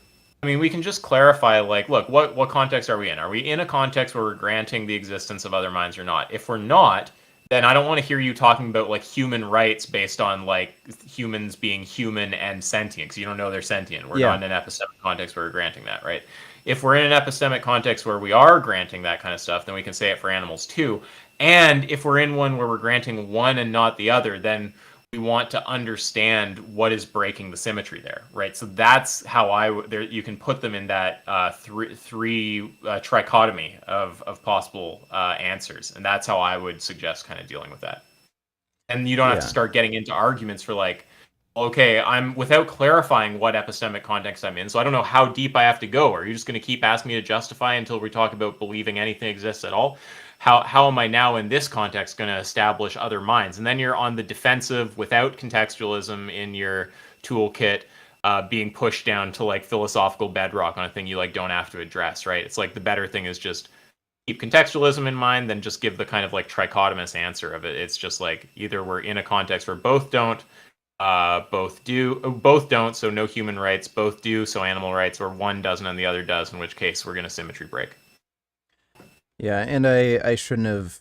I mean, we can just clarify, like, look, what context are we in? Are we in a context where we're granting the existence of other minds or not? If we're not, then I don't want to hear you talking about like human rights based on like humans being human and sentient, because you don't know they're sentient. We're not in an epistemic context where we're granting that, right? If we're in an epistemic context where we are granting that kind of stuff, then we can say it for animals too. And if we're in one where we're granting one and not the other, then we want to understand what is breaking the symmetry there, right? So that's how you can put them in that three trichotomy of possible answers, and that's how I would suggest kind of dealing with that. And you don't have to start getting into arguments for like, okay, I'm without clarifying what epistemic context I'm in, so I don't know how deep I have to go. Are you just going to keep asking me to justify until we talk about believing anything exists at all? How am I now in this context going to establish other minds? And then you're on the defensive without contextualism in your toolkit, being pushed down to like philosophical bedrock on a thing you like don't have to address, right? It's like the better thing is just keep contextualism in mind, then just give the kind of like trichotomous answer of it. It's just like either we're in a context where both don't, both don't, so no human rights, both do, so animal rights, or one doesn't and the other does, in which case we're going to symmetry break. Yeah, and I shouldn't have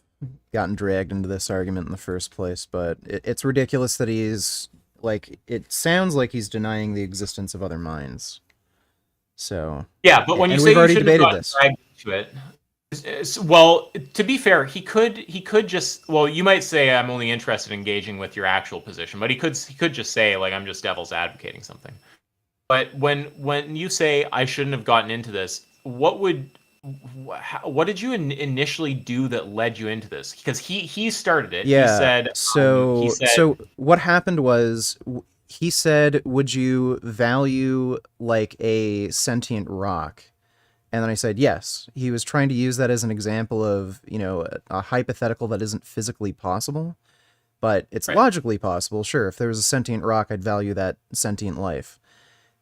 gotten dragged into this argument in the first place, but it's ridiculous that he's, like, it sounds like he's denying the existence of other minds. So... Yeah, but when you say you shouldn't have gotten dragged into it, well, to be fair, he could just, well, you might say I'm only interested in engaging with your actual position, but he could just say, like, I'm just devil's advocating something. But when you say I shouldn't have gotten into this, what would what did you initially do that led you into this? Because he started it. Yeah. He said. So what happened was he said, "Would you value like a sentient rock?" And then I said, "Yes." He was trying to use that as an example of, a hypothetical that isn't physically possible, but it's Right. logically possible. Sure, if there was a sentient rock, I'd value that sentient life.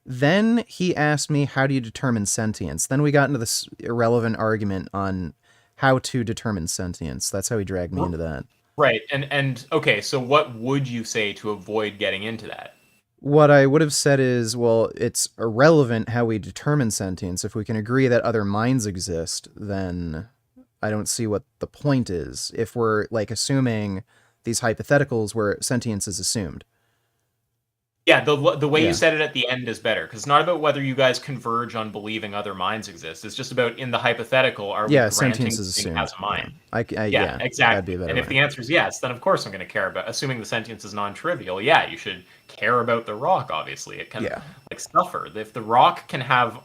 Then he asked me, how do you determine sentience? Then we got into this irrelevant argument on how to determine sentience. That's how he dragged me into that. Right. And okay, so what would you say to avoid getting into that? What I would have said is, well, it's irrelevant how we determine sentience. If we can agree that other minds exist, then I don't see what the point is. If we're like assuming these hypotheticals where sentience is assumed. Yeah, the way Yeah. you said it at the end is better, because it's not about whether you guys converge on believing other minds exist. It's just about, in the hypothetical, are we granting Sentience is the thing assumed. has a mind? Yeah, exactly. that'd be a better And if way. the answer is yes, then of course I'm going to care about, assuming the sentience is non-trivial. Yeah, you should care about the rock. Obviously, it can like suffer. If the rock can have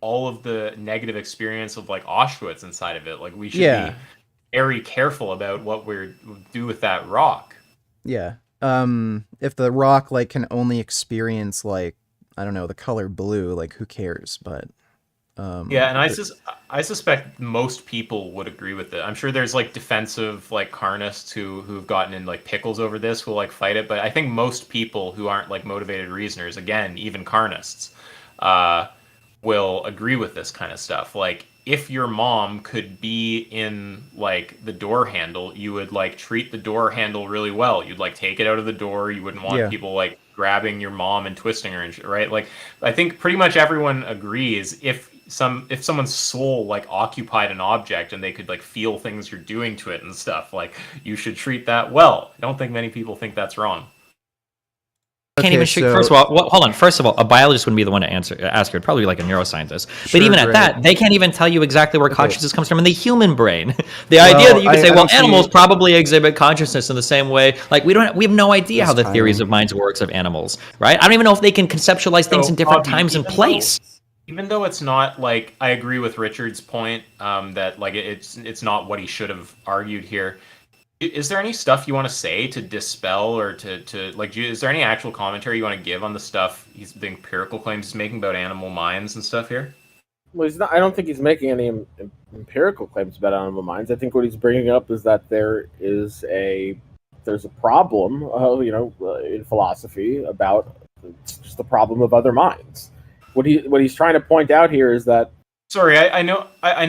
all of the negative experience of like Auschwitz inside of it, like we should be very careful about what we do with that rock. Yeah. If the rock like can only experience like, I don't know, the color blue, like who cares? But yeah, and I suspect most people would agree with it. I'm sure there's like defensive like carnists who've gotten in like pickles over this, who like fight it, but I think most people who aren't like motivated reasoners, again, even carnists, will agree with this kind of stuff. Like, if your mom could be in like the door handle, you would like treat the door handle really well. You'd like take it out of the door. You wouldn't want people like grabbing your mom and twisting her and shit, right? Like, I think pretty much everyone agrees, if someone's soul like occupied an object and they could like feel things you're doing to it and stuff, like, you should treat that well. I don't think many people think that's wrong. Can't even shoot. First of all, hold on. First of all, a biologist wouldn't be the one to ask you. It'd probably be like a neuroscientist. But even at that, they can't even tell you exactly where consciousness comes from in the human brain. The idea that you could say, well, animals probably exhibit consciousness in the same way. Like, we have no idea how the theories of minds works of animals, right? I don't even know if they can conceptualize things in different times and place. Even though it's not like, I agree with Richard's point, that like it's not what he should have argued here. Is there any stuff you want to say to dispel, or to like, is there any actual commentary you want to give on the stuff the empirical claims he's making about animal minds and stuff here? Well, he's not. I don't think he's making any empirical claims about animal minds. I think what he's bringing up is that there's a problem, in philosophy about just the problem of other minds. What he's trying to point out here is that. Sorry, I know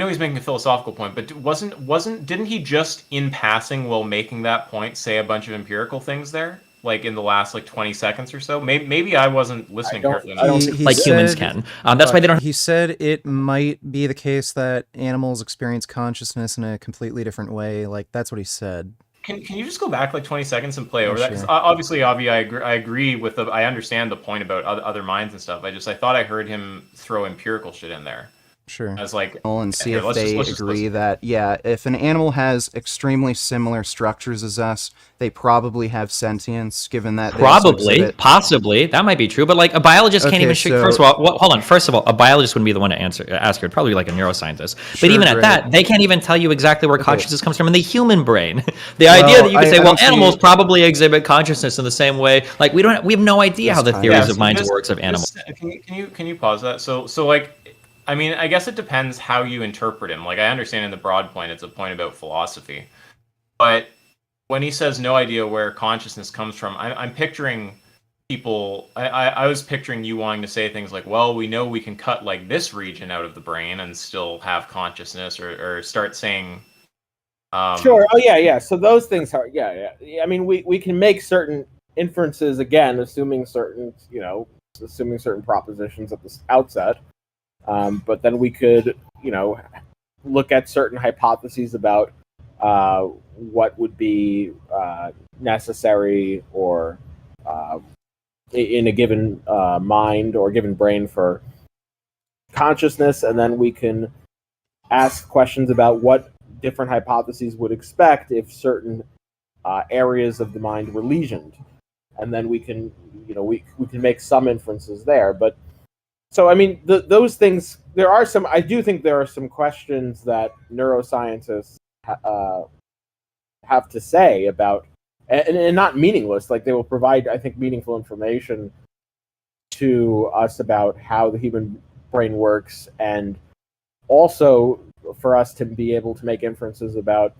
he's making a philosophical point, but didn't he just, in passing while making that point, say a bunch of empirical things there, like in the last like 20 seconds or so? Maybe I wasn't listening carefully. Like humans can. That's why they don't. He said it might be the case that animals experience consciousness in a completely different way. Like, that's what he said. Can you just go back like 20 seconds and play over that? Because obviously, Avi, I agree with I understand the point about other minds and stuff. I thought I heard him throw empirical shit in there. Sure. I was like, and see if they agree that, if an animal has extremely similar structures as us, they probably have sentience, given that possibly, that might be true, but like a biologist can't even shoot. First of all, hold on. First of all, a biologist wouldn't be the one to ask you. It'd probably be like a neuroscientist. But even at that, they can't even tell you exactly where consciousness comes from in the human brain. The idea that you could say, well, animals probably exhibit consciousness in the same way. Like, we have no idea how the theories of minds works of animals. Can you pause that? So like, I mean, I guess it depends how you interpret him. Like, I understand in the broad point, it's a point about philosophy. But when he says no idea where consciousness comes from, I'm picturing people... I was picturing you wanting to say things like, well, we know we can cut, like, this region out of the brain and still have consciousness, or start saying... Sure, yeah. So those things are... Yeah. I mean, we can make certain inferences, again, assuming certain propositions at the outset. But then we could, look at certain hypotheses about what would be necessary or in a given mind or given brain for consciousness, and then we can ask questions about what different hypotheses would expect if certain areas of the mind were lesioned, and then we can, we can make some inferences there, but. So I mean, those things. There are some. I do think there are some questions that neuroscientists have to say about, and not meaningless. Like they will provide, I think, meaningful information to us about how the human brain works, and also for us to be able to make inferences about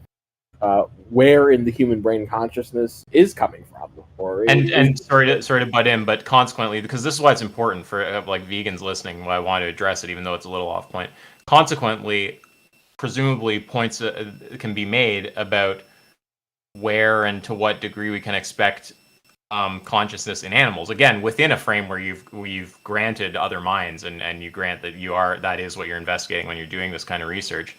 where in the human brain consciousness is coming from, or and sorry to butt in, but consequently, because this is why it's important for like vegans listening, why I want to address it, even though it's a little off point. Consequently, presumably, points can be made about where and to what degree we can expect consciousness in animals. Again, within a frame where you've granted other minds, and you grant that that is what you're investigating when you're doing this kind of research.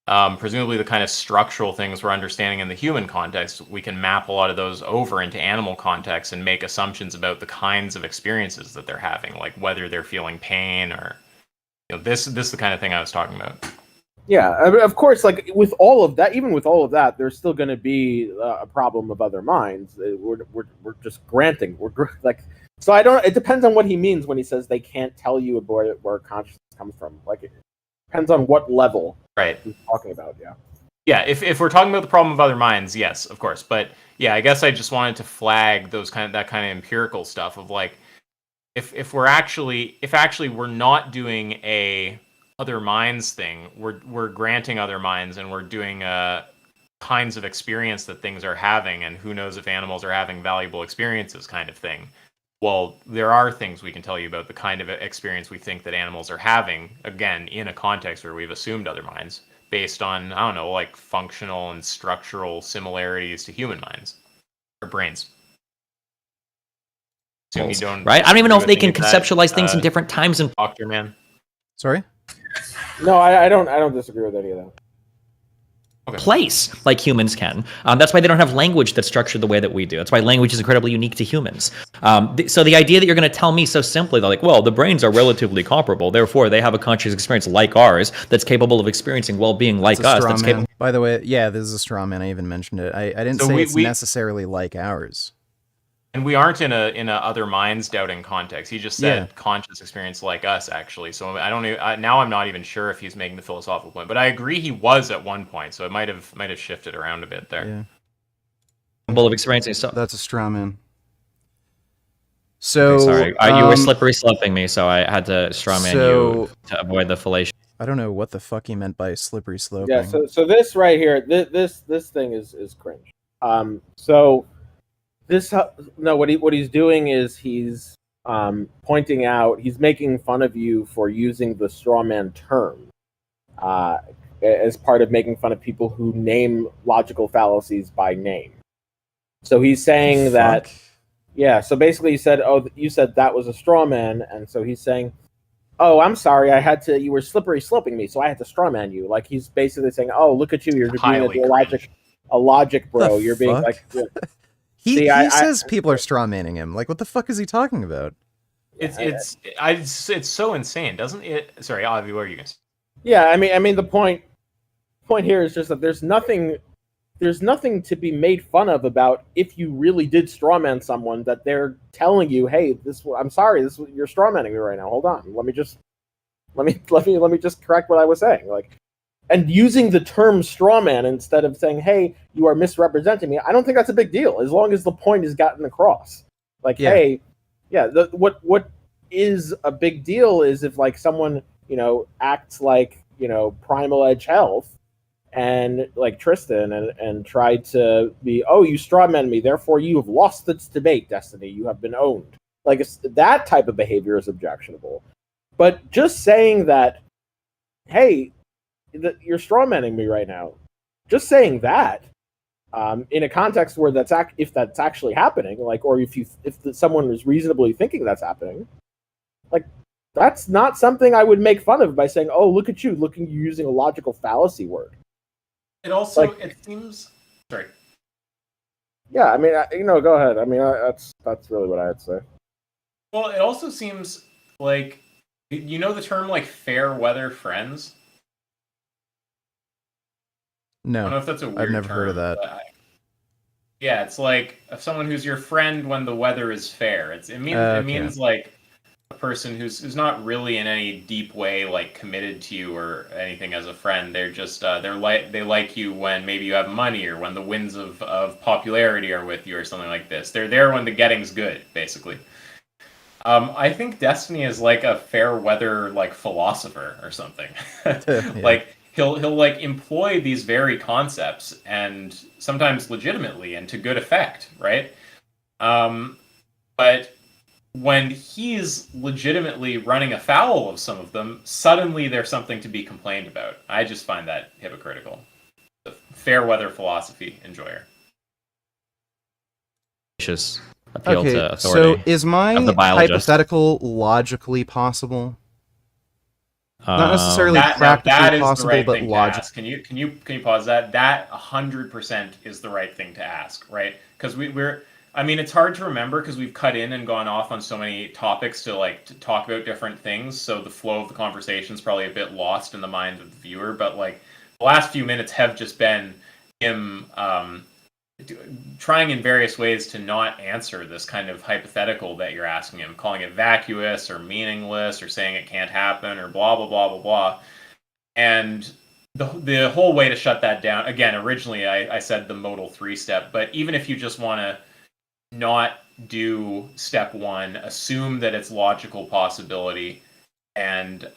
Presumably the kind of structural things we're understanding in the human context, we can map a lot of those over into animal contexts and make assumptions about the kinds of experiences that they're having, like whether they're feeling pain or, this is the kind of thing I was talking about. Yeah, I mean, of course, like with all of that, even with all of that, there's still going to be a problem of other minds. We're just granting. So I don't. It depends on what he means when he says they can't tell you where consciousness comes from. Like it depends on what level he's talking about. Yeah. Yeah, if we're talking about the problem of other minds, yes, of course. But yeah, I guess I just wanted to flag that kind of empirical stuff of like, if we're not doing a other minds thing, we're granting other minds, and we're doing kinds of experience that things are having, and who knows if animals are having valuable experiences kind of thing. Well, there are things we can tell you about the kind of experience we think that animals are having, again, in a context where we've assumed other minds, based on, I don't know, like functional and structural similarities to human minds or brains. Assume you don't, right? I don't even know if they can think conceptualize things in different times and Doctor Man. Sorry? No, I don't disagree with any of that. Okay. place like humans can. That's why they don't have language that's structured the way that we do. That's why language is incredibly unique to humans. So the idea that you're going to tell me so simply, they're like, well, the brains are relatively comparable, therefore they have a conscious experience like ours that's capable of experiencing well-being like us. That's capable. By the way, yeah, this is a straw man. I even mentioned it. I didn't say it's necessarily like ours. And we aren't in a other minds doubting context. He just said conscious experience like us, actually. So I don't even, now I'm not even sure if he's making the philosophical point. But I agree he was at one point. So it might have shifted around a bit there. Yeah. Capable of experiencing. So that's a straw man. So okay, sorry, you were slippery sloping me, so I had to straw man you to avoid the fellation. I don't know what the fuck he meant by slippery sloping. Yeah. So this right here, this thing is cringe. So. What he's doing is he's pointing out, he's making fun of you for using the straw man term as part of making fun of people who name logical fallacies by name. So he's saying that, so basically he said, oh, you said that was a straw man, and so he's saying, oh, I'm sorry, you were slippery sloping me, so I had to straw man you. Like he's basically saying, oh, look at you, you're being a logic bro. You're being like... He says people are straw manning him. Like, what the fuck is he talking about? It's so insane, doesn't it? Sorry, Avi, what are you going to say? Yeah, I mean, the point here is just that there's nothing to be made fun of about if you really did strawman someone, that they're telling you, hey, I'm sorry, you're strawmanning me right now. Hold on, let me just correct what I was saying. Like. And using the term strawman instead of saying, hey, you are misrepresenting me, I don't think that's a big deal, as long as the point is gotten across. Like, hey, what is a big deal is if, like, someone, acts like, Primal Edge Health and, like, Tristan and tried to be, oh, you strawman me, therefore you have lost this debate, Destiny, you have been owned. Like, that type of behavior is objectionable. But just saying that, hey, you're strawmanning me right now. Just saying that, in a context where if that's actually happening, like, or if someone is reasonably thinking that's happening, like, that's not something I would make fun of by saying, "Oh, look at you, you're using a logical fallacy word." It also it seems sorry. Yeah, I mean, go ahead. I mean, that's really what I had to say. Well, it also seems like the term like fair weather friends. No, I don't know if that's a weird I've never term, heard of that. It's like someone who's your friend when the weather is fair. It means like person who's not really in any deep way like committed to you or anything as a friend. They're just they like you when maybe you have money or when the winds of popularity are with you or something like this. They're there when the getting's good, basically. I think Destiny is like a fair weather like philosopher or something. Yeah. Like he'll like employ these very concepts and sometimes legitimately and to good effect, right? But when he's legitimately running afoul of some of them, suddenly there's something to be complained about. I just find that hypocritical. The fair weather philosophy enjoyer. Appeal Okay, to so authority is my of the biologist. hypothetical logically possible? Not necessarily That practically is possible, the right but thing logical. to ask. Can you pause that? That 100% is the right thing to ask, right? Because I mean, it's hard to remember because we've cut in and gone off on so many topics to talk about different things. So the flow of the conversation is probably a bit lost in the mind of the viewer. But like the last few minutes have just been him trying in various ways to not answer this kind of hypothetical that you're asking him, calling it vacuous or meaningless or saying it can't happen or blah blah blah blah blah. And the whole way to shut that down, again, originally I said the modal 3-step, but even if you just want to not do step 1, assume that it's logical possibility and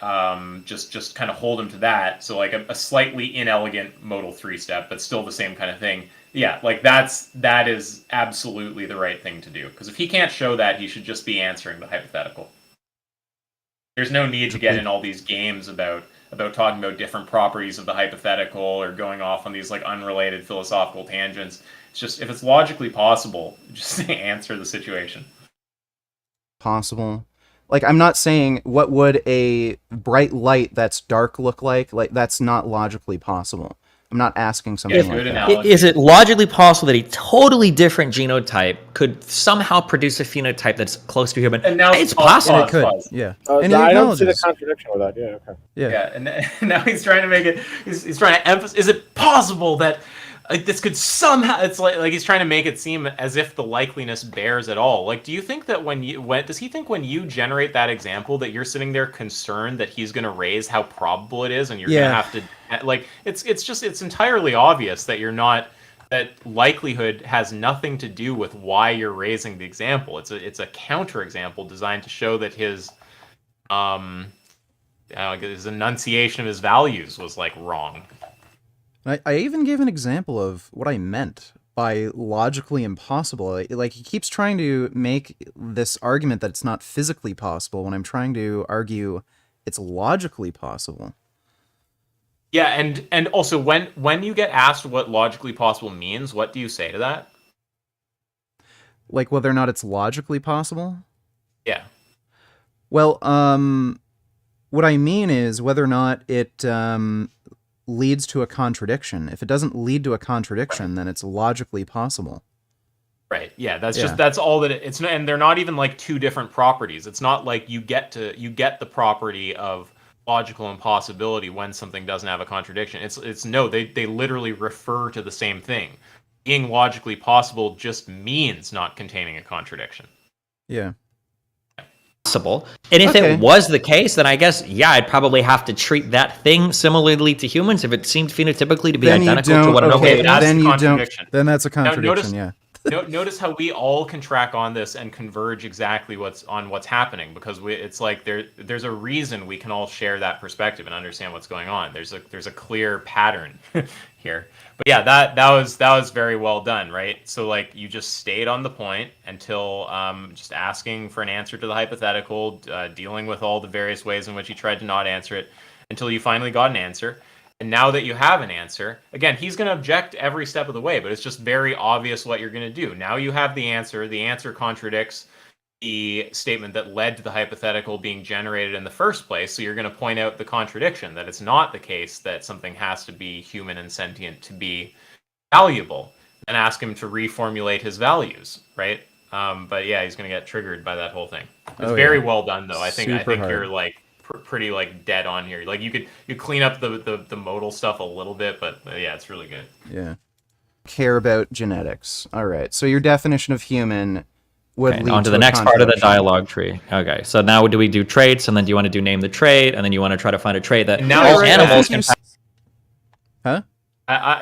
just kind of hold him to that. So like a slightly inelegant modal 3-step, but still the same kind of thing. Yeah, like that is absolutely the right thing to do. Because if he can't show that, he should just be answering the hypothetical. There's no need to get in all these games about talking about different properties of the hypothetical or going off on these like unrelated philosophical tangents. It's just if it's logically possible, just answer the situation. Possible. Like, I'm not saying what would a bright light that's dark look like. Like, that's not logically possible. I'm not asking something like good that. analogy. Is it logically possible that a totally different genotype could somehow produce a phenotype that's close to human? And now It's possible. It could, Pause. yeah. And he I don't see the acknowledges. contradiction with that. Yeah, okay. Yeah. Yeah, and now he's trying to make it. He's trying to emphasize. Is it possible that this could somehow? It's like he's trying to make it seem as if the likeliness bears at all. Like, do you think that does he think when you generate that example that you're sitting there concerned that he's going to raise how probable it is, and you're going to have to like it's entirely obvious that you're not. That likelihood has nothing to do with why you're raising the example. It's a counterexample designed to show that his enunciation of his values was like wrong. I even gave an example of what I meant by logically impossible. Like, he keeps trying to make this argument that it's not physically possible when I'm trying to argue it's logically possible. Yeah, and also when you get asked what logically possible means, what do you say to that? Like, whether or not it's logically possible? Yeah. Well, what I mean is whether or not it leads to a contradiction. If it doesn't lead to a contradiction, then it's logically possible. Right. Yeah, that's all that it's, and they're not even like two different properties. It's not like you get the property of logical impossibility when something doesn't have a contradiction. It's no, they literally refer to the same thing. Being logically possible just means not containing a contradiction. Yeah. Possible. And if it was the case, then I guess, I'd probably have to treat that thing similarly to humans if it seemed phenotypically to be Then identical to what an okay, that's then the you don't. contradiction. Then that's a contradiction, Now, yeah. Notice how we all can track on this and converge exactly what's happening, because it's like there's a reason we can all share that perspective and understand what's going on. There's a clear pattern here. But yeah, that was very well done, right? So like you just stayed on the point until just asking for an answer to the hypothetical, dealing with all the various ways in which you tried to not answer it until you finally got an answer. And now that you have an answer, again, he's going to object every step of the way, but it's just very obvious what you're going to do. Now you have the answer. The answer contradicts the statement that led to the hypothetical being generated in the first place. So you're going to point out the contradiction, that it's not the case that something has to be human and sentient to be valuable, and ask him to reformulate his values, right? But yeah, he's going to get triggered by that whole thing. It's very well done, though. I think you're like pretty like dead on here. Like you clean up the modal stuff a little bit, but yeah, it's really good. Yeah. Care about genetics. All right. So your definition of human would Okay, lead on to to the a next part of the contradiction. dialogue tree. Okay, so now do we do traits, and then do you want to do name the trait, and then you want to try to find a trait that And now all right, animals I can think Huh?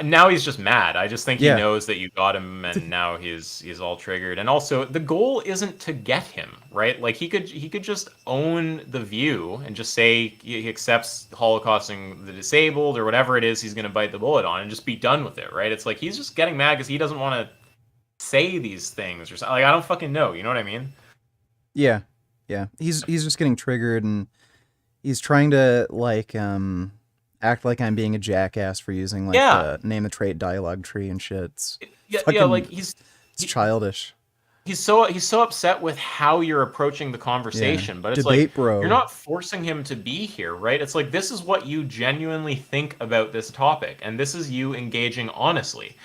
now he's just mad. I just think he Yeah. knows that you got him, and now he's all triggered. And also, the goal isn't to get him, right? Like he could just own the view and just say he accepts holocausting the disabled or whatever it is he's going to bite the bullet on, and just be done with it, right? It's like he's just getting mad because he doesn't want to say these things or something. Like I don't fucking know. You know what I mean? Yeah. He's just getting triggered, and he's trying to act like I'm being a jackass for using the name the trait dialogue tree and shit. It's Like it's childish. he's so upset with how you're approaching the conversation, but it's Debate, like bro. you're not forcing him to be here, right? It's like this is what you genuinely think about this topic, and this is you engaging honestly.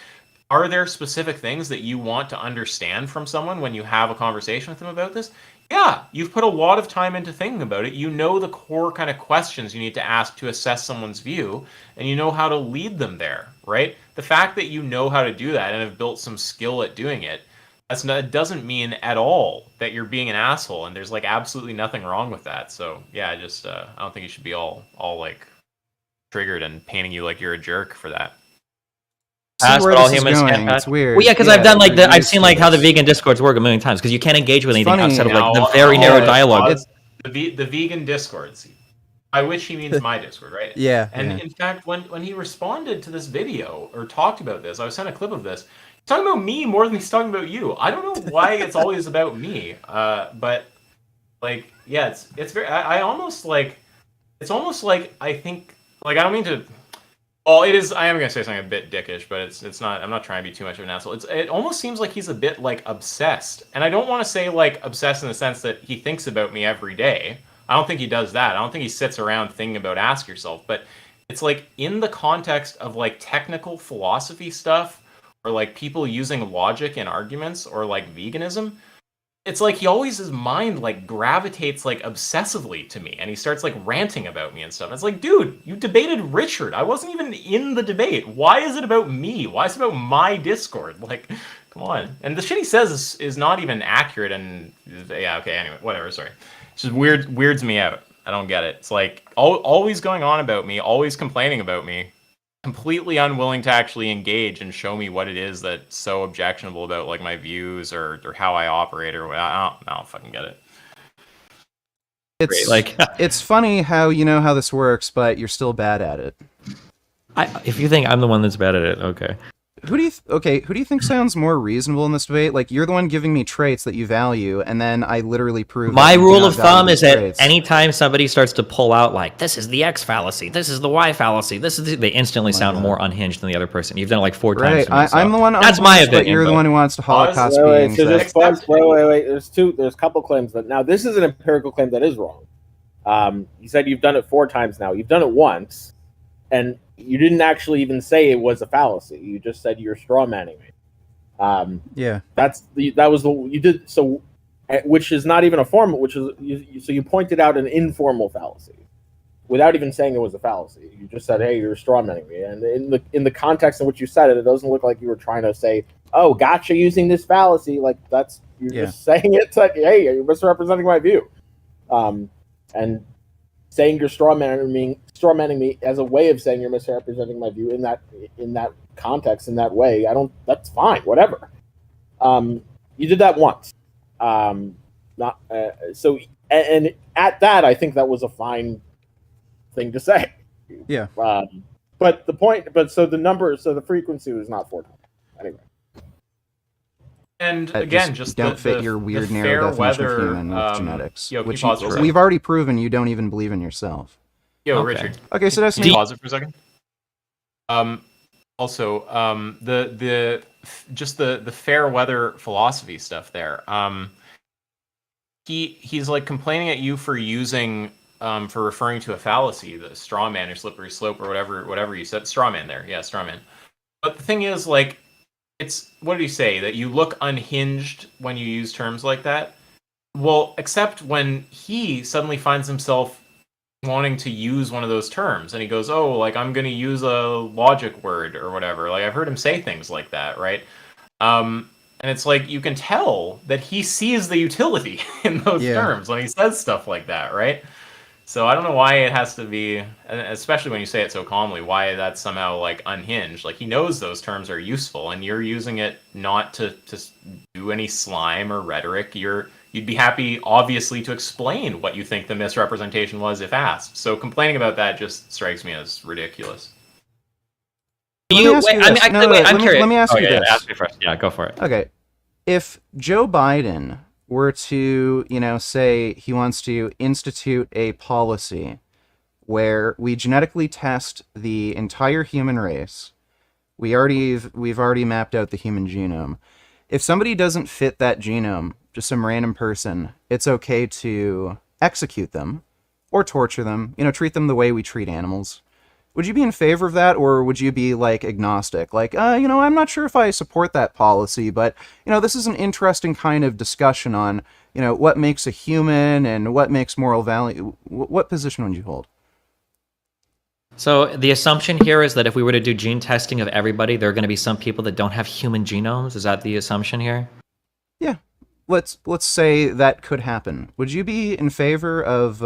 Are there specific things that you want to understand from someone when you have a conversation with them about this? Yeah, you've put a lot of time into thinking about it. You know the core kind of questions you need to ask to assess someone's view, and you know how to lead them there, right? The fact that you know how to do that and have built some skill at doing it, it doesn't mean at all that you're being an asshole, and there's like absolutely nothing wrong with that. So yeah, I don't think you should be all like triggered and painting you like you're a jerk for that. pass, where but all this is humans going. can't pass. It's weird. Well, yeah, because Yeah, I've done I've used seen to how the this. vegan discords work a million times because you can't engage with anything funny. outside of Now, the very narrow dialogue. It's the vegan discords, by which he means my Discord, right? Yeah. And in fact, when he responded to this video or talked about this, I was sent a clip of this. He's talking about me more than he's talking about you. I don't know why it's always about me. But like, yeah, it's very. I almost like. It's almost like I think like I don't mean to. Well, it is. I am gonna say something a bit dickish, but it's not. I'm not trying to be too much of an asshole. It almost seems like he's a bit like obsessed, and I don't want to say like obsessed in the sense that he thinks about me every day. I don't think he does that. I don't think he sits around thinking about Ask Yourself, but it's like in the context of like technical philosophy stuff or like people using logic in arguments or like veganism. It's like he always his mind like gravitates like obsessively to me and he starts like ranting about me and stuff. It's like, dude, you debated Richard. I wasn't even in the debate. Why is it about me? Why is it about my Discord? Like, come on. And the shit he says is not even accurate and yeah, okay, anyway, whatever, sorry. It's just weirds me out. I don't get it. It's like always going on about me, always complaining about me, completely unwilling to actually engage and show me what it is that's so objectionable about like my views or how I operate or what. I don't fucking get it. It's Like it's funny how you know how this works, but you're still bad at it. if you think I'm the one that's bad at it, okay. Who do you think sounds more reasonable in this debate? Like you're the one giving me traits that you value, and then I literally prove My that you do rule not of value thumb these is that traits. anytime somebody starts to pull out like this is the X fallacy, this is the Y fallacy, they instantly sound more unthemed than the other person. You've done it like 4 times. Right, To me, so. I'm the one. That's my unhinged, but opinion. you're the one who wants to Holocaust Wait, beings. so that- just pause. Wait. There's a couple claims that now this is an empirical claim that is wrong. You said you've done it 4 times now. You've done it once, and you didn't actually even say it was a fallacy. You just said you're straw manning me. Yeah. That was the you did so, which is not even a formal. Which is so you pointed out an informal fallacy, without even saying it was a fallacy. You just said, "Hey, you're straw manning me," and in the context in which you said it, it doesn't look like you were trying to say, "Oh, gotcha," using this fallacy. Like you're just saying it. Like, hey, you're misrepresenting my view, and saying you're straw manning me as a way of saying you're misrepresenting my view in that context, in that way. That's fine, whatever. You did that once. So at that, I think that was a fine thing to say. Yeah. But the frequency was not 4 times. Anyway. And That again, just don't the, fit the, your the weird fair narrow definition weather, of human with genetics, Yo, can which you pause for a second? we've already proven you don't even believe in yourself. Yo, Okay. Richard. Okay, so that's Can you pause it for a second? Also, the fair weather philosophy stuff there. He's like complaining at you for using for referring to a fallacy, the straw man or slippery slope or whatever you said. Straw man there, yeah, straw man. But the thing is, like, it's what did he say? That you look unhinged when you use terms like that. Well, except when he suddenly finds himself wanting to use one of those terms and he goes, oh, like I'm going to use a logic word or whatever. Like I've heard him say things like that, right? And it's like you can tell that he sees the utility in those terms when he says stuff like that, right? So I don't know why it has to be, especially when you say it so calmly, why that's somehow like unhinged. Like he knows those terms are useful, and you're using it not to do any slime or rhetoric. You'd be happy, obviously, to explain what you think the misrepresentation was if asked. So complaining about that just strikes me as ridiculous. Let me ask you this. Ask me first. Yeah, go for it. Okay. If Joe Biden were to, say he wants to institute a policy where we genetically test the entire human race, we've already mapped out the human genome. If somebody doesn't fit that genome, just some random person, it's okay to execute them or torture them, treat them the way we treat animals. Would you be in favor of that, or would you be like agnostic? Like, I'm not sure if I support that policy, but this is an interesting kind of discussion on, what makes a human and what makes moral value. What position would you hold? So the assumption here is that if we were to do gene testing of everybody, there are going to be some people that don't have human genomes. Is that the assumption here? Yeah. Let's say that could happen. Would you be in favor of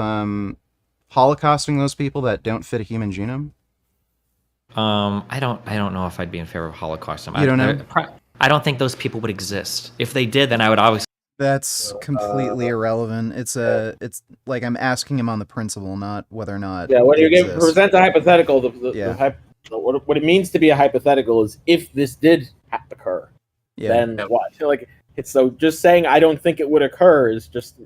holocausting those people that don't fit a human genome? I don't know if I'd be in favor of Holocaust. You don't know? I don't think those people would exist. If they did, then I would always. That's completely irrelevant. It's like I'm asking him on the principle, not whether or not. Yeah, when you present a hypothetical, what it means to be a hypothetical is if this did occur, then what? Like it's so just saying I don't think it would occur is just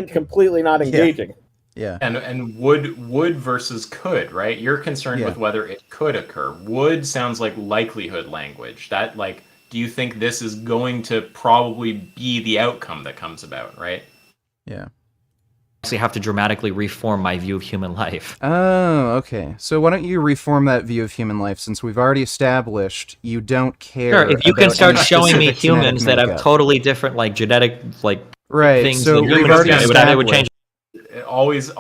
completely not engaging. Yeah. And would versus could, right? You're concerned with whether it could occur. Would sounds like likelihood language. That like, do you think this is going to probably be the outcome that comes about, right? Yeah. I actually have to dramatically reform my view of human life. Oh, okay. So why don't you reform that view of human life, since we've already established you don't care. Sure, if you can start showing me humans that have totally different like genetic things so than we've humans, already it would change. Always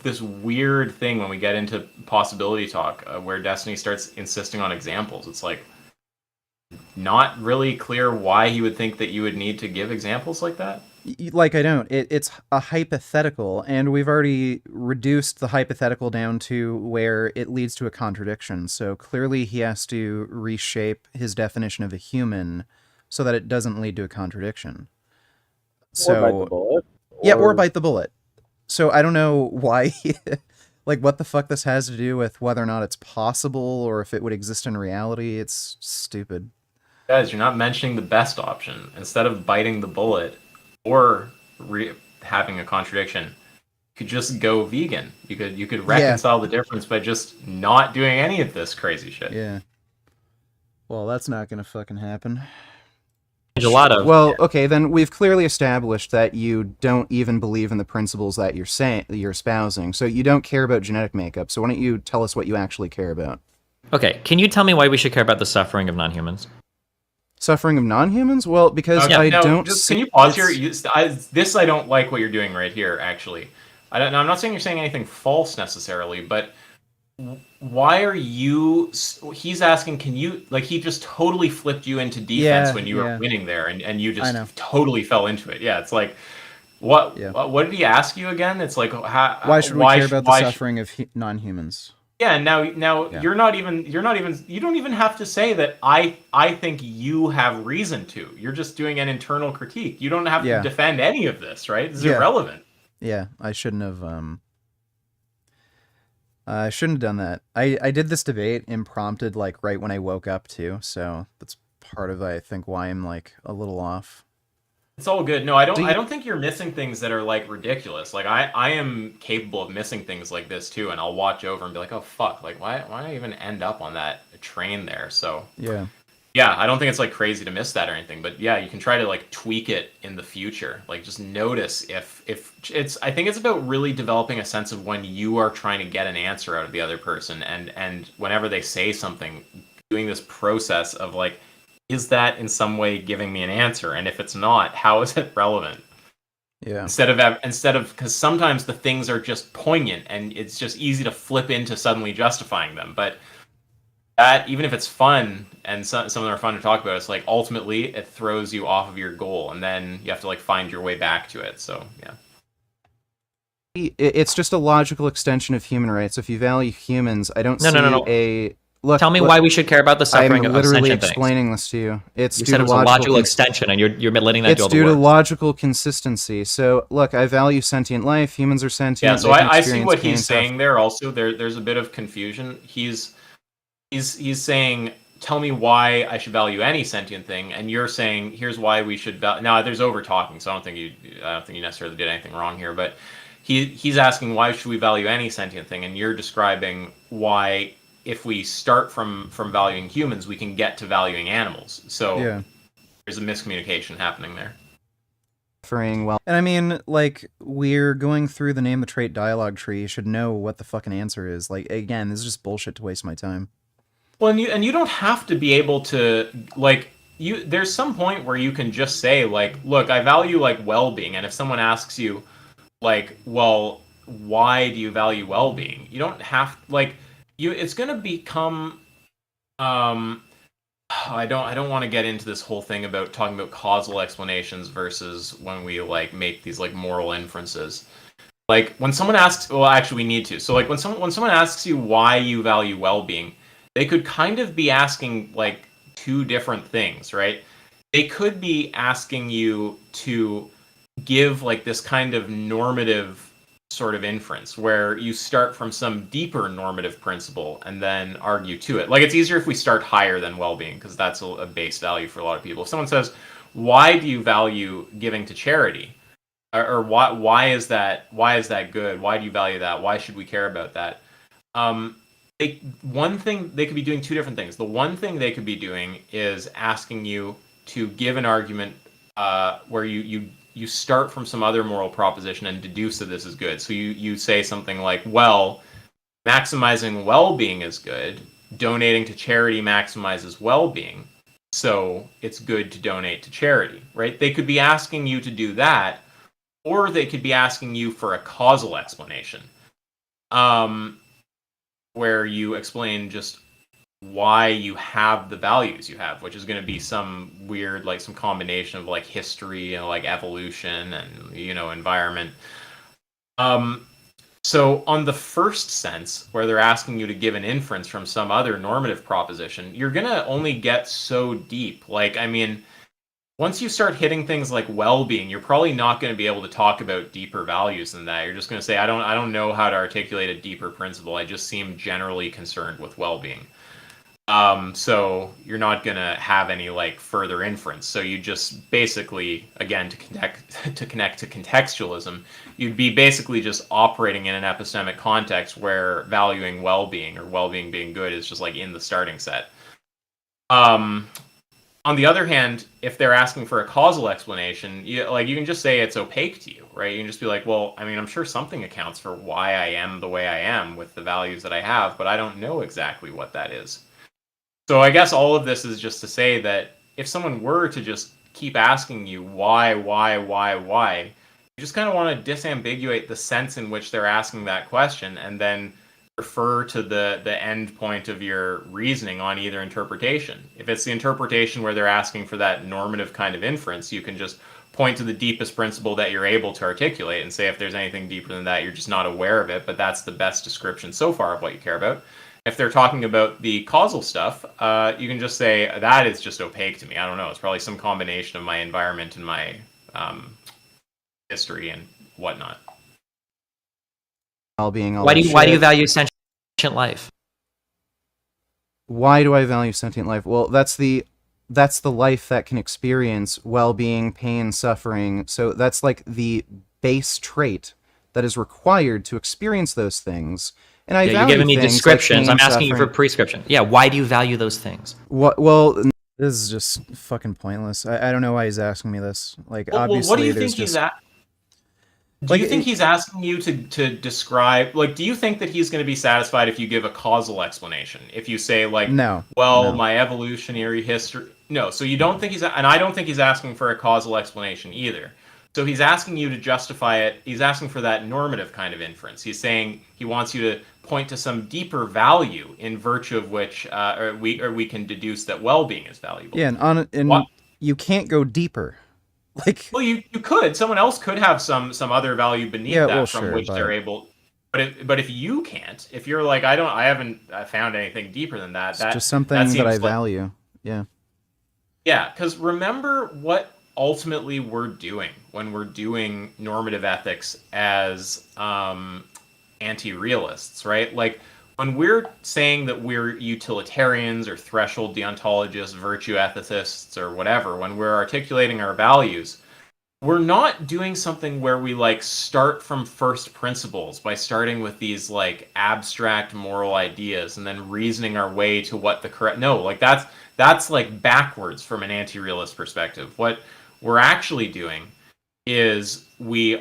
this weird thing when we get into possibility talk where Destiny starts insisting on examples. It's like not really clear why he would think that you would need to give examples like that. Like I don't. It's a hypothetical, and we've already reduced the hypothetical down to where it leads to a contradiction. So clearly he has to reshape his definition of a human so that it doesn't lead to a contradiction. Or bite the bullet. Or bite the bullet. So I don't know why, like what the fuck this has to do with whether or not it's possible or if it would exist in reality. It's stupid. Guys, you're not mentioning the best option. Instead of biting the bullet or having a contradiction, you could just go vegan. You could reconcile the difference by just not doing any of this crazy shit. Yeah. Well, that's not gonna fucking happen. Okay, then we've clearly established that you don't even believe in the principles that you're espousing, so you don't care about genetic makeup. So why don't you tell us what you actually care about? Okay, can you tell me why we should care about the suffering of non-humans? Suffering of non-humans? Well, because can you pause here? I don't like what you're doing right here, actually. I'm not saying you're saying anything false necessarily, but why are you... He's asking, can you... Like, he just totally flipped you into defense when you were winning there, and you just totally fell into it. Yeah, it's like... What did he ask you again? It's like... why should we care about the suffering of non-humans? Yeah, now you don't even have to say that I think you have reason to. You're just doing an internal critique. You don't have to defend any of this, right? This is irrelevant. Yeah, I shouldn't have done that. I did this debate impromptu, like right when I woke up too, so that's part of I think why I'm like a little off. It's all good. No, I don't think you're missing things that are like ridiculous. Like I am capable of missing things like this too, and I'll watch over and be like, oh fuck, like why did I even end up on that train there? So yeah, I don't think it's like crazy to miss that or anything, but yeah, you can try to like tweak it in the future. Like just notice if it's... I think it's about really developing a sense of when you are trying to get an answer out of the other person, and whenever they say something, doing this process of like, is that in some way giving me an answer? And if it's not, how is it relevant? Yeah. Instead of because sometimes the things are just poignant and it's just easy to flip into suddenly justifying them. But that, even if it's fun and some of them are fun to talk about, it's like ultimately it throws you off of your goal, and then you have to like find your way back to it. So yeah. It's just a logical extension of human rights. If you value humans, I don't see No. a look. Tell me look, why we should care about the suffering I'm of literally sentient things. explaining this to you. It's You due said to it was a logical extension, and you're letting that it's do all the due to work. logical consistency. So look, I value sentient life. Humans are sentient. Yeah, so they can I see experience what pain and he's saying there. Also, there's a bit of confusion. He's saying, tell me why I should value any sentient thing, and you're saying, here's why we should value. Now, there's over talking, so I don't think you necessarily did anything wrong here, but he's asking why should we value any sentient thing, and you're describing why if we start from valuing humans, we can get to valuing animals. So Yeah. there's a miscommunication happening there. Suffering well, and I mean, like, we're going through the name the trait dialogue tree. You should know what the fucking answer is. Like, again, this is just bullshit to waste my time. Well, and you don't have to be able to like there's some point where you can just say like, look, I value like well-being, and if someone asks you like, well, why do you value well-being? You don't have like it's going to become I don't want to get into this whole thing about talking about causal explanations versus when we like make these like moral inferences. Like when someone asks, well, actually we need to. So like when someone asks you why you value well-being, they could kind of be asking like two different things, right? They could be asking you to give like this kind of normative sort of inference where you start from some deeper normative principle and then argue to it. Like it's easier if we start higher than well-being because that's a base value for a lot of people. If someone says, why do you value giving to charity? Or why is that good? Why do you value that? Why should we care about that? One thing they could be doing two different things. The one thing they could be doing is asking you to give an argument where you start from some other moral proposition and deduce that this is good. So you say something like, well, maximizing well-being is good. Donating to charity maximizes well-being. So it's good to donate to charity, right? They could be asking you to do that, or they could be asking you for a causal explanation. Where you explain just why you have the values you have, which is going to be some weird, like some combination of like history and like evolution and, environment. So on the first sense, where they're asking you to give an inference from some other normative proposition, you're going to only get so deep. Like, I mean, once you start hitting things like well-being, you're probably not going to be able to talk about deeper values than that. You're just going to say, I don't know how to articulate a deeper principle. I just seem generally concerned with well-being. So you're not going to have any like further inference. So you just basically, again, to connect to contextualism, you'd be basically just operating in an epistemic context where valuing well-being or well-being being good is just like in the starting set. On the other hand, if they're asking for a causal explanation, you can just say it's opaque to you, right? You can just be like, well, I mean, I'm sure something accounts for why I am the way I am with the values that I have, but I don't know exactly what that is. So I guess all of this is just to say that if someone were to just keep asking you why, you just kind of want to disambiguate the sense in which they're asking that question and then refer to the end point of your reasoning on either interpretation. If it's the interpretation where they're asking for that normative kind of inference, you can just point to the deepest principle that you're able to articulate and say if there's anything deeper than that, you're just not aware of it, but that's the best description so far of what you care about. If they're talking about the causal stuff, you can just say, that is just opaque to me. I don't know. It's probably some combination of my environment and my history and whatnot. Well-being. Why do you value sentient life? Why do I value sentient life? Well, that's the life that can experience well-being, pain, suffering. So that's like the base trait that is required to experience those things. And I value you're giving me things descriptions. like pain, I'm asking you for prescription. Yeah, why do you value those things? Well, this is just fucking pointless. I don't know why he's asking me this. Like, obviously, what do you there's think just... Do you think he's asking you to describe, like, do you think that he's going to be satisfied if you give a causal explanation? If you say, like, no. My evolutionary history... No, so you don't think and I don't think he's asking for a causal explanation either. So he's asking you to justify it. He's asking for that normative kind of inference. He's saying he wants you to point to some deeper value in virtue of which we can deduce that well-being is valuable. Yeah, and you can't go deeper. Like, well, you could. Someone else could have some other value beneath that from which they're able. But if you can't, if you're like, I haven't found anything deeper than that. It's just something that I value. Yeah. Yeah, because remember what ultimately we're doing when we're doing normative ethics as anti-realists, right? Like when we're saying that we're utilitarians or threshold deontologists, virtue ethicists, or whatever, when we're articulating our values, we're not doing something where we like start from first principles by starting with these like abstract moral ideas and then reasoning our way to what the correct. No, like that's like backwards from an anti-realist perspective. What we're actually doing is we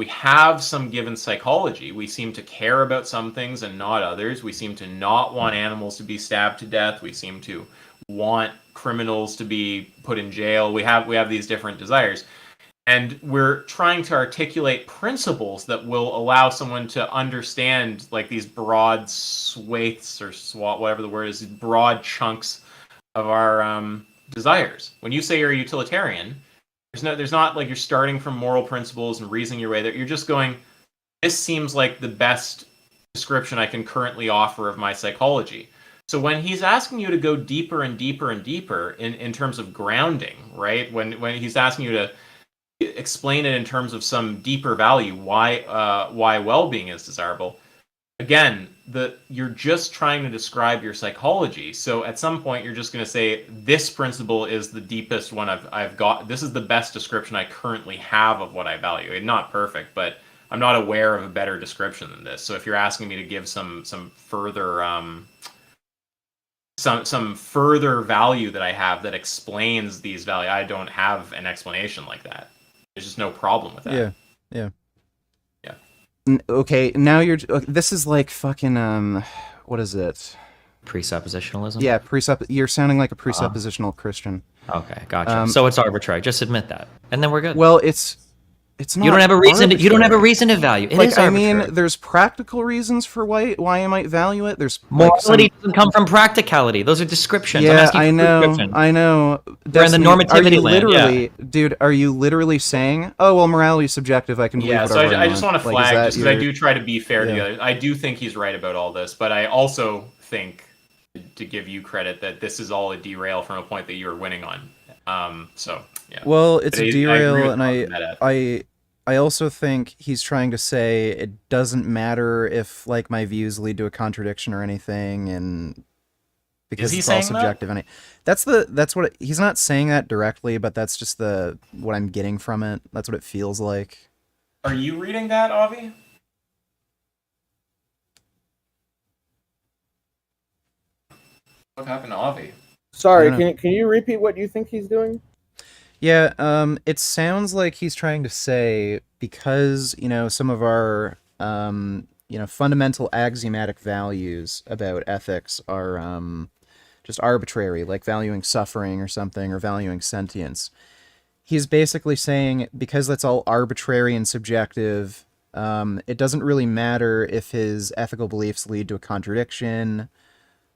have some given psychology. We seem to care about some things and not others. We seem to not want animals to be stabbed to death. We seem to want criminals to be put in jail. We have these different desires. And we're trying to articulate principles that will allow someone to understand like these broad swathes or whatever the word is, broad chunks of our desires. When you say you're a utilitarian, there's not like you're starting from moral principles and reasoning your way there. You're just going, this seems like the best description I can currently offer of my psychology. So when he's asking you to go deeper and deeper and deeper in terms of grounding, right? When he's asking you to explain it in terms of some deeper value, why well-being is desirable. Again, you're just trying to describe your psychology. So at some point, you're just going to say, this principle is the deepest one I've got. This is the best description I currently have of what I value. It's not perfect, but I'm not aware of a better description than this. So if you're asking me to give some further some further value that I have that explains these values, I don't have an explanation like that. There's just no problem with that. Yeah. Okay, now this is like fucking, what is it? Presuppositionalism? Yeah, you're sounding like a presuppositional Christian. Okay, gotcha. So it's arbitrary. Just admit that. And then we're good. Well, it's not. You don't have a reason. You don't have a reason to value. It is arbitrary. I mean, there's practical reasons for why I might value it. There's morality doesn't come from practicality. Those are descriptions. Yeah, I know. We're in the normativity land. Dude, are you literally saying, "Oh, well, morality is subjective. I can believe whatever I want"? I just want to flag just because I do try to be fair to the others. I do think he's right about all this, but I also think to give you credit that this is all a derail from a point that you were winning on. So yeah. Well, it's a derail, and I also think he's trying to say it doesn't matter if like my views lead to a contradiction or anything, and because it's all subjective. And that's what he's not saying that directly, but that's just what I'm getting from it. That's what it feels like. Are you reading that, Avi? What happened to Avi? Sorry, can you repeat what you think he's doing? Yeah, it sounds like he's trying to say, because, some of our, fundamental axiomatic values about ethics are just arbitrary, like valuing suffering or something, or valuing sentience. He's basically saying, because that's all arbitrary and subjective, it doesn't really matter if his ethical beliefs lead to a contradiction,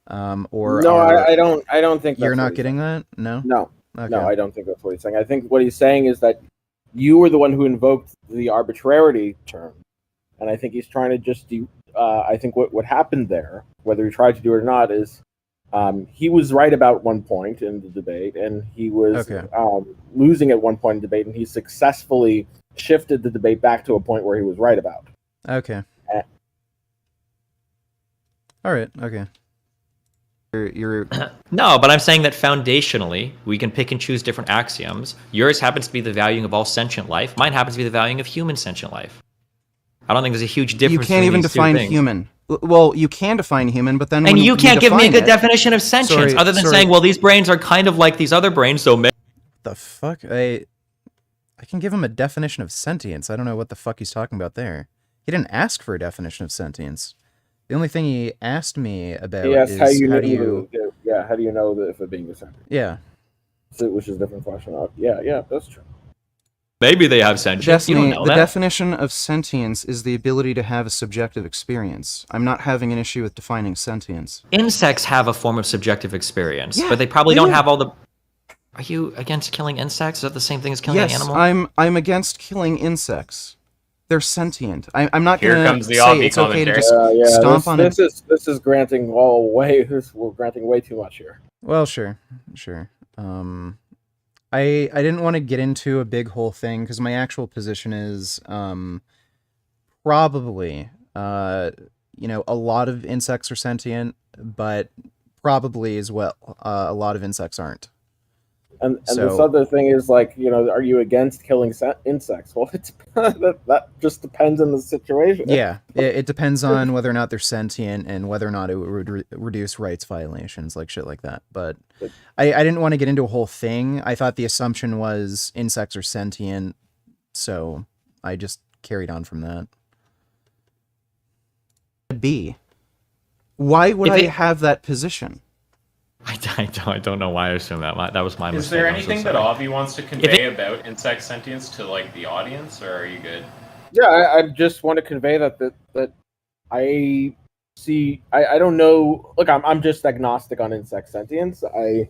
or... No, I don't think that's you're not getting that? No? No. Okay. No, I don't think that's what he's saying. I think what he's saying is that you were the one who invoked the arbitrarity term, and I think he's trying to just do. I think what happened there, whether he tried to do it or not, is he was right about one point in the debate, and he was losing at one point in the debate, and he successfully shifted the debate back to a point where he was right about. Okay. All right. Okay. You're... No, but I'm saying that foundationally, we can pick and choose different axioms. Yours happens to be the valuing of all sentient life. Mine happens to be the valuing of human sentient life. I don't think there's a huge difference. You can't even define human. Well, you can define human, but then and you can't give me a good definition of sentience other than saying, well, these brains are kind of like these other brains, so the fuck? I can give him a definition of sentience. I don't know what the fuck he's talking about there. He didn't ask for a definition of sentience. The only thing he asked me about is how do you know that if a being is sentient? Yeah. So, which is a different question. Yeah, that's true. Maybe they have sentience. You don't Destiny, know the that. definition of sentience is the ability to have a subjective experience. I'm not having an issue with defining sentience. Insects have a form of subjective experience, Yeah, but they probably yeah, don't yeah. have all the. Are you against killing insects? Is that the same thing as killing an Yes, animal? I'm against killing insects. They're sentient. I'm not Here gonna comes the say Avi it's okay to commentary. just Yeah, stomp on it. this is granting we're granting way too much here. Well, sure. I didn't want to get into a big whole thing because my actual position is probably a lot of insects are sentient, but probably as well a lot of insects aren't. And So- this other thing is like, are you against killing insects? Well, that just depends on the situation. Yeah, it depends on whether or not they're sentient and whether or not it would reduce rights violations, like shit like that. But I didn't want to get into a whole thing. I thought the assumption was insects are sentient, so I just carried on from that. B. Why would If I it- have that position? I don't know why I assumed that. That was my mistake. Is there I'm so anything that sorry. Avi wants to convey about insect sentience to like the audience, or are you good? Yeah, I just want to convey that I see. I don't know. Look, I'm just agnostic on insect sentience. I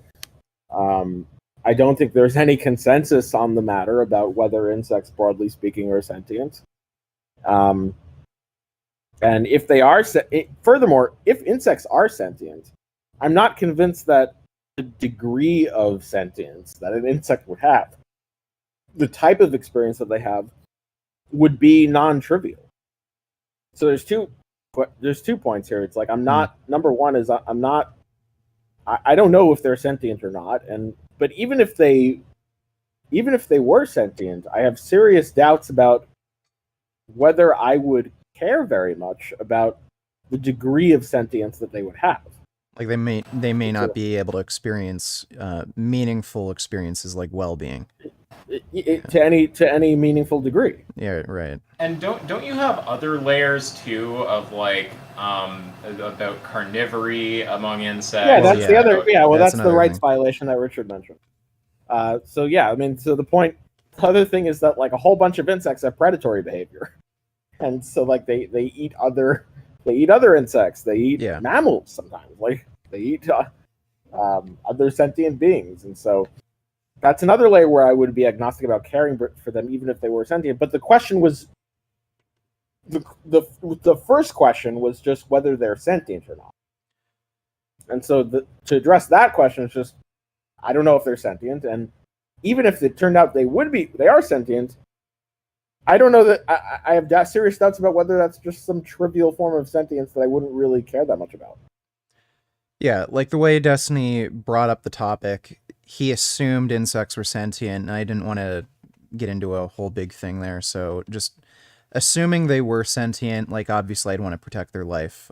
don't think there's any consensus on the matter about whether insects, broadly speaking, are sentient. And if they are, furthermore, if insects are sentient, I'm not convinced that the degree of sentience that an insect would have, the type of experience that they have, would be non-trivial. So there's two points here. It's like number one is I don't know if they're sentient or not, but even if they were sentient, I have serious doubts about whether I would care very much about the degree of sentience that they would have. Like they may not be able to experience meaningful experiences like well-being. To any meaningful degree. Yeah, right. And don't you have other layers too of like about carnivory among insects? Yeah, that's the yeah. other. Yeah, well, That's that's the another rights thing. violation that Richard mentioned. So yeah, I mean, so the other thing is that like a whole bunch of insects have predatory behavior, and so like they eat other insects. They eat Yeah. mammals sometimes. Like they eat other sentient beings, and so that's another layer where I would be agnostic about caring for them, even if they were sentient. But the question was, the first question was just whether they're sentient or not. And so to address that question is just, I don't know if they're sentient, and even if it turned out they are sentient, I don't know that I have serious doubts about whether that's just some trivial form of sentience that I wouldn't really care that much about. Yeah, like the way Destiny brought up the topic, he assumed insects were sentient, and I didn't want to get into a whole big thing there, so just assuming they were sentient, like obviously I'd want to protect their life.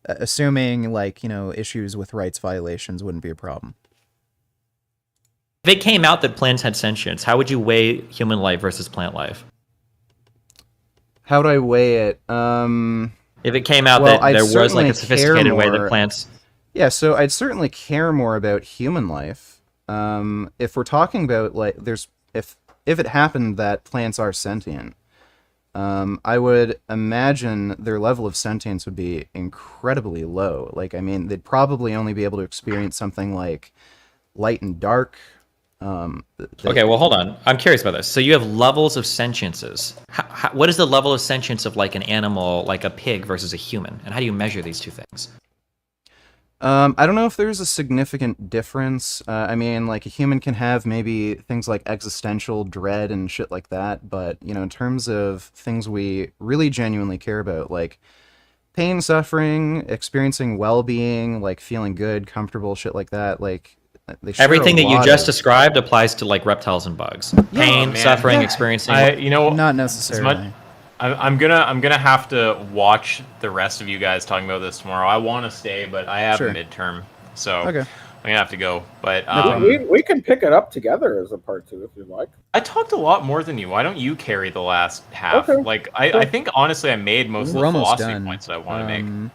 Assuming like, issues with rights violations wouldn't be a problem. If it came out that plants had sentience, how would you weigh human life versus plant life? How do I weigh it? If it came out Well, that I'd there was like certainly a sophisticated care way that more- plants. Yeah, so I'd certainly care more about human life. If we're talking about like if it happened that plants are sentient, I would imagine their level of sentience would be incredibly low. Like, I mean, they'd probably only be able to experience something like light and dark. Okay, well, hold on. I'm curious about this. So you have levels of sentiences. What is the level of sentience of like an animal, like a pig versus a human? And how do you measure these two things? I don't know if there's a significant difference. I mean, like a human can have maybe things like existential dread and shit like that, but in terms of things we really genuinely care about, like pain, suffering, experiencing well-being, like feeling good, comfortable, shit like that, like they share Everything a that you lot just of- described applies to like reptiles and bugs. Pain, man. suffering, Yeah. experiencing. Not necessarily. I'm gonna have to watch the rest of you guys talking about this tomorrow. I want to stay, but I have Sure. a midterm, so Okay. I'm gonna have to go. But We can pick it up together as a part 2 if you'd like. I talked a lot more than you. Why don't you carry the last half? Okay. Like I think honestly, I made most of We're the almost philosophy done. points that I want to make.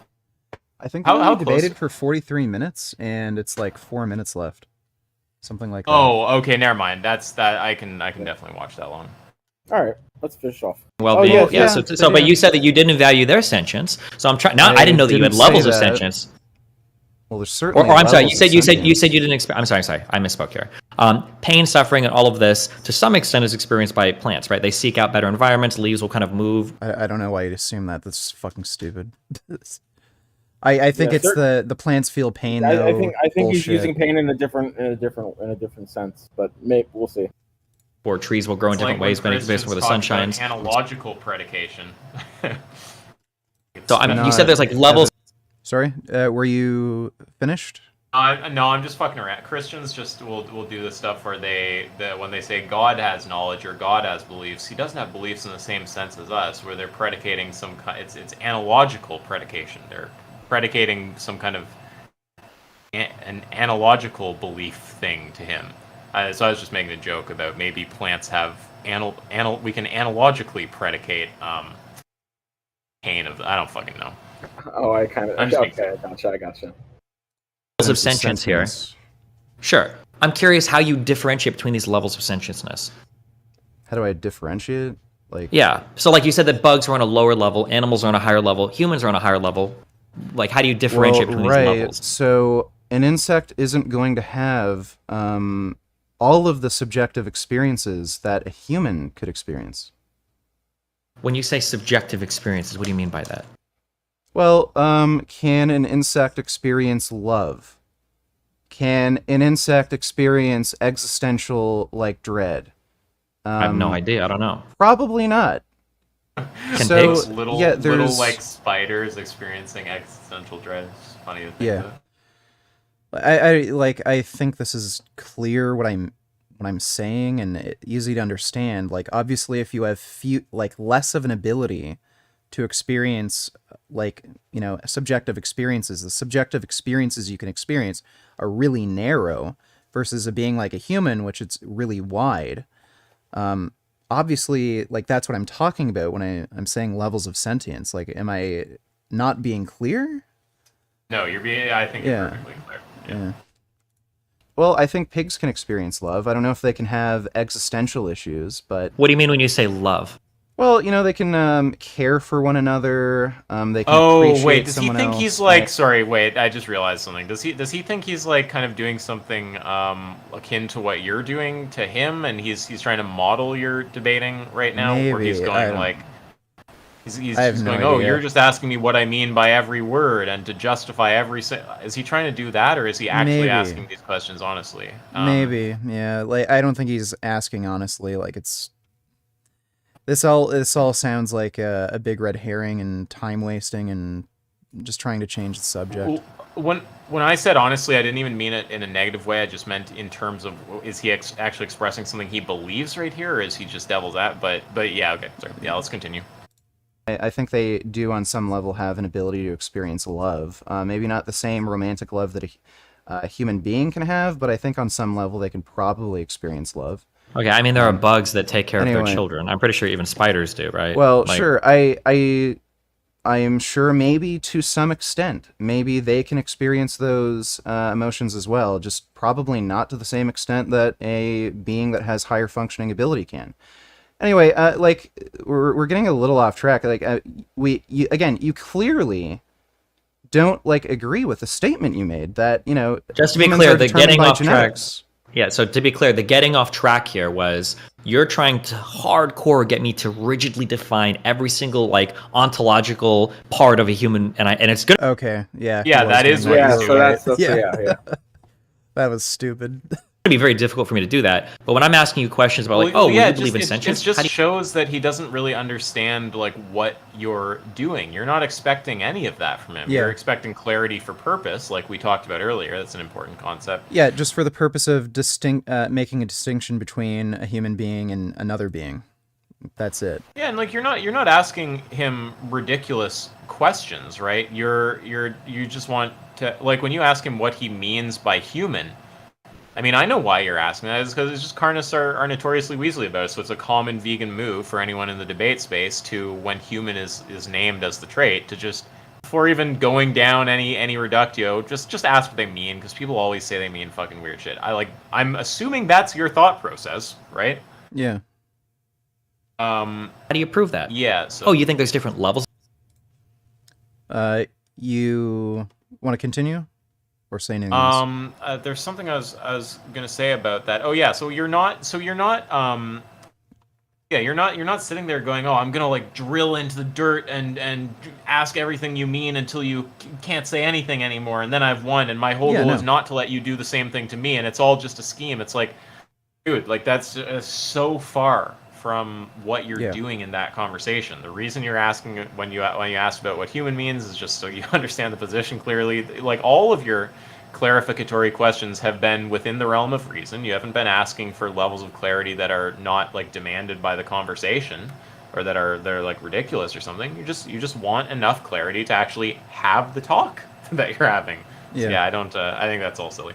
I think How we only close- debated for 43 minutes, and it's like 4 minutes left. something like that. Oh, okay, never mind. That's that. I can definitely watch that one. All right, let's finish off. Well-being. yes, yeah. yeah, So, but yeah. you said that you didn't value their sentience. So I'm trying. Now I didn't know that you had didn't say levels of that. sentience. Well, there's certainly. Or I'm sorry. You levels said of you said sentience. you didn't expect. I'm sorry. I misspoke here. Pain, suffering, and all of this to some extent is experienced by plants, right? They seek out better environments. Leaves will kind of move. I don't know why you'd assume that. That's fucking stupid. I think Yeah, it's the plants feel pain. Though. I think he's Bullshit. using pain in a different sense, but we'll see. Or trees will grow in It's like different ways when based where the Christians sun talk about shines. Analogical predication. So you not- said there's like levels. Sorry, were you finished? No, I'm just fucking around. Christians just will do this stuff where when they say God has knowledge or God has beliefs, he doesn't have beliefs in the same sense as us, where they're predicating some kind. It's analogical predication. They're predicating some kind of an analogical belief thing to him. So I was just making a joke about maybe plants have we can analogically predicate pain of. I don't fucking know. Oh, I kind of I'm just okay. I gotcha. Of sentience here. Sure. I'm curious how you differentiate between these levels of sentientness. How do I differentiate? Like, Yeah. So like you said that bugs are on a lower level, animals are on a higher level, humans are on a higher level. Like how do you differentiate between these levels? So an insect isn't going to have all of the subjective experiences that a human could experience. When you say subjective experiences, what do you mean by that? Well, can an insect experience love? Can an insect experience existential, like, dread? I have no idea. I don't know. Probably not. Can So, pigs? Little like spiders experiencing existential dread. It's funny to think Yeah. of. I think this is clear what I'm saying and easy to understand. Like, obviously, if you have less of an ability to experience, like, subjective experiences, the subjective experiences you can experience are really narrow versus a being like a human, which it's really wide. Obviously, like, that's what I'm talking about when I'm saying levels of sentience. Like, am I not being clear? No, you're being. I think Yeah. you're perfectly clear. Yeah. Well, I think pigs can experience love. I don't know if they can have existential issues, but What do you mean when you say love? well, they can care for one another. They can Oh appreciate wait, does he someone think else. he's like? Sorry, wait. I just realized something. Does he think he's like kind of doing something akin to what you're doing to him, and he's trying to model your debating right now, where he's Maybe, I going don't- like. He's I have just no going, oh, idea. you're just asking me what I mean by every word, and to justify every. Is he trying to do that, or is he actually Maybe. asking these questions honestly? Maybe, yeah. Like, I don't think he's asking honestly. Like, it's this all sounds like a big red herring and time wasting and just trying to change the subject. When I said honestly, I didn't even mean it in a negative way. I just meant in terms of is he actually expressing something he believes right here, or is he just devil's at? But yeah, okay, sorry. Yeah, let's continue. I think they do on some level have an ability to experience love. Maybe not the same romantic love that a human being can have, but I think on some level they can probably experience love. Okay, I mean there are bugs that take care of Anyway. their children. I'm pretty sure even spiders do, right? Well, Like, sure. I am sure maybe to some extent, maybe they can experience those emotions as well, just probably not to the same extent that a being that has higher functioning ability can. Anyway, like, we're getting a little off track. Like, you clearly don't, like, agree with the statement you made that, Just to be humans clear, are the determined getting by off track- genetics. Yeah, so to be clear, the getting off track here was you're trying to hardcore get me to rigidly define every single like ontological part of a human, and it's good. Okay, yeah. Yeah, he was that doing is that. what Yeah, he's so doing. that's Yeah. yeah. That was stupid. It's going to be very difficult for me to do that. But when I'm asking you questions about like, Well, oh, yeah, will you it believe in just, sentience? it just How do you- shows that he doesn't really understand like what you're doing. You're not expecting any of that from him. Yeah. You're expecting clarity for purpose, like we talked about earlier. That's an important concept. Yeah, just for the purpose of making a distinction between a human being and another being. That's it. Yeah, and like you're not asking him ridiculous questions, right? You just want to like when you ask him what he means by human. I mean, I know why you're asking that. It's because it's just carnists are notoriously weaselly about it. So it's a common vegan move for anyone in the debate space to, when human is named as the trait, to just before even going down any reductio, just ask what they mean, because people always say they mean fucking weird shit. I'm assuming that's your thought process, right? Yeah. How do you prove that? Yeah. So, Oh, you think there's different levels? You want to continue, or say anything there's something I was gonna say about that. Oh yeah, you're not you're not sitting there going, oh, I'm gonna like drill into the dirt and ask everything you mean until you can't say anything anymore, and then I've won, and my whole goal is not to let you do the same thing to me, and it's all just a scheme. It's like, dude, like that's so far from what you're doing in that conversation. The reason you're asking when you asked about what human means is just so you understand the position clearly. Like all of your clarificatory questions have been within the realm of reason. You haven't been asking for levels of clarity that are not like demanded by the conversation, or they're like ridiculous or something. You just want enough clarity to actually have the talk that you're having. Yeah. So, yeah, I think that's all silly.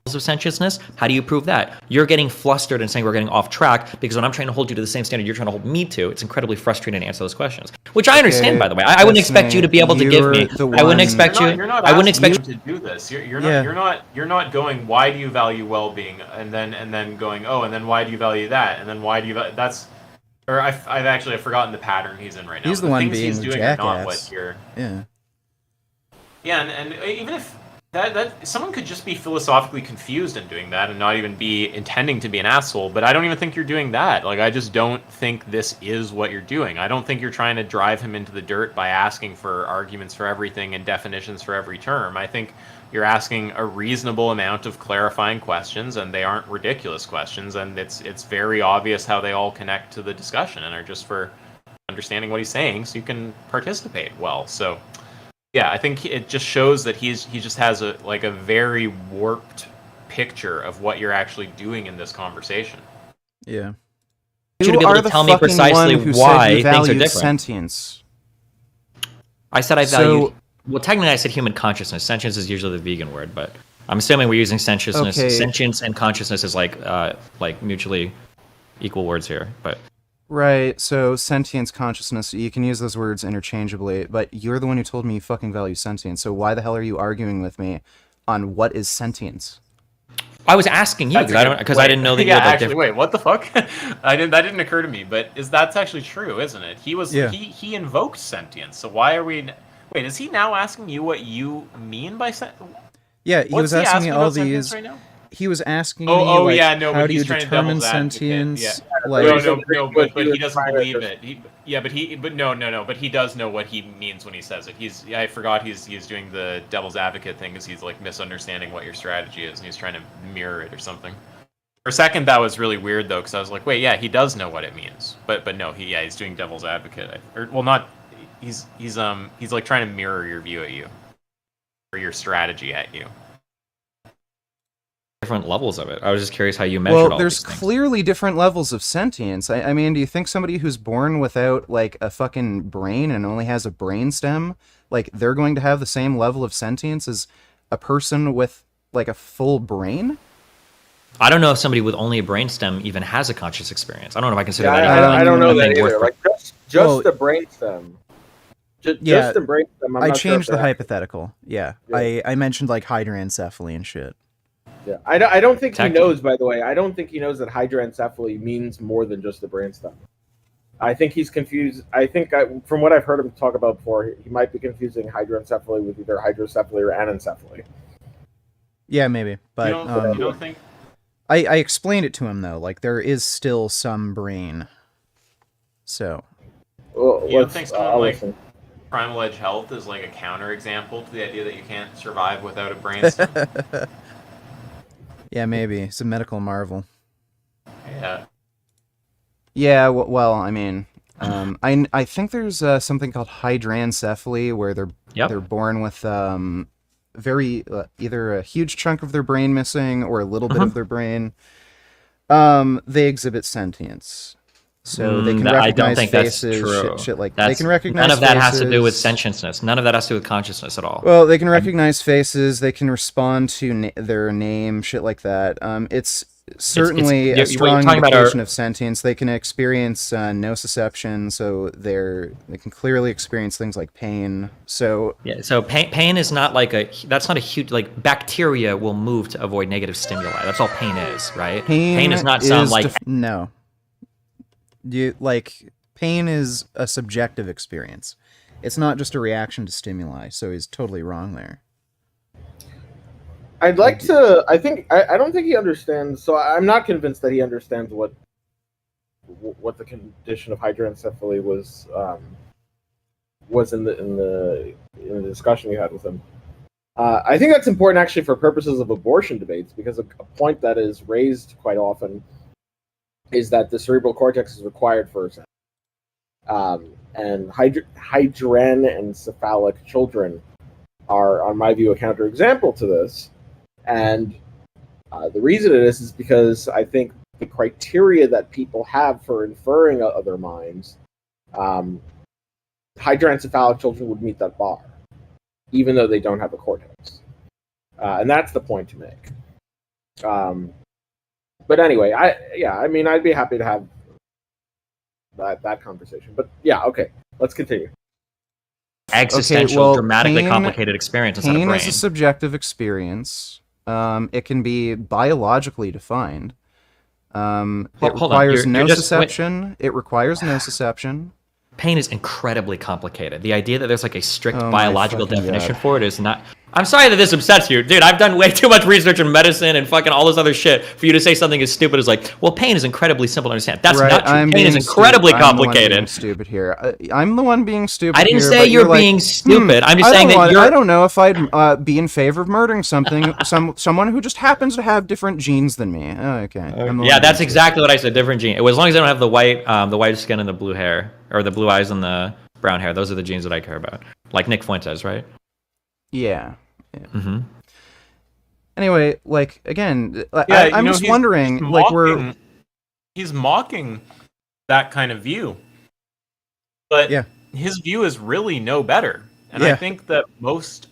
Of sentientiousness? How do you prove that? You're getting flustered and saying we're getting off track because when I'm trying to hold you to the same standard you're trying to hold me to, it's incredibly frustrating to answer those questions. Which I understand, by the way. I wouldn't expect you to be able to give me. I wouldn't expect you. I wouldn't expect you to do this. You're not going, why do you value well-being, and then going, oh, and then why do you value that, and then why do you that's. Or I've actually forgotten the pattern he's in right now. He's the one things being he's doing jackass. are not what you're. Yeah. Yeah, and even if that someone could just be philosophically confused in doing that and not even be intending to be an asshole, but I don't even think you're doing that. Like, I just don't think this is what you're doing. I don't think you're trying to drive him into the dirt by asking for arguments for everything and definitions for every term. I think you're asking a reasonable amount of clarifying questions, and they aren't ridiculous questions, and it's very obvious how they all connect to the discussion and are just for understanding what he's saying so you can participate well. So yeah, I think it just shows that he just has a very warped picture of what you're actually doing in this conversation. Yeah. You to be able to tell me precisely why things are different. Sentience. I said I value. Well, technically, I said human consciousness. Sentience is usually the vegan word, but I'm assuming we're using sentientiousness. Okay. Sentience and consciousness is like mutually equal words here, but. Right, so sentience, consciousness, you can use those words interchangeably, but you're the one who told me you fucking value sentience, so why the hell are you arguing with me on what is sentience? I was asking you because I didn't know that you had had actually, wait, what the fuck? That didn't occur to me, but that's actually true, isn't it? He invoked sentience, so why are we... Wait, is he now asking you what you mean by sentience? Yeah, he was asking me all these... Right now? He was asking me, how do you determine sentience? Yeah. Like, No, but he doesn't believe it. But he does know what he means when he says it. I forgot he's doing the devil's advocate thing because he's like misunderstanding what your strategy is and he's trying to mirror it or something. For a second, that was really weird though, because I was like, wait, yeah, he does know what it means, but no, he's doing devil's advocate. He's like trying to mirror your view at you, or your strategy at you. Different levels of it. I was just curious how you measured all these things. Well, there's clearly different levels of sentience. I mean, do you think somebody who's born without, like, a fucking brain and only has a brain stem, like, they're going to have the same level of sentience as a person with, like, a full brain? I don't know if somebody with only a brain stem even has a conscious experience. I don't know if I consider that. I don't know that either. Like, just the brain stem. Just the brain stem. I changed the hypothetical. Yeah. I mentioned, like, hydranencephaly and shit. Yeah, I don't think he knows, by the way. I don't think he knows that hydranencephaly means more than just the brainstem. I think he's confused. From what I've heard him talk about before, he might be confusing hydranencephaly with either hydrocephaly or anencephaly. Yeah, maybe. But you don't think... I explained it to him, though. Like, there is still some brain. So... Well, you don't think someone like Primal Edge Health is like a counterexample to the idea that you can't survive without a brainstem? Yeah, maybe. It's a medical marvel. Yeah. Yeah, well, I mean, I think there's something called hydranencephaly where they're born with either a huge chunk of their brain missing or a little bit of their brain. They exhibit sentience. So they can recognize I don't think faces, that's true. Shit like they can recognize none of that faces. has to do with sentientiousness. None of that has to do with consciousness at all. Well, they can recognize faces. They can respond to their name, shit like that. certainly you're a strong talking about indication of sentience. They can experience nociception, so they can clearly experience things like pain. So Yeah, so pain is not like that's not a huge, like, bacteria will move to avoid negative stimuli. That's all pain is, right? Pain is not some like no. Pain is a subjective experience. It's not just a reaction to stimuli, so he's totally wrong there. I don't think he understands. So I'm not convinced that he understands what the condition of hydranencephaly was in the discussion we had with him. I think that's important actually for purposes of abortion debates, because a point that is raised quite often is that the cerebral cortex is required for sex. And hydranencephalic children are, on my view, a counterexample to this. And the reason it is because I think the criteria that people have for inferring other minds, hydranencephalic children would meet that bar, even though they don't have a cortex. And that's the point to make. But anyway, I'd be happy to have that conversation. But yeah, okay, let's continue. existential, dramatically complicated experience inside a brain. Pain is a subjective experience. It can be biologically defined. It requires nociception. It requires nociception. Pain is incredibly complicated. The idea that there's like a strict biological definition for it is not... I'm sorry that this upsets you. Dude, I've done way too much research in medicine and fucking all this other shit for you to say something as stupid as like, well, pain is incredibly simple to understand. That's not true. Pain is incredibly complicated. I'm stupid here. I'm the one being stupid. I didn't say you're being stupid. I'm just saying that you're... I don't know if I'd be in favor of murdering someone who just happens to have different genes than me. Okay. Yeah, that's exactly what I said. Different gene. As long as I don't have the white skin and the blue hair, or the blue eyes and the brown hair, those are the genes that I care about. Like Nick Fuentes, right? Yeah. Mm-hmm. Anyway, like, again, I'm just wondering, he's mocking that kind of view, but his view is really no better. And I think that most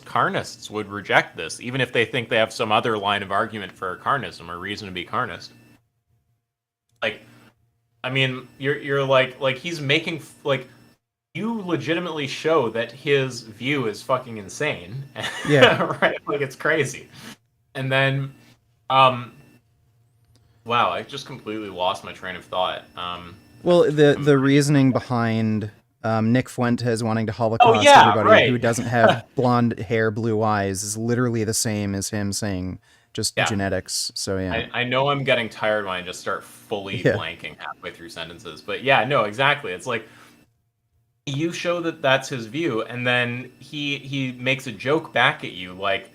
carnists would reject this, even if they think they have some other line of argument for carnism or reason to be carnist. Like, I mean, you're like he's making you legitimately show that his view is fucking insane. Yeah. Right? Like, it's crazy. And then, wow, I just completely lost my train of thought. Well, the reasoning behind Nick Fuentes wanting to Holocaust everybody who doesn't have blonde hair, blue eyes is literally the same as him saying just genetics. So yeah. I know I'm getting tired when I just start fully blanking halfway through sentences. But yeah, no, exactly. It's like, you show that that's his view, and then he makes a joke back at you, like,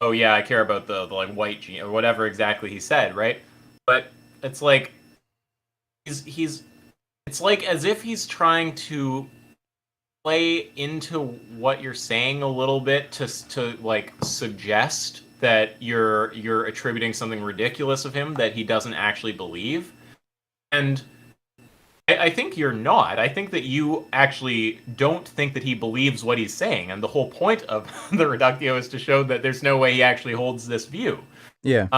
oh yeah, I care about the like white gene, or whatever exactly he said, right? But it's like it's like as if he's trying to play into what you're saying a little bit to like suggest that you're attributing something ridiculous of him that he doesn't actually believe. And I think you're not. I think that you actually don't think that he believes what he's saying, and the whole point of the reductio is to show that there's no way he actually holds this view. Yeah.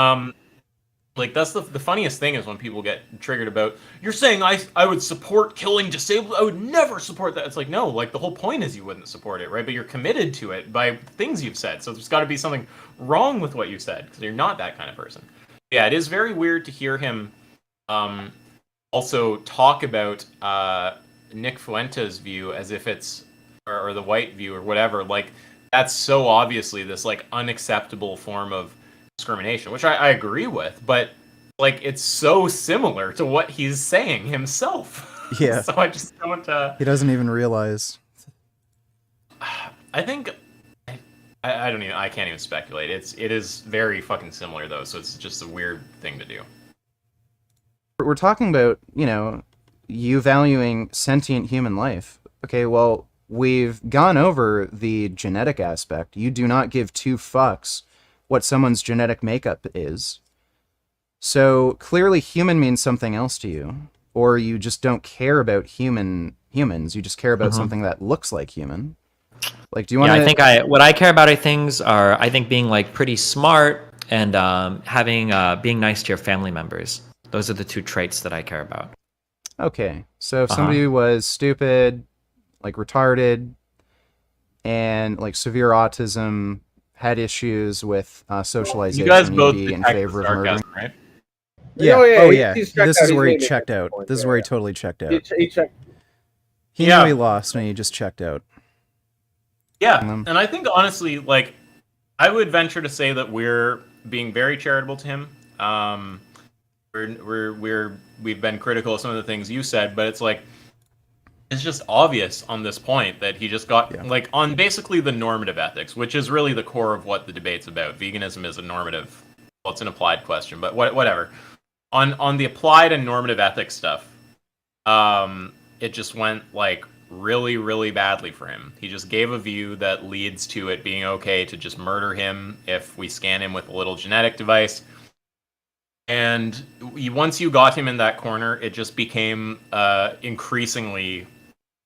Like, that's the funniest thing is when people get triggered about, you're saying I would support killing disabled, I would never support that. It's like, no, like, the whole point is you wouldn't support it, right? But you're committed to it by things you've said, so there's got to be something wrong with what you said, because you're not that kind of person. Yeah, it is very weird to hear him also talk about Nick Fuentes' view as if it's, or the white view or whatever, like, that's so obviously this, like, unacceptable form of discrimination, which I agree with, but, like, it's so similar to what he's saying himself. Yeah. So I just don't... he doesn't even realize. I think... I can't even speculate. It is very fucking similar, though, so it's just a weird thing to do. We're talking about, you valuing sentient human life. Okay, well, we've gone over the genetic aspect. You do not give two fucks what someone's genetic makeup is. So clearly human means something else to you. Or you just don't care about humans. You just care about something that looks like human. Like, do you want to... I think what I care about things are, I think, being like pretty smart, and having being nice to your family members. Those are the two traits that I care about. Okay, so if somebody was stupid, like retarded, and like severe autism, had issues with socialization, You guys you'd both be in detect favor the of murdering. sarcasm, right? Yeah. Oh, yeah, Oh he's- yeah. he's checked This out. is He's where he made it at checked this out. point, This is yeah, where he yeah. totally checked out. He checked. He Yeah. knew he lost, and he just checked out. Yeah, Mhm. and I think honestly, like, I would venture to say that we're being very charitable to him. We've been critical of some of the things you said, but it's like it's just obvious on this point that he just got like on basically the normative ethics, which is really the core of what the debate's about. Veganism is a normative, well, it's an applied question, but whatever. On the applied and normative ethics stuff, it just went like really, really badly for him. He just gave a view that leads to it being okay to just murder him if we scan him with a little genetic device. And once you got him in that corner, it just became increasingly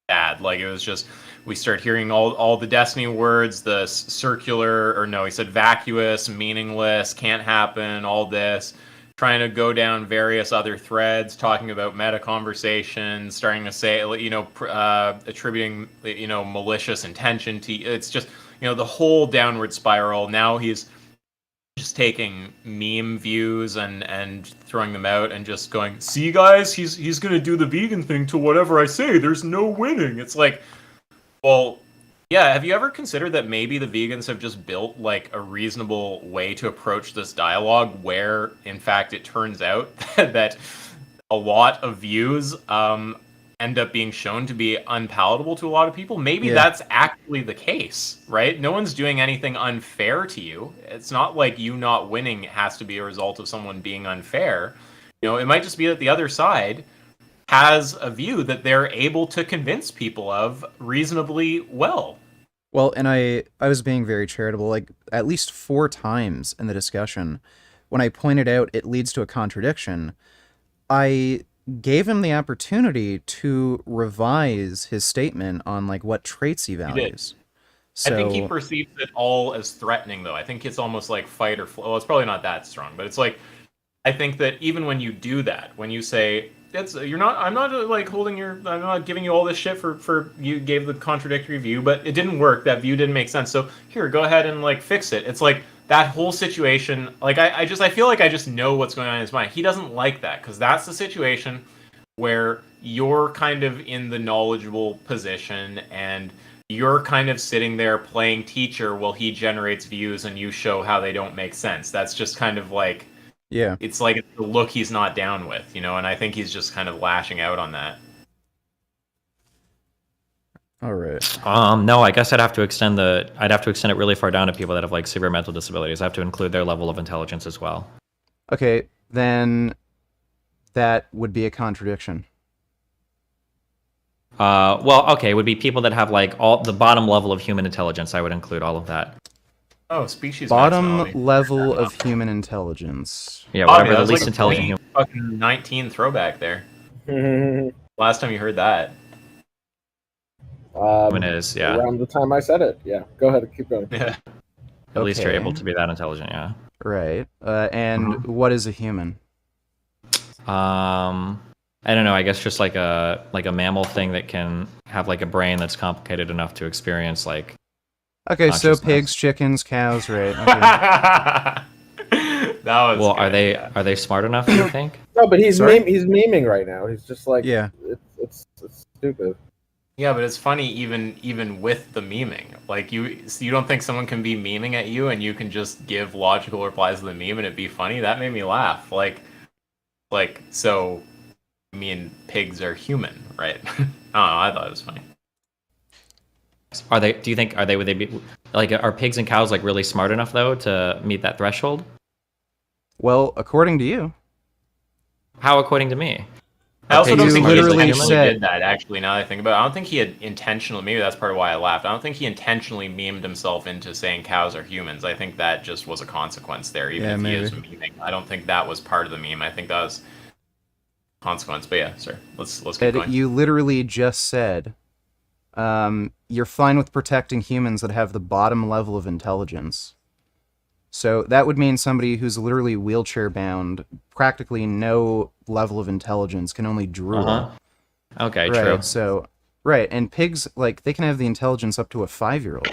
bad. Like, it was just, we start hearing all the Destiny words, the circular, or no, he said vacuous, meaningless, can't happen, all this. Trying to go down various other threads, talking about meta conversations, starting to say, attributing, malicious intention to, it's just, the whole downward spiral. Now he's just taking meme views and throwing them out and just going, see guys, he's gonna do the vegan thing to whatever I say. There's no winning. It's like, well, yeah, have you ever considered that maybe the vegans have just built like a reasonable way to approach this dialogue where in fact it turns out that a lot of views end up being shown to be unpalatable to a lot of people? Maybe that's actually the case, right? No one's doing anything unfair to you. It's not like you not winning has to be a result of someone being unfair. It might just be that the other side has a view that they're able to convince people of reasonably well. Well, and I was being very charitable, like at least 4 times in the discussion. When I pointed out it leads to a contradiction, I gave him the opportunity to revise his statement on like what traits he values. So, I think he perceives it all as threatening, though. I think it's almost like fight or flight. Well, it's probably not that strong, but it's like, I think that even when you do that, when you say, I'm not giving you all this shit for you gave the contradictory view, but it didn't work. That view didn't make sense. So here, go ahead and like fix it. It's like that whole situation. Like I feel like I just know what's going on in his mind. He doesn't like that because that's the situation where you're kind of in the knowledgeable position and you're kind of sitting there playing teacher while he generates views and you show how they don't make sense. That's just kind of like, it's like the look he's not down with, and I think he's just kind of lashing out on that. all right. No, I guess I'd have to extend it really far down to people that have like severe mental disabilities. I have to include their level of intelligence as well. Okay, then that would be a contradiction. Well, okay, it would be people that have like all the bottom level of human intelligence. I would include all of that. Oh, species Bottom level of human intelligence. Yeah, whatever that the was least like a intelligent human. fucking 19 throwback there. Last time you heard that. Human is, yeah. Around the time I said it. Yeah. Go ahead and keep going. Yeah. At least you're Okay. able to be that intelligent, yeah. Right. And what is a human? I don't know. I guess just like a mammal thing that can have like a brain that's complicated enough to experience like. Okay, so Consciousness. pigs, chickens, cows, right? Okay. That was Well, good. are they smart enough? Do you think? No, but he's Sorry? he's memeing right now. He's just like, Yeah. it's stupid. Yeah, but it's funny even with the memeing. Like you don't think someone can be memeing at you and you can just give logical replies to the meme and it be funny? That made me laugh. Like so. I mean, pigs are human, right? I don't know. I thought it was funny. Are they? Do you think would they be like? Are pigs and cows like really smart enough though to meet that threshold? Well, according to you. How, according to me? I also Okay, don't you think he literally intentionally said- did that. Actually, now that I think about it, I don't think he had intentionally. Maybe that's part of why I laughed. I don't think he intentionally memed himself into saying cows are humans. I think that just was a consequence there. Even Yeah, if maybe. he is memeing, I don't think that was part of the meme. I think that was consequence. But yeah, sorry. Let's keep Ed, going. you literally just said you're fine with protecting humans that have the bottom level of intelligence. So that would mean somebody who's literally wheelchair bound, practically no level of intelligence, can only drool. Uh-huh. Okay, Right. true. So, right, and pigs, like, they can have the intelligence up to a 5-year-old.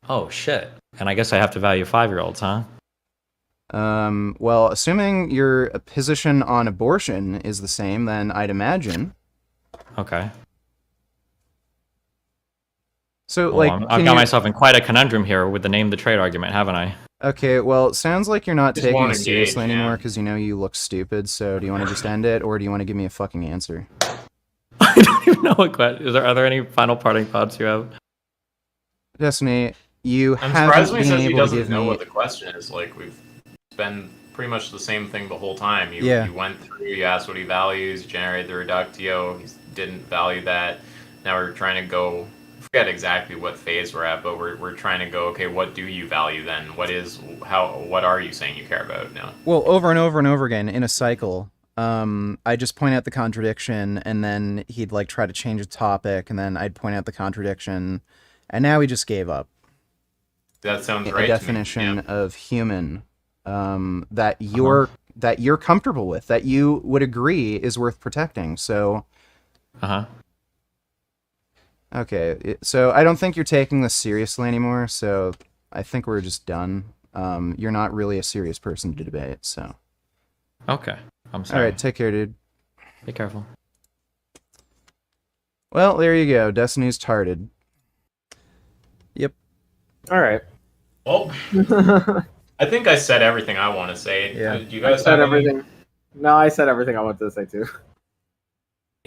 Oh shit. And I guess I have to value 5-year-olds, huh? Well, assuming your position on abortion is the same, then I'd imagine. Okay. So, Well, like, I've can got you... myself in quite a conundrum here with the name the trade argument, haven't I? Okay, well, it sounds like you're not Just taking won't it seriously engage, anymore yeah. because you know you look stupid, so do you want to just end it, or do you want to give me a fucking answer? I don't even know what question. Are there any final parting thoughts you have? Destiny, you I'm haven't surprised when he been says he able to doesn't give know me... what the question is. Like, we've been pretty much the same thing the whole time. Yeah. You went through, you asked what he values, you generated the reductio, he didn't value that. Now we're trying to go, I forget exactly what phase we're at, but we're trying to go, okay, what do you value then? What are you saying you care about now? Well, over and over and over again in a cycle, I just point out the contradiction, and then he'd like try to change the topic, and then I'd point out the contradiction, and now he just gave up. That sounds A right definition to me. of human that you're comfortable with, that you would agree is worth protecting. So, Uh-huh. okay, so I don't think you're taking this seriously anymore. So I think we're just done. You're not really a serious person to debate. So, Okay. I'm all sorry. right, take care, dude. Be careful. Well, there you go. Destiny's tarded. Yep. All right. Well, I think I said everything I want to say. Yeah. Do you I guys said have any- everything. No, I said everything I wanted to say too.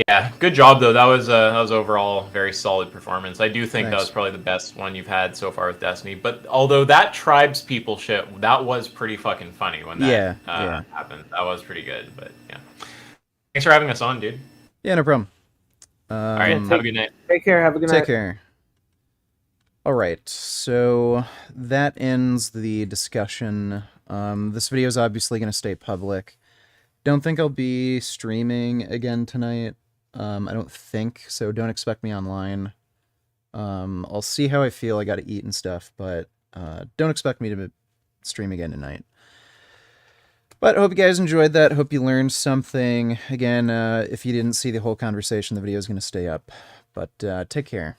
Yeah, good job though. That was overall very solid performance. I do think that Thanks. was probably the best one you've had so far with Destiny. But although that tribes people shit, that was pretty fucking funny when that Yeah. happened. That was pretty good. But yeah, thanks for having us on, dude. Yeah, no problem. All right, have a good night. Take care. Have a good night. Take care. All right, so that ends the discussion. This video is obviously going to stay public. Don't think I'll be streaming again tonight. I don't think, so don't expect me online. I'll see how I feel. I got to eat and stuff, but don't expect me to stream again tonight. But I hope you guys enjoyed that. Hope you learned something. Again, if you didn't see the whole conversation, the video is going to stay up. But take care.